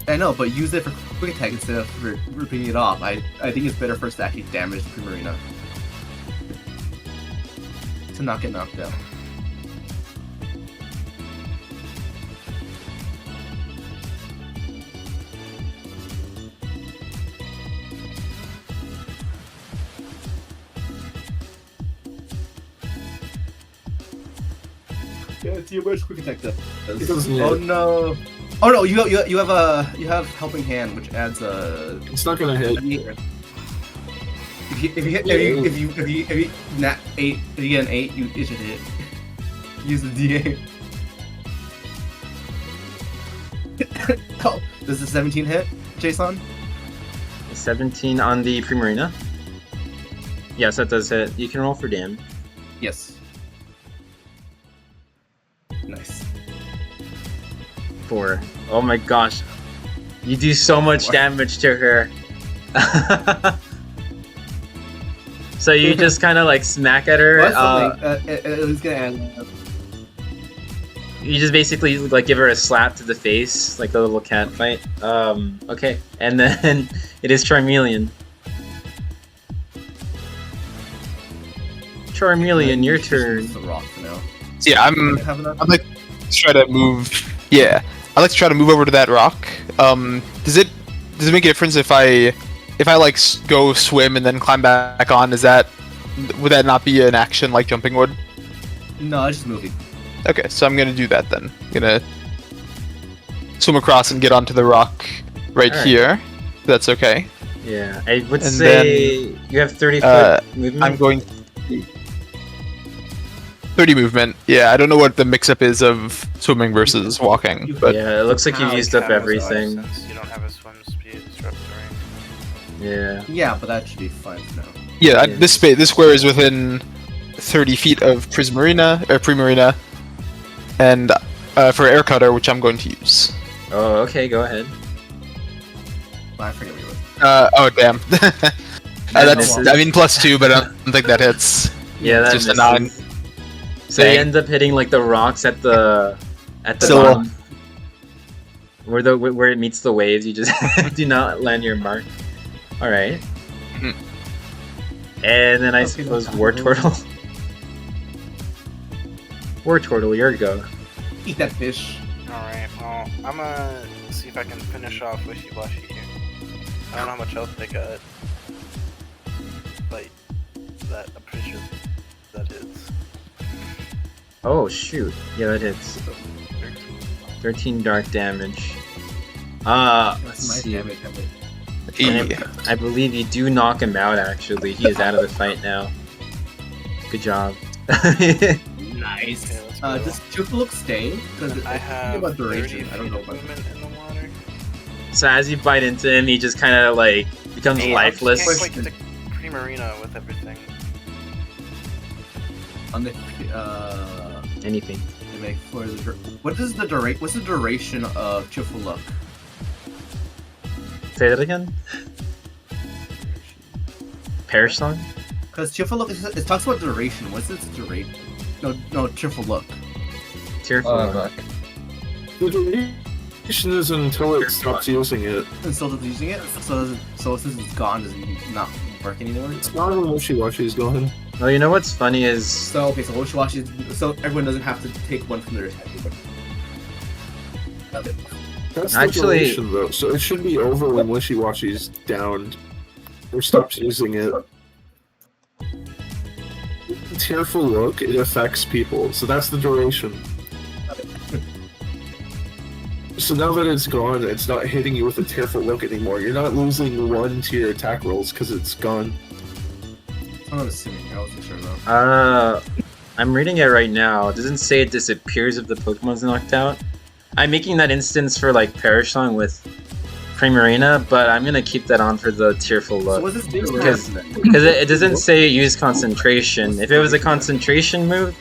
I know, but use it for quick attack instead of ripping it off. I think it's better for us to actually damage the Primarina. To not get knocked out. Yeah, see how much quick attack does. Oh no! Oh no! You have helping hand, which adds a. It's not gonna hit. If you get an 8, it should hit. Use the D8. Oh, does the 17 hit, Jason? 17 on the Primarina. Yes, that does hit. You can roll for damage. Yes. Nice. 4. Oh my gosh. You do so much damage to her. So you just kind of like smack at her. It was gonna add. You just basically like give her a slap to the face, like the little cat fight. Okay. And then it is Charmeleon. Charmeleon, your turn. The rock for now. So yeah, I'd like to try to move. Yeah, I'd like to try to move over to that rock. Does it make a difference if I like go swim and then climb back on? Would that not be an action like jumping would? No, it's just moving. Okay, so I'm gonna do that then. I'm gonna swim across and get onto the rock right here. That's okay. Yeah, I would say you have 30 foot movement. I'm going 30 movement. Yeah, I don't know what the mix-up is of swimming versus walking, but yeah, it looks like you've used up everything. Since you don't have a swim speed disruptor. Yeah. Yeah, but that should be fine for now. yeah, this square is within 30 feet of Primarina, and for Air Cutter, which I'm going to use. Oh, okay, go ahead. I forget what you were. Oh damn. That's +2, but I don't think that hits. Yeah, that's just a 9. So you end up hitting like the rocks at the bottom, where it meets the waves. You just do not land your mark. All right. And then I suppose War Turtle. War Turtle, your go. Eat that fish. Alright, well, I'm gonna see if I can finish off Wishy Washy here. I don't know how much health they got. But I'm pretty sure that hits. Oh shoot! Yeah, that hits. 13 dark damage. Let's see. I believe you do knock him out. Actually, he is out of the fight now. Good job. Nice. Okay, does Chupaluk stay? Because I have about duration. 30 I don't know about movement in the water. So as you bite into him, he just kind of like becomes lifeless. I can't quite get to Primarina with everything. on the Anything. to make for the. What's the duration of Cheerful Look? Say that again. Perish Song? Because Cheerful Look, it talks about duration. What's its duration? No, Cheerful Look. Tearful. Look. The duration is until it stops using it. And still doesn't using it? So since it's gone, does it not work anymore? It's not when Wishy-Washy's gone. Well, you know what's funny is So, okay, so Wishy-Washy, so everyone doesn't have to take one from their attack. That's Actually- the duration, though, so it should be over when Wishy-Washy's downed or stops using it. Tearful Look, it affects people, so that's the duration. So now that it's gone, it's not hitting you with a Tearful Look anymore. You're not losing 1 to your attack rolls because it's gone. I'm not assuming, I wasn't sure though. I'm reading it right now. It doesn't say it disappears if the Pokemon's knocked out. I'm making that instance for like Perish Song with Primarina, but I'm gonna keep that on for the Tearful So Look. what's this do? Because it doesn't say use concentration. If it was a concentration move,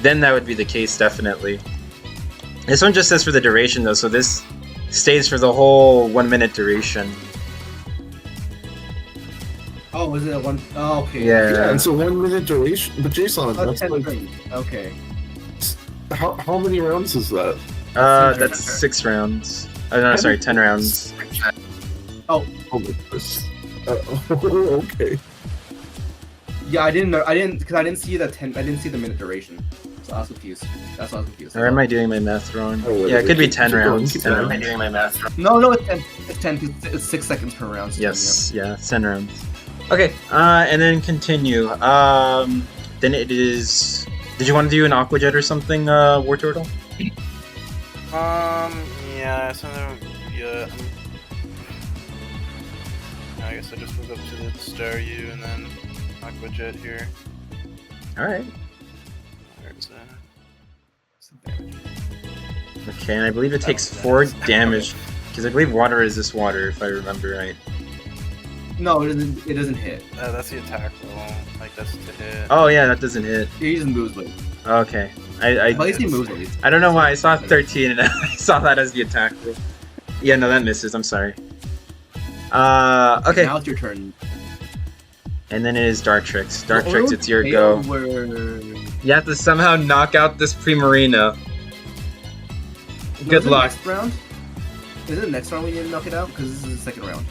then that would be the case, definitely. This one just says for the duration though, so this stays for the whole 1 minute duration. Oh, was it a one? Oh, okay. Yeah, it's a 1 minute duration. But Jason, Oh, that's 10 like, turns. Okay. how many rounds is that? That's 6 rounds. Oh no, sorry, 10 rounds. Oh my goodness. Okay. Yeah, I didn't, because I didn't see the 10. I didn't see the minute duration. So I was confused. That's why I was confused. Or am I doing my math wrong? Oh, wait, Yeah, it could be 10 keep going, rounds. keep 10 going. rounds. doing my math wrong. No, it's 10. It's 10 because it's 6 seconds per round. So Yes, yeah, 10 rounds. Okay, and then continue. Then it is. Did you want to do an Aqua Jet or something, War Turtle? Yeah, so yeah. I guess I just move up to the Star U and then Aqua Jet here. Alright. There's Okay, and I believe it takes 4 damage. Because I believe water is this water, if I remember right. No, it doesn't. It doesn't hit. that's the attack roll. Like that's to hit. Oh yeah, that doesn't hit. He just moves with. Okay. At least he moves at least. I don't know why I saw 13 and I saw that as the attack roll. Yeah, no, that misses. I'm sorry. Okay. Now it's your turn. And then it is Dartrix. Oh, Dartrix, it's your go. You have to somehow knock out this Primarina. Good luck. Next round? Is it the next round we need to knock it out? Because this is the second round.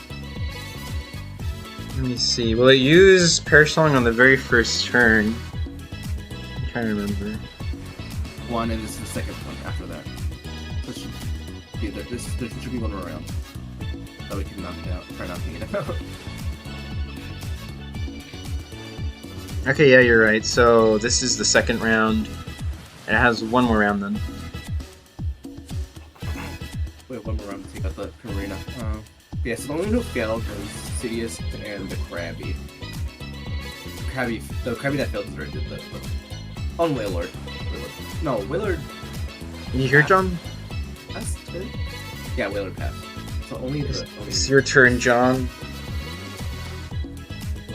Let me see. Will it use Perish Song on the very first turn? I'm trying to remember. One, and this is the second one after that. So it should be there should be one more round. That we can knock it out. Try knocking it out. Okay, yeah, you're right. So this is the second round. It has one more round then. Wait, one more round to take out the Primarina. Yeah, so the only one who failed was Sidious and the Krabby. The Krabby that failed is already the on Wailord. No, Wailord You hear, John? passed it? Yeah, Wailord passed. So only the It's your turn, John.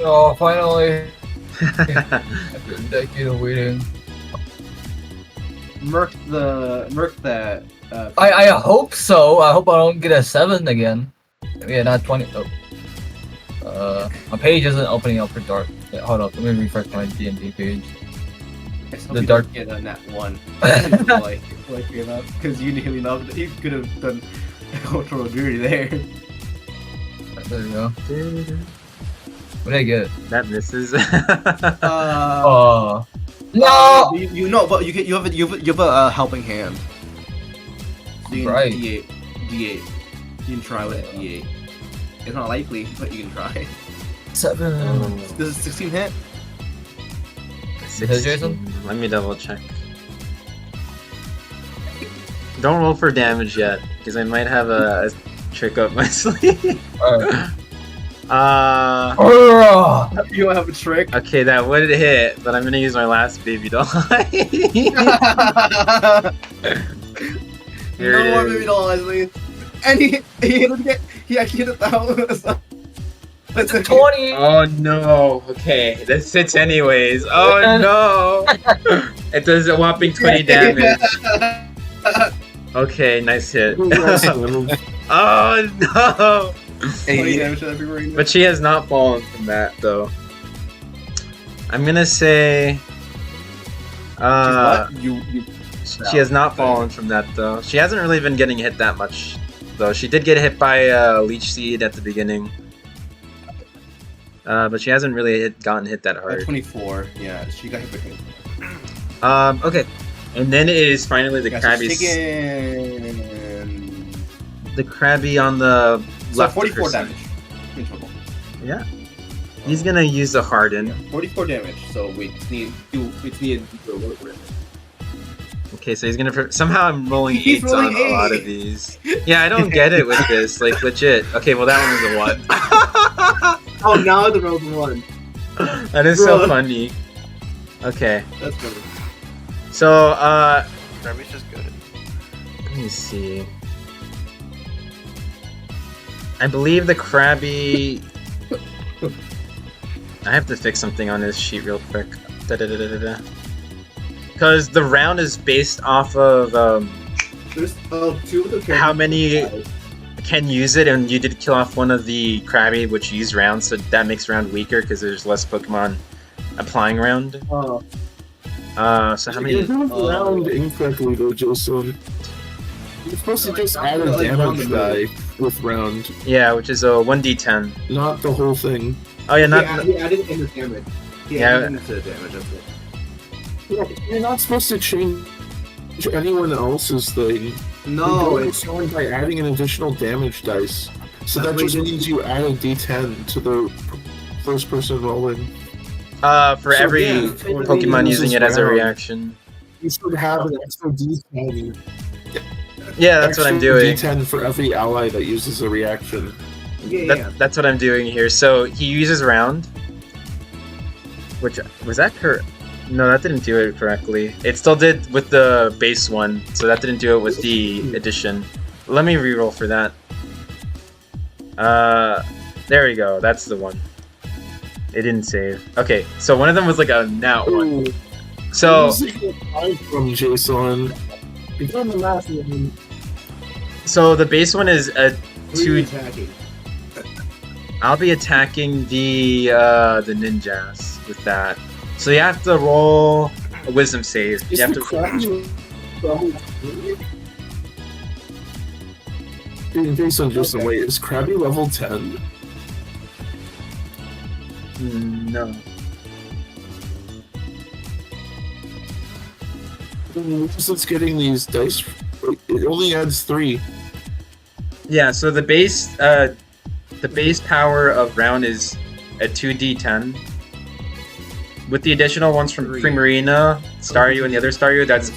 Oh, finally! After a decade of waiting. Merc that I hope so. I hope I don't get a 7 again. Yeah, not 20. Oh. My page isn't opening up for Dark. Yeah, hold up. Let me refresh my D&D page. the dark get a nat 1. like gave up because you nearly know that he could have done cultural duty there. There we go. What did I get? That misses. Oh. No! You know, but you have a helping hand. So you can Right. D8. You can try with D8. It's not likely, but you can try. 7. Does it 16 hit? 16. Jason? Let me double check. Don't roll for damage yet, because I might have a trick up my sleeve. Alright. You don't have a trick. Okay, that would hit, but I'm gonna use my last baby doll. Here No it more is. baby doll, Leslie. And he hit it again. He actually hit it though. That's okay. 20! Oh no. Okay, this hits anyways. Oh no. It does a whopping 20 damage. Okay, nice hit. Oh no! 20 damage to every marina. But she has not fallen from that though. I'm gonna say. She has not fallen from that though. She hasn't really been getting hit that much though. She did get hit by Leech Seed at the beginning. But she hasn't really gotten hit that hard. 24. Yeah, she got hit by 24. Okay. And then it is finally the Krabby. The Krabby on the left. 44 of her damage in total. Yeah. He's gonna use the Harden. 44 damage. So we need to work with. Okay, so he's gonna. Somehow I'm rolling He's 8s rolling on a lot of these. Yeah, I don't get it with this. Like legit. Okay, well that one was a 1. Oh, now the roll's 1. That is so funny. Okay. That's funny. So Krabby's just good. let me see. I believe the Krabby. I have to fix something on this sheet real quick. Because the round is based off of There's 2 of the how many can use it, and you did kill off one of the Krabby which used round, so that makes round weaker because there's less Pokemon applying round. Oh. So how many? You moved around incorrectly though, Jason. You're supposed to just add a damage die with round, Yeah, which is a 1d10. not the whole thing. Oh yeah, not. He added in the damage. Yeah. Into the damage. That's it. You're not supposed to change anyone else's thing. No, you it's going by adding an additional damage dice. So that That's just what you means you add a d10 to the first person rolling. For So, every yeah, Pokemon using it as a round. reaction. You should have an extra d10. Yeah, that's what I'm Extra doing. d10 for every ally that uses a reaction. That's what I'm doing here. So he uses round. Which was that correct? No, that didn't do it correctly. It still did with the base one, so that didn't do it with the addition. Let me reroll for that. There we go. That's the one. It didn't save. Okay, so one of them was like a nat one. So From Jason. You're doing the math. so the base one is a Who are you 2. attacking? I'll be attacking the ninjas with that. So you have to roll a wisdom save. You have to. Jason, just wait. Is Krabby level 10? No. Since getting these dice, it only adds 3. Yeah. So the base power of round is a 2d10. With the additional ones from Primarina, Staryu, and the other Staryu, that's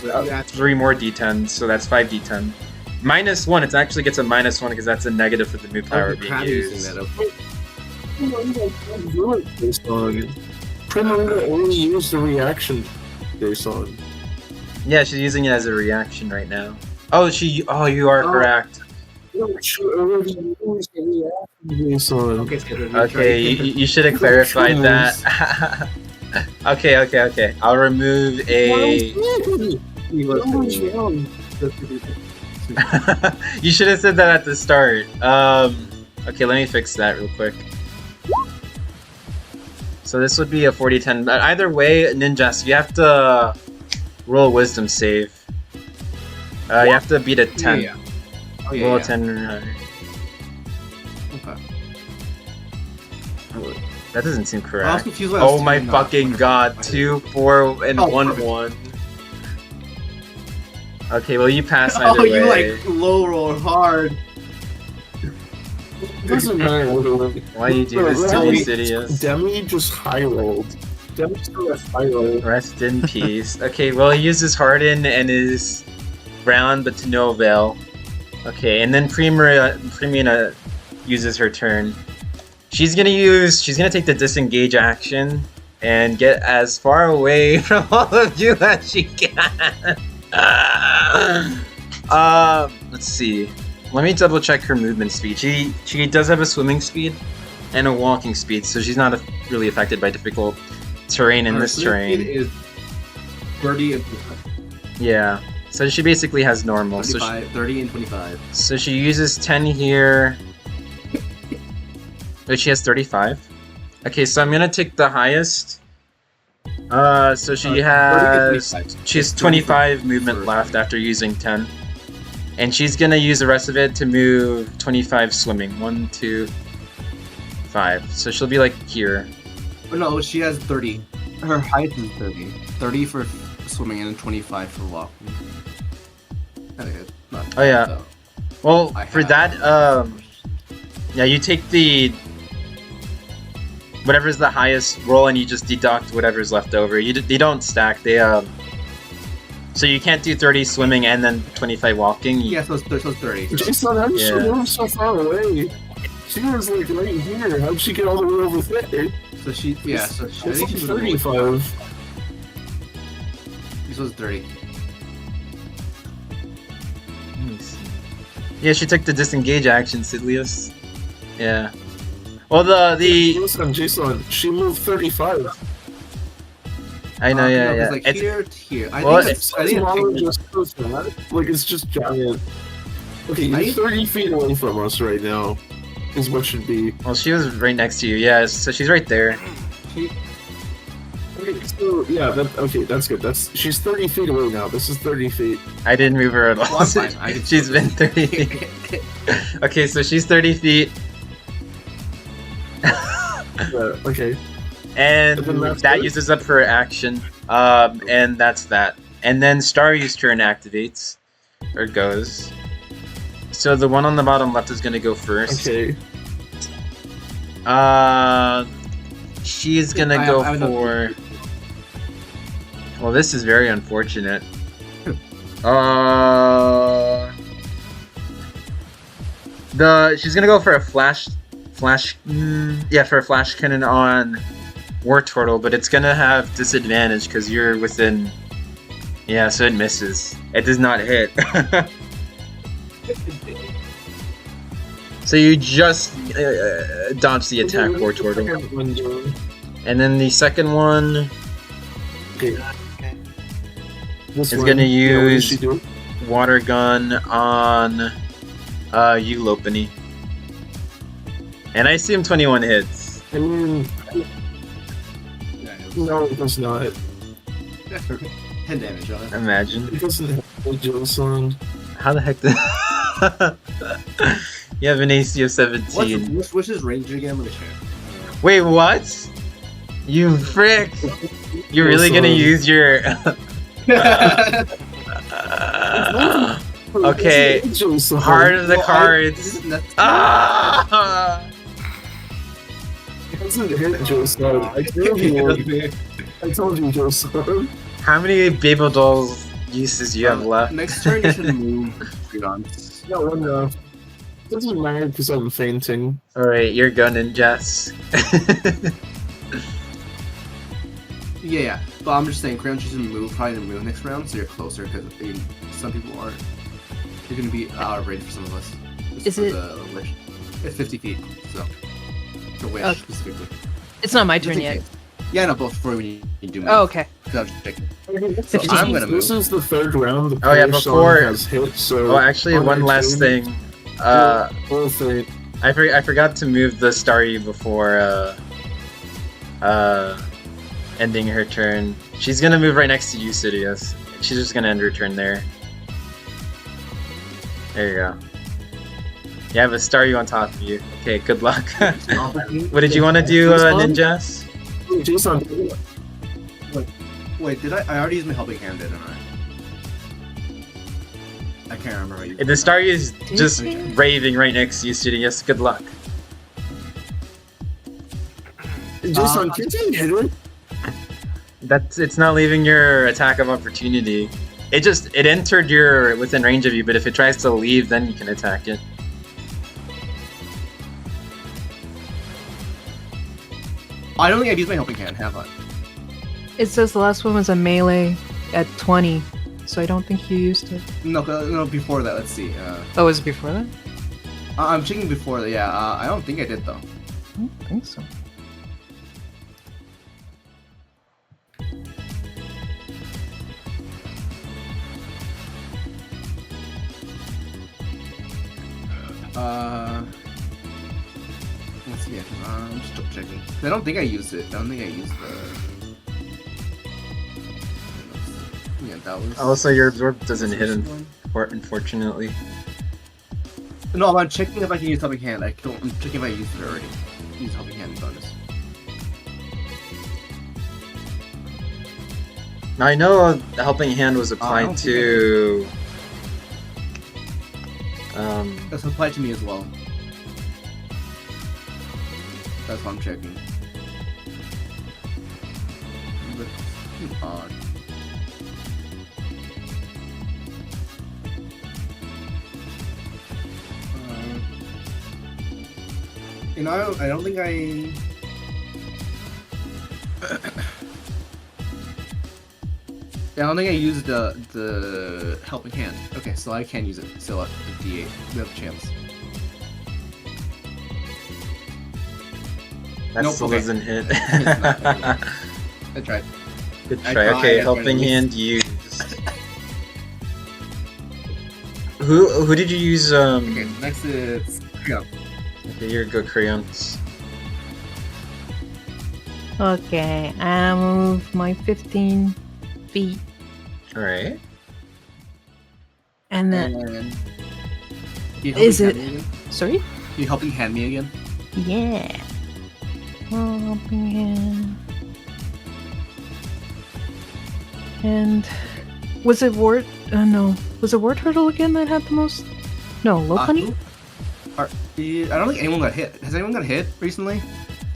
3 more d10s, so that's 5d10. -1, it actually gets a -1 because that's a negative for the move power being used. Primarina only used the reaction Jason. Yeah, she's using it as a reaction right now. Oh, you are correct. She already used the reaction Jason. Okay, you should have clarified that. Okay. I'll remove a. You should have said that at the start. Okay, let me fix that real quick. So this would be a 40-10. But either way, Ninjas, you have to roll a wisdom save. You have to beat a 10. Roll a 10 or higher. That doesn't seem correct. Oh my fucking god. 2, 4, and 1, 1. Okay, well you pass either way. You like low roll hard. Doesn't matter. Why you do this to me, Sidious? Demi just high rolled. Demi still has high roll. Rest in peace. Okay, well he uses Harden and his round, but to no avail. Okay, and then Primina uses her turn. She's gonna take the disengage action and get as far away from all of you as she can. Let's see. Let me double check her movement speed. She does have a swimming speed and a walking speed, so she's not really affected by difficult terrain in this terrain. 30 and Yeah. So she basically has normal. 25, 30 and 25. So she uses 10 here. But she has 35. Okay, so I'm gonna take the highest. So she has 25 movement left after using 10. And she's gonna use the rest of it to move 25 swimming. 1, 2, 5. So she'll be like here. Oh, no, she has 30. Her height is 30. 30 for swimming and 25 for walking. Oh yeah. Well, for that, yeah, you take the whatever's the highest roll and you just deduct whatever's left over. You don't stack. They so you can't do 30 swimming and then 25 walking. Yeah, so it's 30. Jason, how did she move so far away? She was like right here. How'd she get all the way over there? So she, yeah, so she, I think she's 35. This was 30. Yeah, she took the disengage action, Sidlius. Yeah. Well, Jason, she moved 35. I know, yeah, no, yeah. Like it's here to here. I well, think it's just giant. Okay, you're 30 feet away from us right now. Is what should be. Well, she was right next to you. Yeah, so she's right there. Okay, so yeah, that's good. She's 30 feet away now. This is 30 feet. I didn't move her at all. Well, fine. She's been 30 feet. Okay, so she's 30 feet. Okay. And that uses up her action. And that's that. And then Starry's turn activates. Or goes. So the one on the bottom left is gonna go first. Okay. She's gonna go for... Well, this is very unfortunate. She's gonna go for a flash for a flash cannon on War Turtle, but it's gonna have disadvantage because you're within. Yeah, so it misses. It does not hit. So you just dodge the attack, War Turtle. And then the second one is gonna use water gun on you, Lopany. And I assume 21 hits. I mean, no, it does not. 10 damage on it. Imagine. It doesn't have a Jill sound. How the heck did... You have an AC of 17. What's his range again? Let me check. Wait, what? You frick! You're really gonna use your... Okay, heart of the cards. Ah! It doesn't hit Joseph. I told you. I told you, Joseph. How many Babel Dolls uses do you have left? Next turn you should move 3 guns. No, enough. Doesn't matter because I'm fainting. Alright, you're gunning, Jess. Yeah, but I'm just saying, Crayon should move, probably move next round, so you're closer, because some people aren't. You're gonna be out of range for some of us. Is it? The wish. It's 50 feet, so. The wish, Okay. specifically. It's not my turn yet. Yeah, no, but before we do move. Oh, okay. Because I was just checking. So 15. I'm gonna move. This is the third round. The Oh yeah, Polish before... song has hit, so Oh, actually, on one our last team, thing. we'll faint. I forgot to move the Starry before ending her turn. She's gonna move right next to you, Sidious. She's just gonna end her turn there. There you go. You have a Starry on top of you. Okay, good luck. What did you want to do, Ninjas? Jason, Wait, did I already used my helping hand, didn't I? I can't remember how you. The Starry is just raving right next to you, Sidious. Good luck. Jason, can you hit it? It's not leaving your attack of opportunity. It entered your within range of you, but if it tries to leave, then you can attack it. I don't think I've used my helping hand, have I? It says the last one was a melee at 20, so I don't think you used it. No, before that, let's see. Oh, was it before that? I'm checking before that, yeah. I don't think I did, though. I don't think so. Let's see. I'm just double checking. I don't think I used it. I don't think I used the. Yeah, that was. Also, your absorb doesn't hit First him, one. unfortunately. No, I'm checking if I can use helping hand. I'm checking if I used it already. Use helping hand bonus. Now I know the helping hand was applied don't to. That's applied to me as well. That's what I'm checking. But, odd. You know, I don't think I. Yeah, I don't think I used the helping hand. Okay, so I can use it. So the D8, we have a chance. That Nope, still okay. doesn't hit. It's not. I tried. Good I try. tried, Okay, I helping tried. hand used. Who did you use? Okay, next is Creon. Okay, you're good crayons. Okay, I move my 15 feet, All right. and then And you Is helping it- hand me again? sorry. You helping hand me again? Yeah. Helping hand. And was it Wart? No, was it War Turtle again that had the most? No, Low Punny. I don't think anyone got hit. Has anyone got hit recently?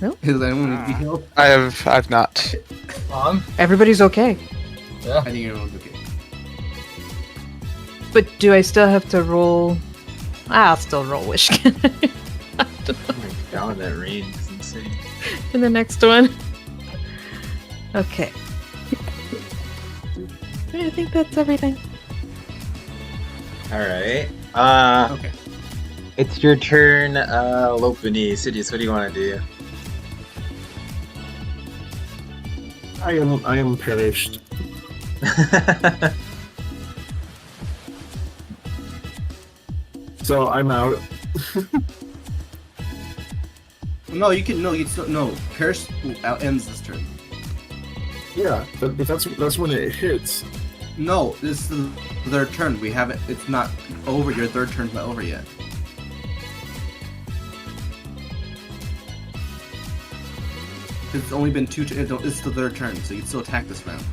No. Has anyone need to be healed? I've not. Everybody's okay. I think everyone's okay. But do I still have to roll? I'll still roll Wishkin Oh my god, that range is insane. in the next one. Okay. I think that's everything. All right. Okay. It's your turn, Lopini. Sidious, what do you want to do? I am perished. So I'm out. No, you can. No, you still. No, Parrish ends this turn. Yeah, but that's when it hits. No, this is the third turn. We haven't. It's not over. Your third turn's not over yet. It's only been two. It's the third turn, so you can still attack this round.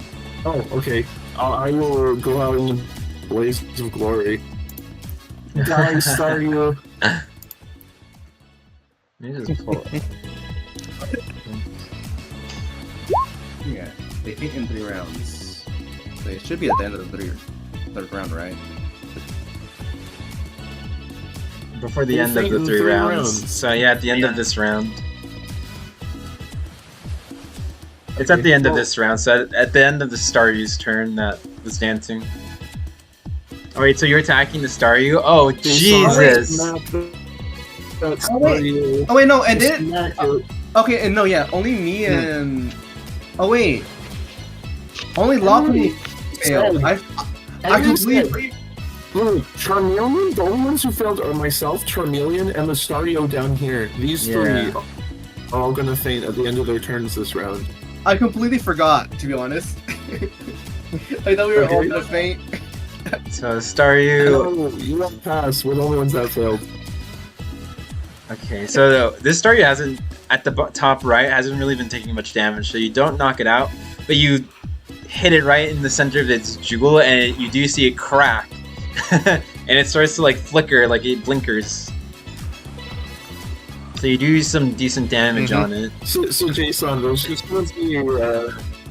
Oh, okay. I will go out in the blaze of glory. Die, Staryu. You just pull it. Yeah, they hit in 3 rounds. They should be at the end of the third round, right? Before the We'll end of fight the in 3 3 rounds. rounds. So yeah, at the end of Yeah. this round. It's at Okay, the end of well- this round, so at the end of the Staryu's turn that was dancing. Alright, so you're attacking the Staryu? Oh, Jesus! That's Oh, wait. Staryu. Oh wait, no, and did Smack it. okay, and no, yeah, only me and oh wait, only Lopunny failed. I completely. Look, Charmeleon, the only ones who failed are myself, Charmeleon, and the Staryu down here. These Yeah. 3 are all gonna faint at the end of their turns this round. I completely forgot, to be honest. I thought we were all Okay. gonna faint. So Staryu. Oh, you went past. We're the only ones that failed. Okay, so this Staryu hasn't, at the top right, hasn't really been taking much damage, so you don't knock it out, but you hit it right in the center of its jewel, and you do see it crack. And it starts to like flicker, like it blinkers. So you do some decent damage on it. So Jason, there's just gonna be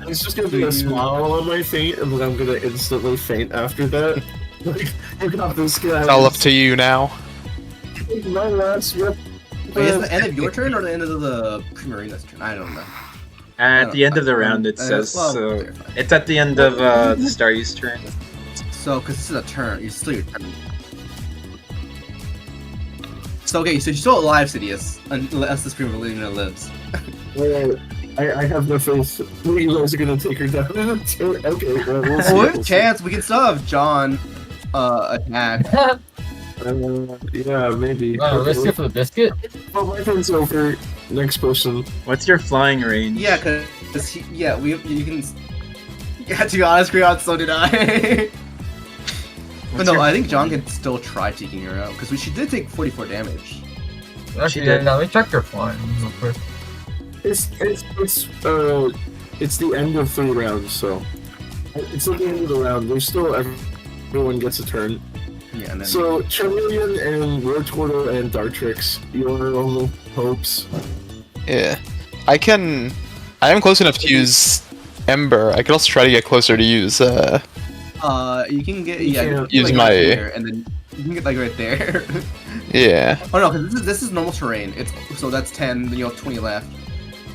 it's just gonna be a smile on my face, and then I'm gonna instantly faint after that. Like, you got this guy. It's all up to you now. My last rep. Wait, is it the end of your turn or the end of the Primarina's turn? I don't know. At the end of the round, it says, well, so okay, fine. it's at the end of the Staryu's turn. So, because this is a turn, it's still your turn. So, okay, so you're still alive, Sidious, unless this Primarina lives. I have no faith. You guys are gonna take her down. Okay, well, we'll see. Well, we have a chance. We can still have John attack. Yeah, maybe. Risk it for the biscuit? Well, my turns over. Next person. What's your flying range? Yeah, cause you can. Yeah, to be honest, Creon, so did I. But no, I think John can still try taking her out because she did take 44 damage. Actually, did. now let me check your flying. It's the end of 3 rounds, so it's at the end of the round. There's still everyone gets a turn. Yeah, and then So Charmeleon and Rotortle and Dartrix, your only hopes. Yeah. I am close enough to use Ember. I could also try to get closer to use you can get You can't can, use like, my- right there, and then you can get like right there. yeah. Oh no, because this is normal terrain. So that's 10. Then you have 20 left,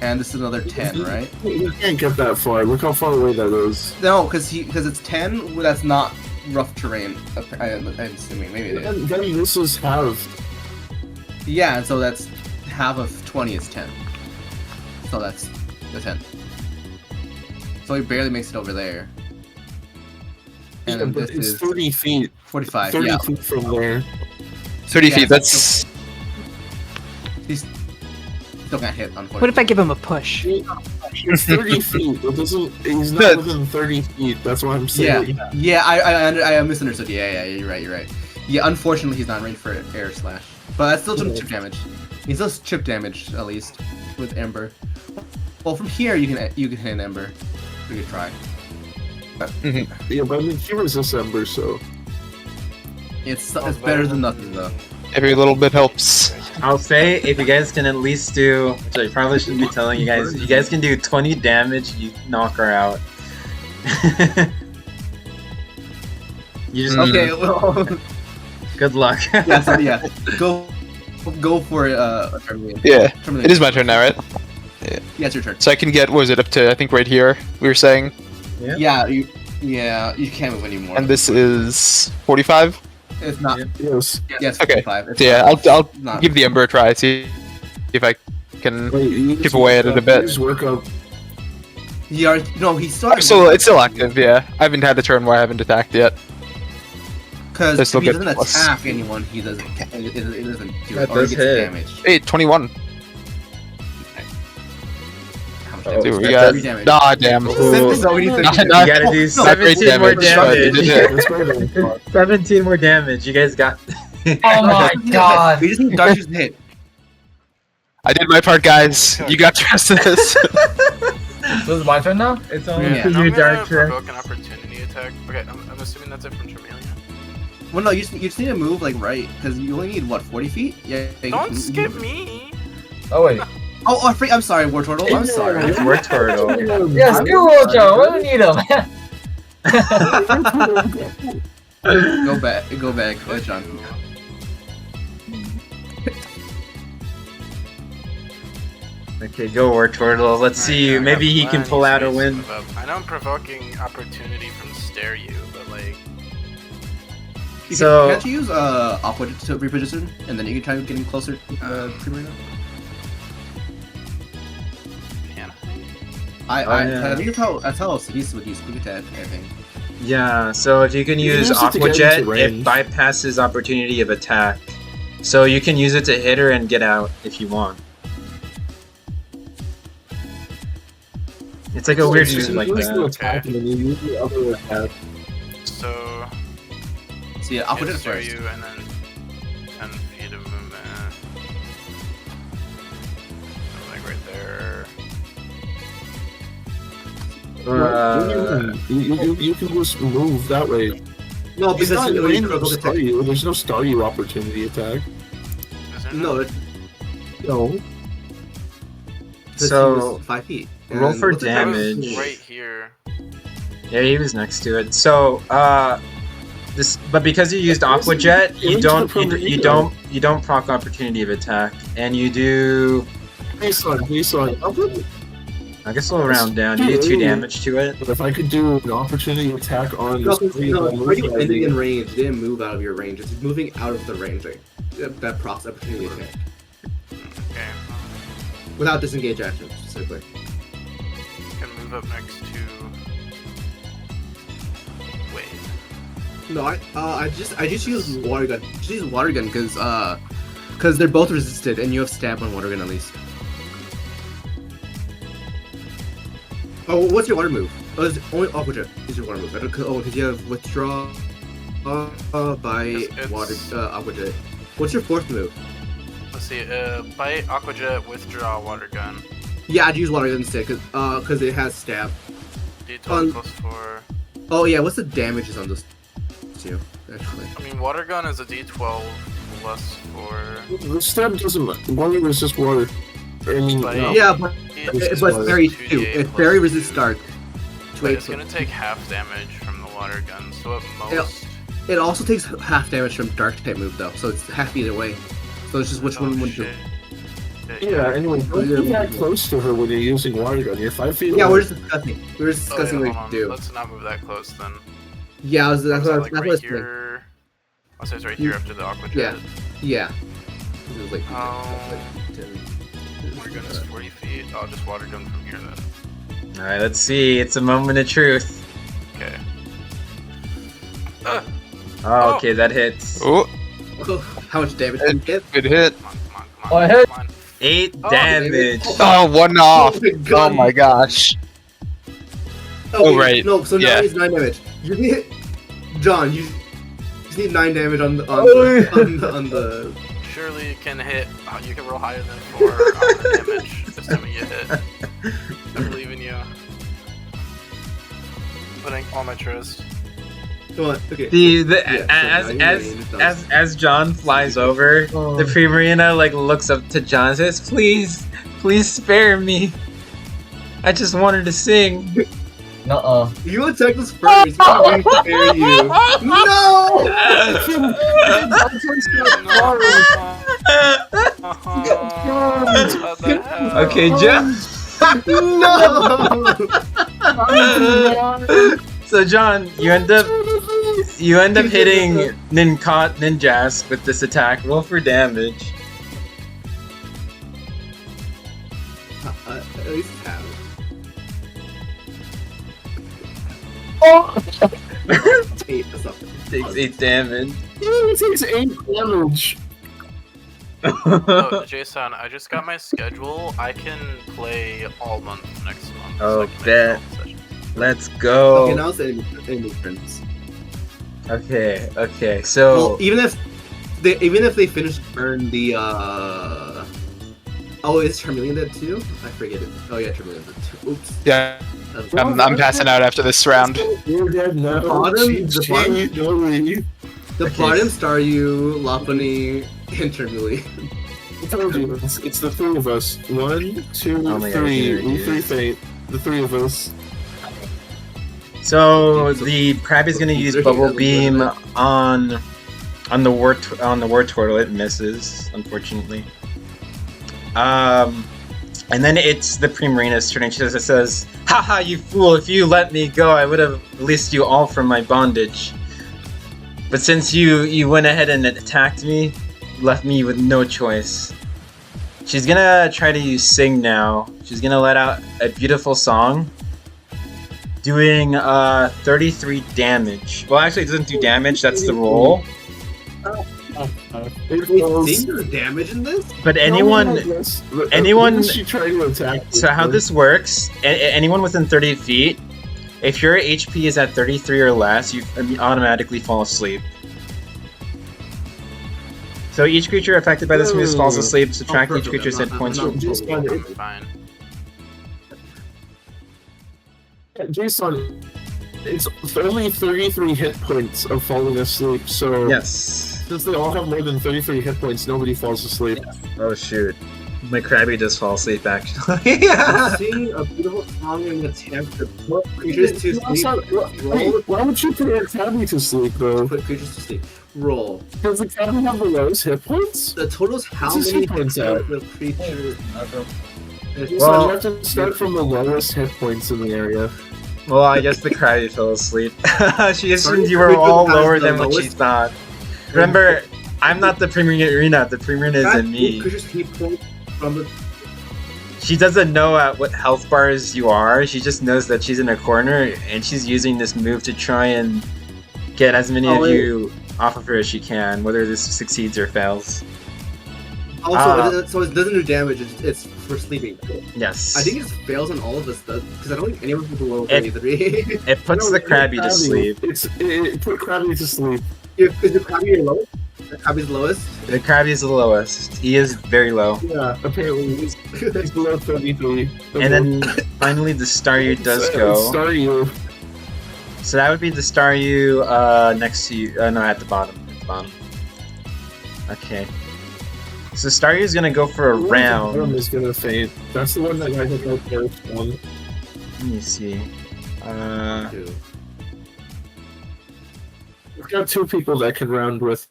and this is another 10, right? You can't get that far. Look how far away that is. No, because it's 10. That's not rough terrain. I'm assuming maybe it is. Then this is halved. Yeah, and so that's half of 20 is 10. So that's the 10. So he barely makes it over there. And Yeah, then but this it's is 30 feet. 45. 30 Yeah, feet from there. 30 Yeah, feet, that's... he's still got hit. Unfortunately. What if I give him a push? It's 30 feet. It doesn't. He's not That's- within 30 feet. That's what I'm Yeah, saying. yeah, I misunderstood. Yeah, you're right. Yeah, unfortunately, he's not in range for air slash, but that's still some chip damage. He's still chip damage at least with Ember. Well, from here you can hit an Ember. We could try. Yeah, but I mean, he resists Ember, so. It's better than nothing though. Every little bit helps. I'll say if you guys can at least do, which I probably shouldn't be telling you guys, if you guys can do 20 damage, you knock her out. You just Okay, well, good luck. yeah, so yeah, go for it. Charmeleon. Yeah. Charmeleon. It is my turn now, right? Yeah, it's your turn. So I can get, what was it, up to, I think right here, we were saying? Yeah, you can't move anymore. And this is 45? It's not. Yes. Yeah, it's Okay. 45. It's So yeah, not- I'll not- give the Ember a try, see if I can... Wait, you Chip away at it a bit. Just work up. He started. It's still active, yeah. I haven't had a turn where I haven't attacked yet. Because They if still he get doesn't plus. attack anyone, he doesn't. It doesn't do That it, or he does gets hit. damage. Hey, 21. How much Oh, damage? Dude, we that got... does- damage. Ah, damn. So we need to- Not- You not- gotta do not great 17 more damage, but it damage. did hit. That's better than thought. 17 more damage. You guys got. Oh my god! We just need Dark's hit. I did my part, guys. You got the rest of this. This is my turn now? It's only only Yeah. for I'm you, gonna Dark Trick. provoke an opportunity attack. Okay, I'm assuming that's it from Charmeleon. Well, no, you just need to move like right, because you only need what 40 feet. Yeah. Don't skip me! Oh wait. Oh, I'm sorry, War Turtle. I'm sorry. It's more turtle. Yeah, screw Rojo, we don't need him. Go back, John. Okay, go War Turtle. Let's see. Alright, Maybe I he have can pull out a plenty win. space to move up. I know I'm provoking opportunity from Stare You, but like, So- Can't you use Aqua to reposition, and then you can try getting closer to Marina? can yeah. I think that's how Cerise would use Quick Attack, I think. Yeah, so if you can You can use use it to Aqua get Jet, into it range. bypasses opportunity of attack. So you can use it to hit her and get out if you want. It's like a weird So move you like use the that. attack and then you use the other attack. so So yeah, Aqua Jet Stare first. You and then 10 feet of movement. Like right there. You can just move that way. No, There's because there's no Staryu opportunity attack. Is there No, No. So, 5 feet. roll And for what's the I was damage. right here. Yeah, he was next to it. So, but because you used Aqua Jet, you don't proc opportunity of attack, and you do. Baseline. I guess we'll round down. You do 2 damage to it. But if I could do an opportunity attack on No, this you ending in range. It didn't move out of your range. It's moving out of the range. That procs opportunity attack. Okay. Without disengage action, specifically. Can move up next to. Wait. No, I just use water gun. Just use water gun because they're both resisted, and you have stab on water gun at least. Oh, what's your water move? Oh, it's only Aqua Jet is your water move. Because you have withdraw by It's- water Aqua Jet. What's your fourth move? Let's see. Bite, Aqua Jet, withdraw, water gun. Yeah, I'd use water gun instead because it has stab. D12 plus 4. Oh yeah, what's the damages on those two? Actually. I mean, water gun is a D12 plus 4. The stab doesn't. Water is just water. I mean, But no. Yeah, but It's it's fairy 2d8 too. It's plus fairy resist 2. dark. But it's gonna take half damage from the water gun, so at most. It also takes half damage from dark type move though, so it's half either way. So it's just which one would do. shit. Yeah, anyway, don't get that close to her when you're using water gun. You're 5 feet Yeah, away. we're just discussing. We're just discussing hold what on. to do. Let's not move that close then. Yeah, that's Was what that, like, that's right what it's like. here? I'll say it's right here after the Aqua Yeah. Jet. Yeah. It was like, Oh. like 10. Water gun is 40 feet. I'll just water gun from here then. Alright, let's see. It's a moment of truth. Okay. Oh, okay, that hits. Oh, Oh, how much damage did you get? good hit. Come on, come on, Oh, come I on. hit. Come on. 8 Oh, damage. Oh, one off. Oh my Oh god. my gosh. Okay, right. No, so now Yeah. he's 9 damage. You need John, you just need 9 damage on the on the Surely you can hit. You can roll higher than 4 on the damage this time you hit. I believe in you. Putting all my trust. Come on, okay. As so now you win. as John flies over, the Primarina like looks up to John and says, please spare me. I just wanted to sing. Nuh-uh. You attacked us first. He's going to spare you. No! Okay, John. No! So John, you end up hitting Ninjask with this attack. Roll for damage. At least have it. 8 or something. Takes 8 damage. It takes 8 damage. Oh, Jason, I just got my schedule. I can play all month next month. Oh, I can make bet. 12 sessions. Let's go. Okay, now it's enemy friends. Okay. So Well, even if they finish burn the oh, is Charmeleon dead too? I forget it. Oh yeah, Charmeleon dead too. Oops. Yeah, That's- I'm passing out after this round. You're dead now. The bottom Staryu, Lopunny, and Charmeleon. I told you, it's the 3 of us. 1, 2, Oh my God, 3. here it We is. 3 fate. The 3 of us. So the Krabby's gonna use Bubble Beam on the war turtle. It misses, unfortunately. And then it's the Primarina's turn, and she says, "Haha, you fool! If you let me go, I would have released you all from my bondage. But since you went ahead and attacked me, left me with no choice." She's gonna try to use Sing now. She's gonna let out a beautiful song, doing 33 damage. Well, actually, it doesn't do damage. That's the roll. Wait, Sing does damage in this? But anyone. She tried to attack. So how this works? Anyone within 30 feet, if your HP is at 33 or less, you automatically fall asleep. So each creature affected by this move falls asleep. Subtract each creature's hit points. Fine. Jason, it's only 33 hit points of falling asleep, so Yes. since they all have more than 33 hit points, nobody falls asleep. Oh shoot. My Krabby does fall asleep actually. Sing a beautiful song and attempt to put creatures to sleep. Why would you put Aunt Tabby to sleep, though? Put creatures to sleep. Roll. Does the Tabby have the lowest hit points? The total's how What's his many hit points hits at? the creature. So you have to start from the lowest hit points in the area. Well, I guess the Krabby fell asleep. She assumed Sorry, you were Krabby all has lower the than what she lowest- thought. Remember, I'm not the Primarina. The Primarina is in me. Creatures hit points from the. She doesn't know at what health bars you are. She just knows that she's in a corner, and she's using this move to try and get as many of Oh, you off of her as she can, whether this succeeds or fails. Also, so it doesn't do damage. It's for sleeping. Yes. I think it fails on all of us because I don't think anyone's below It- 33. It puts the Krabby to sleep. It put Krabby to sleep. Is the Krabby your lowest? The Krabby's lowest? The Krabby is the lowest. He is very low. Yeah, apparently he's below 33. And then finally the Staryu does go. Staryu. So that would be the Staryu next to you. No, at the bottom. At the bottom. Okay. So Staryu's gonna go for a round. Is gonna faint. That's the one that I think I first one. Let me see. We've got 2 people that can round with,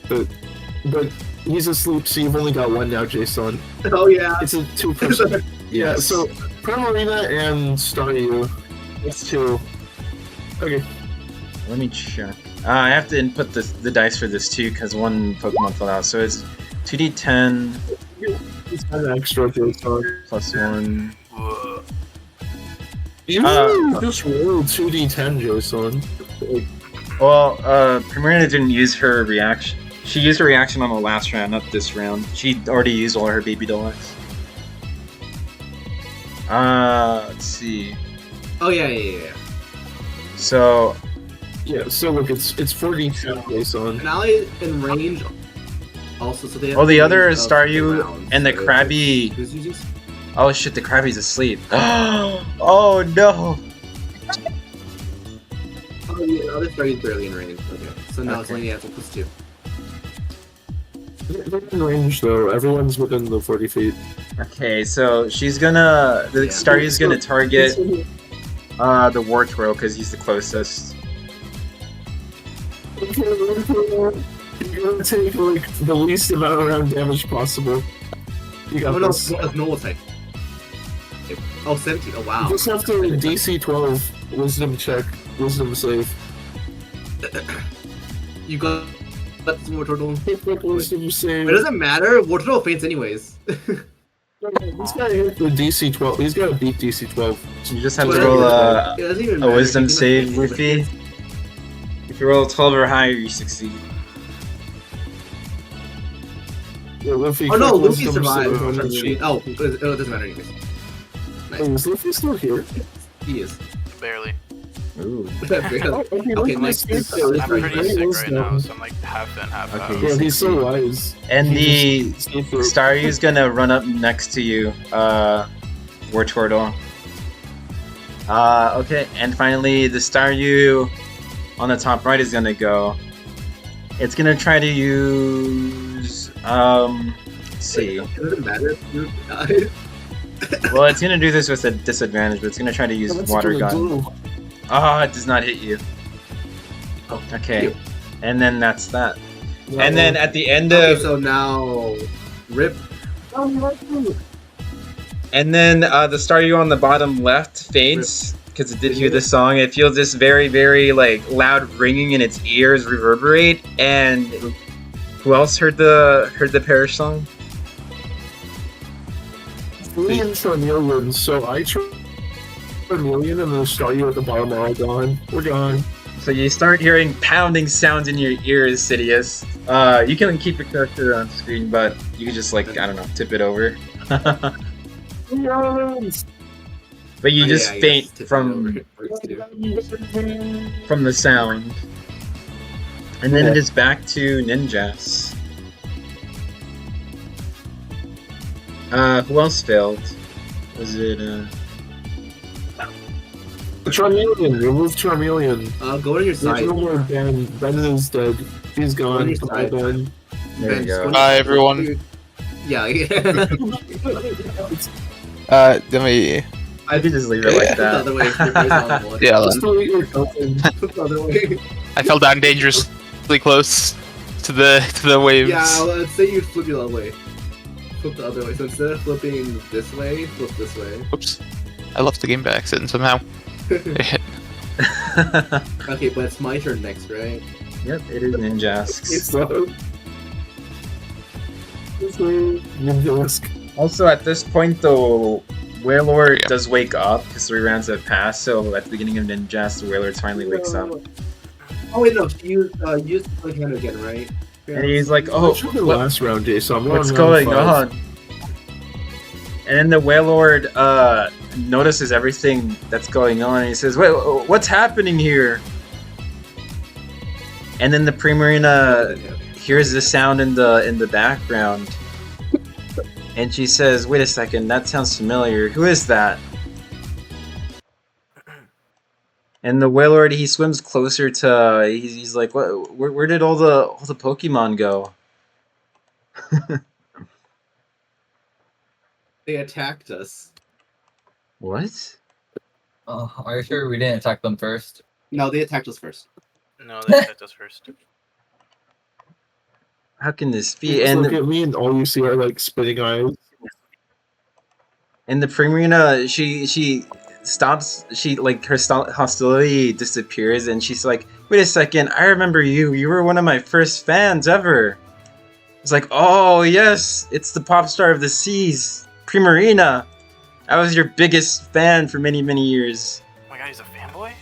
but he's asleep, so you've only got 1 now, Jason. Oh yeah. It's a 2-person. Yeah, Yes. so Primarina and Staryu. It's 2. Okay. Let me check. I have to input the dice for this too, because one Pokemon fell out. So it's 2d10 He's got an extra Jason. plus 1. You just rolled 2d10, Jason. Well, Primarina didn't use her reaction. She used her reaction on the last round, not this round. She already used all her Baby Deluxe. Let's see. Oh yeah. So, Yeah, so look, it's 4d10, Jason. And Ally in range. Also, so they have. oh, the other range is of Staryu, rounds, and the so Krabby. Who's using? Oh shit, the Krabby's asleep. Oh no! Oh yeah, the other Staryu's barely in range. Okay, so now it's Okay. only plus 2. They're in range, though. Everyone's within the 40 feet. Okay, so she's gonna. The Yeah. Staryu's gonna target the Wartortle because he's the closest. You're gonna take, like, the least amount of round damage possible. You got Oh no, this. it's normal type. Oh, 17. Oh wow. You just have to DC 12 wisdom check, wisdom save. You got some Wartortle. Hit like wisdom save. It doesn't matter. Wartortle faints anyways. He's gotta hit the DC 12. He's gotta beat DC 12. You just have to Well, roll it doesn't even a matter. wisdom He's not save, fainting, Luffy. If you roll 12 or higher, you succeed. Yeah, Luffy Oh no, crit Luffy wisdom survived. save on the sheet. Oh, it doesn't matter anyways. Hey, is Luffy still here? He is. Barely. Ooh. Okay, Okay, Luffy I'm, like, escaped. I'm pretty sick right now, so I'm like half in, half Okay, out. Yeah, he's so wise. And He the just escaped it. Staryu's gonna run up next to you, Wartortle. Okay, and finally the Staryu on the top right is gonna go. It's gonna try to use, let's see. It doesn't matter if you die. Well, it's gonna do this with a disadvantage, but it's gonna try to use What's it Water gonna Gun. do? Oh, it does not hit you. Oh, Okay, cute. and then that's that. No. And then at the end Okay, of, so now Rip. and then the Staryu on the bottom left faints because it did hear the song. It feels this very, very like loud ringing in its ears reverberate. And who else heard the Perish song? Me and Charmeleon, so I Charmeleon and the Staryu at the bottom are all gone. We're gone. So you start hearing pounding sounds in your ears, Sidious. You can keep your character on screen, but you can just like, I don't know, tip it over. Yes! But you Oh, just yeah, I faint guess tip it from over. Works too. the sound. And then it is back to Ninjas. Who else failed? Was it Charmeleon, remove Charmeleon. Go to your There's side. no more Ben. Ben is dead. He's gone. Go to your Bye, side. Ben. There you Ben, go. just Bye, everyone. Yeah. Let me. I could just leave it like The that. other way. Your face on the wall. Yeah, Just delete your token. The other way. I fell down dangerously close to the waves. Yeah, let's say you flip the other way. Flip the other way. So instead of flipping this way, flip this way. Oops. I left the game by accident somehow. Okay, but it's my turn next, right? Yep, it is Ninjas. It's Ninjask. Also, at this point, though, Wailord Yeah. does wake up because 3 rounds have passed. So at the beginning of Ninjas, the Wailord finally wakes up. Oh wait, no, you used the click hand again, right? And he's like, I "Oh, took the what, last round, Jay, so I'm what's on going round 5. on?" And then the Wailord notices everything that's going on, and he says, "Wait, what's happening here?" And then the Primarina hears the sound in the background, and she says, "Wait a second, that sounds familiar. Who is that?" And the Wailord, he swims closer to. He's like, "What? Where did all the Pokemon go?" They attacked us. What? Are you sure we didn't attack them first? No, they attacked us first. No, they attacked us first. How can this You be? just look at me and all you see are like spitting eyes. And the Primarina, she stops. She like her hostility disappears, and she's like, "Wait a second! I remember you. You were one of my first fans ever." It's like, "Oh yes, it's the pop star of the seas, Primarina. I was your biggest fan for many years." Oh my god, he's a fanboy?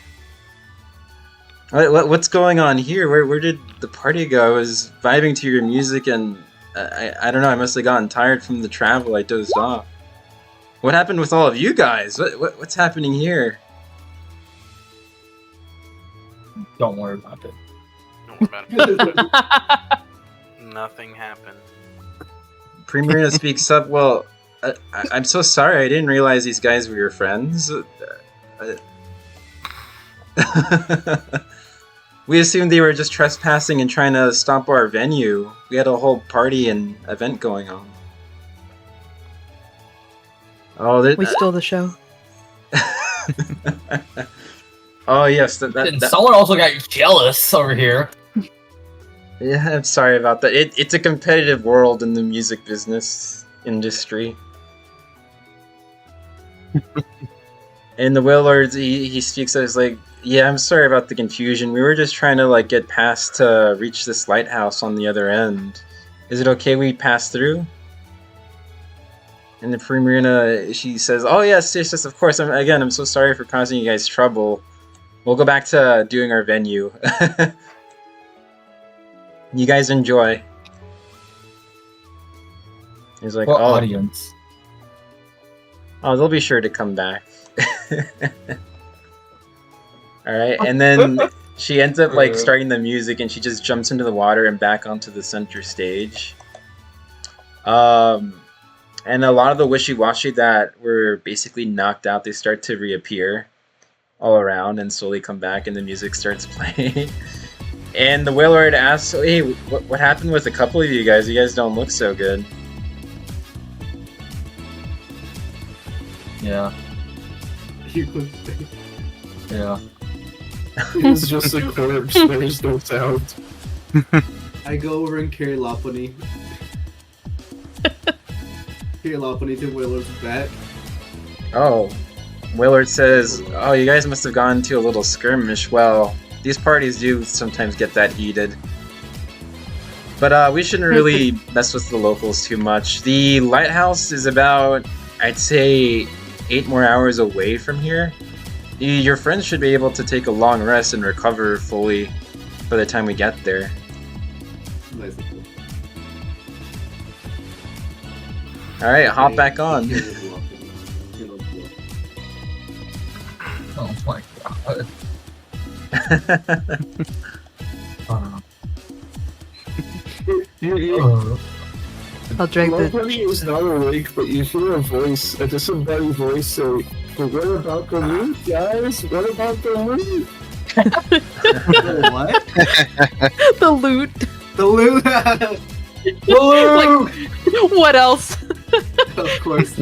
What's going on here? Where did the party go? I was vibing to your music, and I don't know. I must have gotten tired from the travel. I dozed off. What happened with all of you guys? What's happening here? Don't worry about it. Don't worry about it. Nothing happened. Primarina speaks up. Well, I'm so sorry. I didn't realize these guys were your friends. We assumed they were just trespassing and trying to stop our venue. We had a whole party and event going on. Oh, We stole the show. Oh yes, And someone also got jealous over here. Yeah, I'm sorry about that. It's a competitive world in the music business industry. And the Wailord, he speaks as like, "Yeah, I'm sorry about the confusion. We were just trying to like get past to reach this lighthouse on the other end. Is it okay we pass through?" And the Primarina, she says, "Oh yes, yes, of course. I'm so sorry for causing you guys trouble. We'll go back to doing our venue. You guys enjoy." He's like, What "Oh, audience? oh, they'll be sure to come back." Alright, and then she ends up like starting the music, and she just jumps into the water and back onto the center stage. And a lot of the wishy-washy that were basically knocked out, they start to reappear all around and slowly come back, and the music starts playing. And the Wailord asks, "Hey, what happened with a couple of you guys? You guys don't look so good." Yeah, yeah. It's just a corpse. There's no sound. I go over and carry Lopunny. Carry Lopunny to Wailord's back. Oh, Wailord says, "Oh, you guys must have gone to a little skirmish. Well, these parties do sometimes get that heated. But we shouldn't really mess with the locals too much. The lighthouse is about, I'd say, 8 more hours away from here. Your friends should be able to take a long rest and recover fully by the time we get there." Nice. Alright, hop back on. Oh my god. I'll drag the. Nobody is not awake, but you hear a voice, a disembodied voice say, "But what about the loot, guys? What about the loot?" What? The loot. The loot! Like, what else? Of course.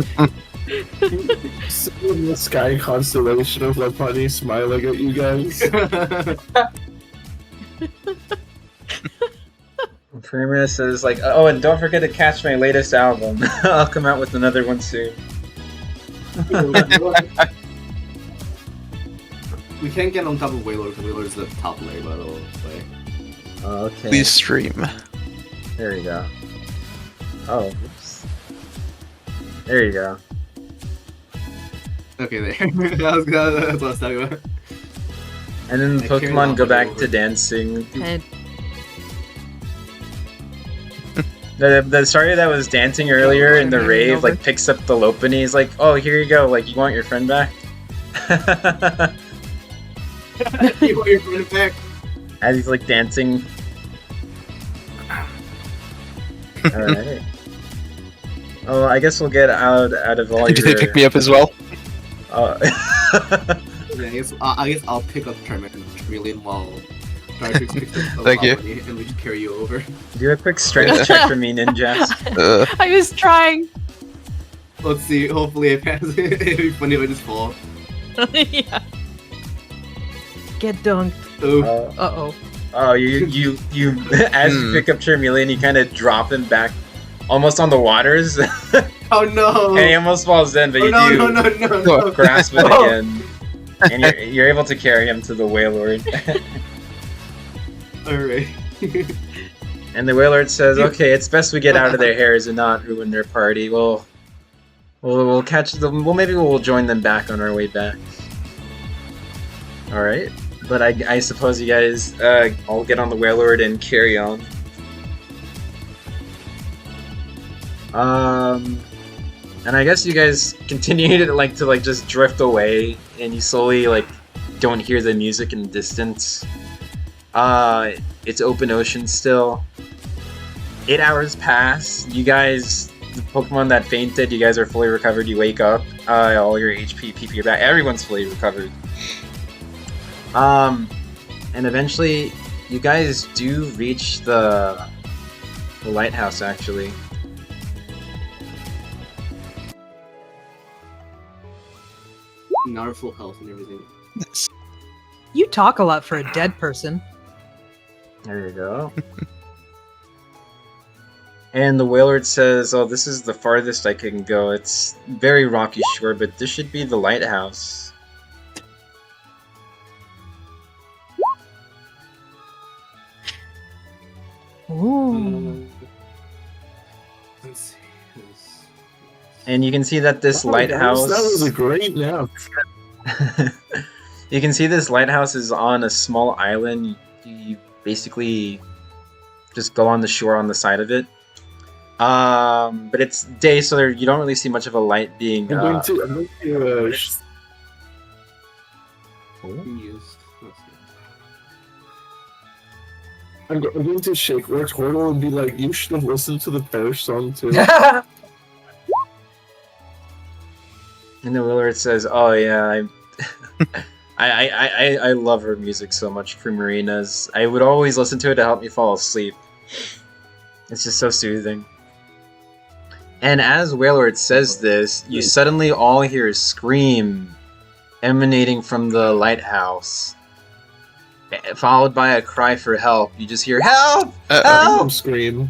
Seeing the sky constellation of Lopunny smiling at you guys. Primarina says, like, "Oh, and don't forget to catch my latest album. I'll come out with another one soon." We can't get on top of Wailord because Wailord's the top layer, by the way. Okay. Please stream. There you go. Oh, oops. There you go. Okay, there. That's what I was talking about. And then the I carry Pokemon go Lopunny back over. to dancing. And The starter that was dancing earlier in the Carrying rave over. like picks up the Lopunny. He's like, "Oh, here you go. Like, you want your friend back?" You want your friend back? As he's like dancing. All right. Oh, I guess we'll get out of all Did your. they pick me up as well? Yeah, I guess I'll pick up Charmeleon while Dartrix picks up Thank you. Lopunny, and we just carry you over. Do a quick strength check for me, ninjas. I was trying. Let's see. Hopefully, it passes. It'd be funny if I just fall. Yeah. Get dunked. Oh, Uh-oh. Oh, you as you pick up Charmeleon, you kind of drop him back, almost on the waters, and oh no! he almost falls in, but Oh, you no, do no, no, no, no! grasp it No. again, and you're able to carry him to the Wailord. Alright. And the Wailord says, "Okay, it's best we get out of their hairs and not ruin their party. We'll catch them. Well, maybe we'll join them back on our way back." All right, but I suppose you guys all get on the Wailord and carry on. And I guess you guys continue to just drift away, and you slowly don't hear the music in the distance. It's open ocean still. 8 hours pass. You guys, the Pokemon that fainted, you guys are fully recovered. You wake up. All your HP, PP are back. Everyone's fully recovered. And eventually, you guys do reach the lighthouse, actually. Now we're full health and everything. You talk a lot for a dead person. There you go. And the Wailord says, "Oh, this is the farthest I can go. It's very rocky shore, but this should be the lighthouse." Ooh. Let's see. This- And you can see that this Wow, lighthouse. That was a great nap. You can see this lighthouse is on a small island. You basically just go on the shore on the side of it. But it's day, so you don't really see much of a light being. I'm going to Used. Let's see. I'm going to shake Rex Hortle and be like, "You should have listened to the Perish song too." And the Willard says, "Oh yeah, I love her music so much, Primarina's. I would always listen to it to help me fall asleep. It's just so soothing." And as Wailord says this, you suddenly all hear a scream emanating from the lighthouse, followed by a cry for help. You just hear, "Help! Help!" Scream.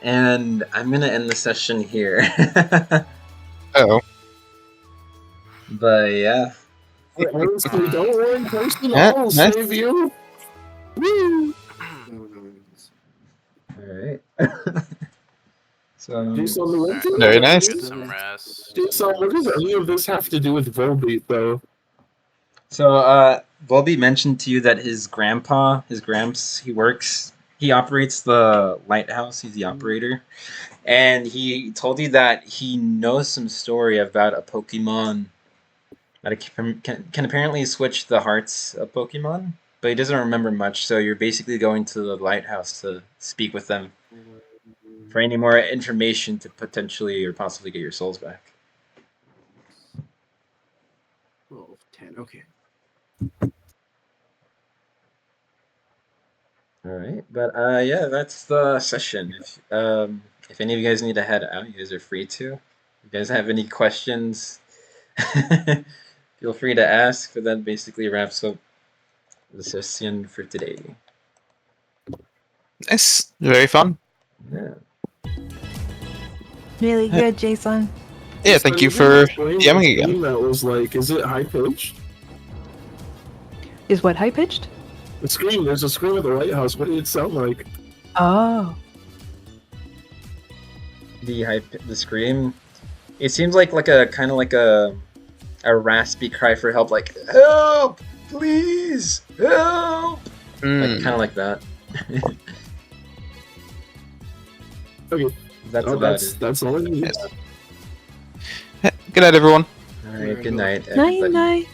And I'm gonna end the session here. Oh. But yeah. Honestly, don't worry, person. Yeah, I'll nice. save you. Woo! Alright. So Jason, the one thing- Very nice. Get some rest. Jason, what does any of this have to do with Volbeat, though? So, Volbeat mentioned to you that his gramps, he operates the lighthouse, he's the operator. And he told you that he knows some story about a Pokemon that can apparently switch the hearts of Pokemon, but he doesn't remember much, so you're basically going to the lighthouse to speak with them for any more information to potentially or possibly get your souls back. 12, 10, okay. Alright, but yeah, that's the session. If any of you guys need to head out, you guys are free to. If you guys have any questions, feel free to ask, but that basically wraps up the session for today. Nice. Very fun. Yeah. Really good, Jason. Yeah, thank you for Explain DMing the again. theme That was like, is it high pitched? Is what high pitched? The scream. There's a scream at the lighthouse. What did it sound like? Oh. The scream. It seems like a kind of like a raspy cry for help, like help, Please help. Kind of like that. Okay. That's Oh, about it. that's all I need. Good night, everyone. All right. Good night, Night everybody. night.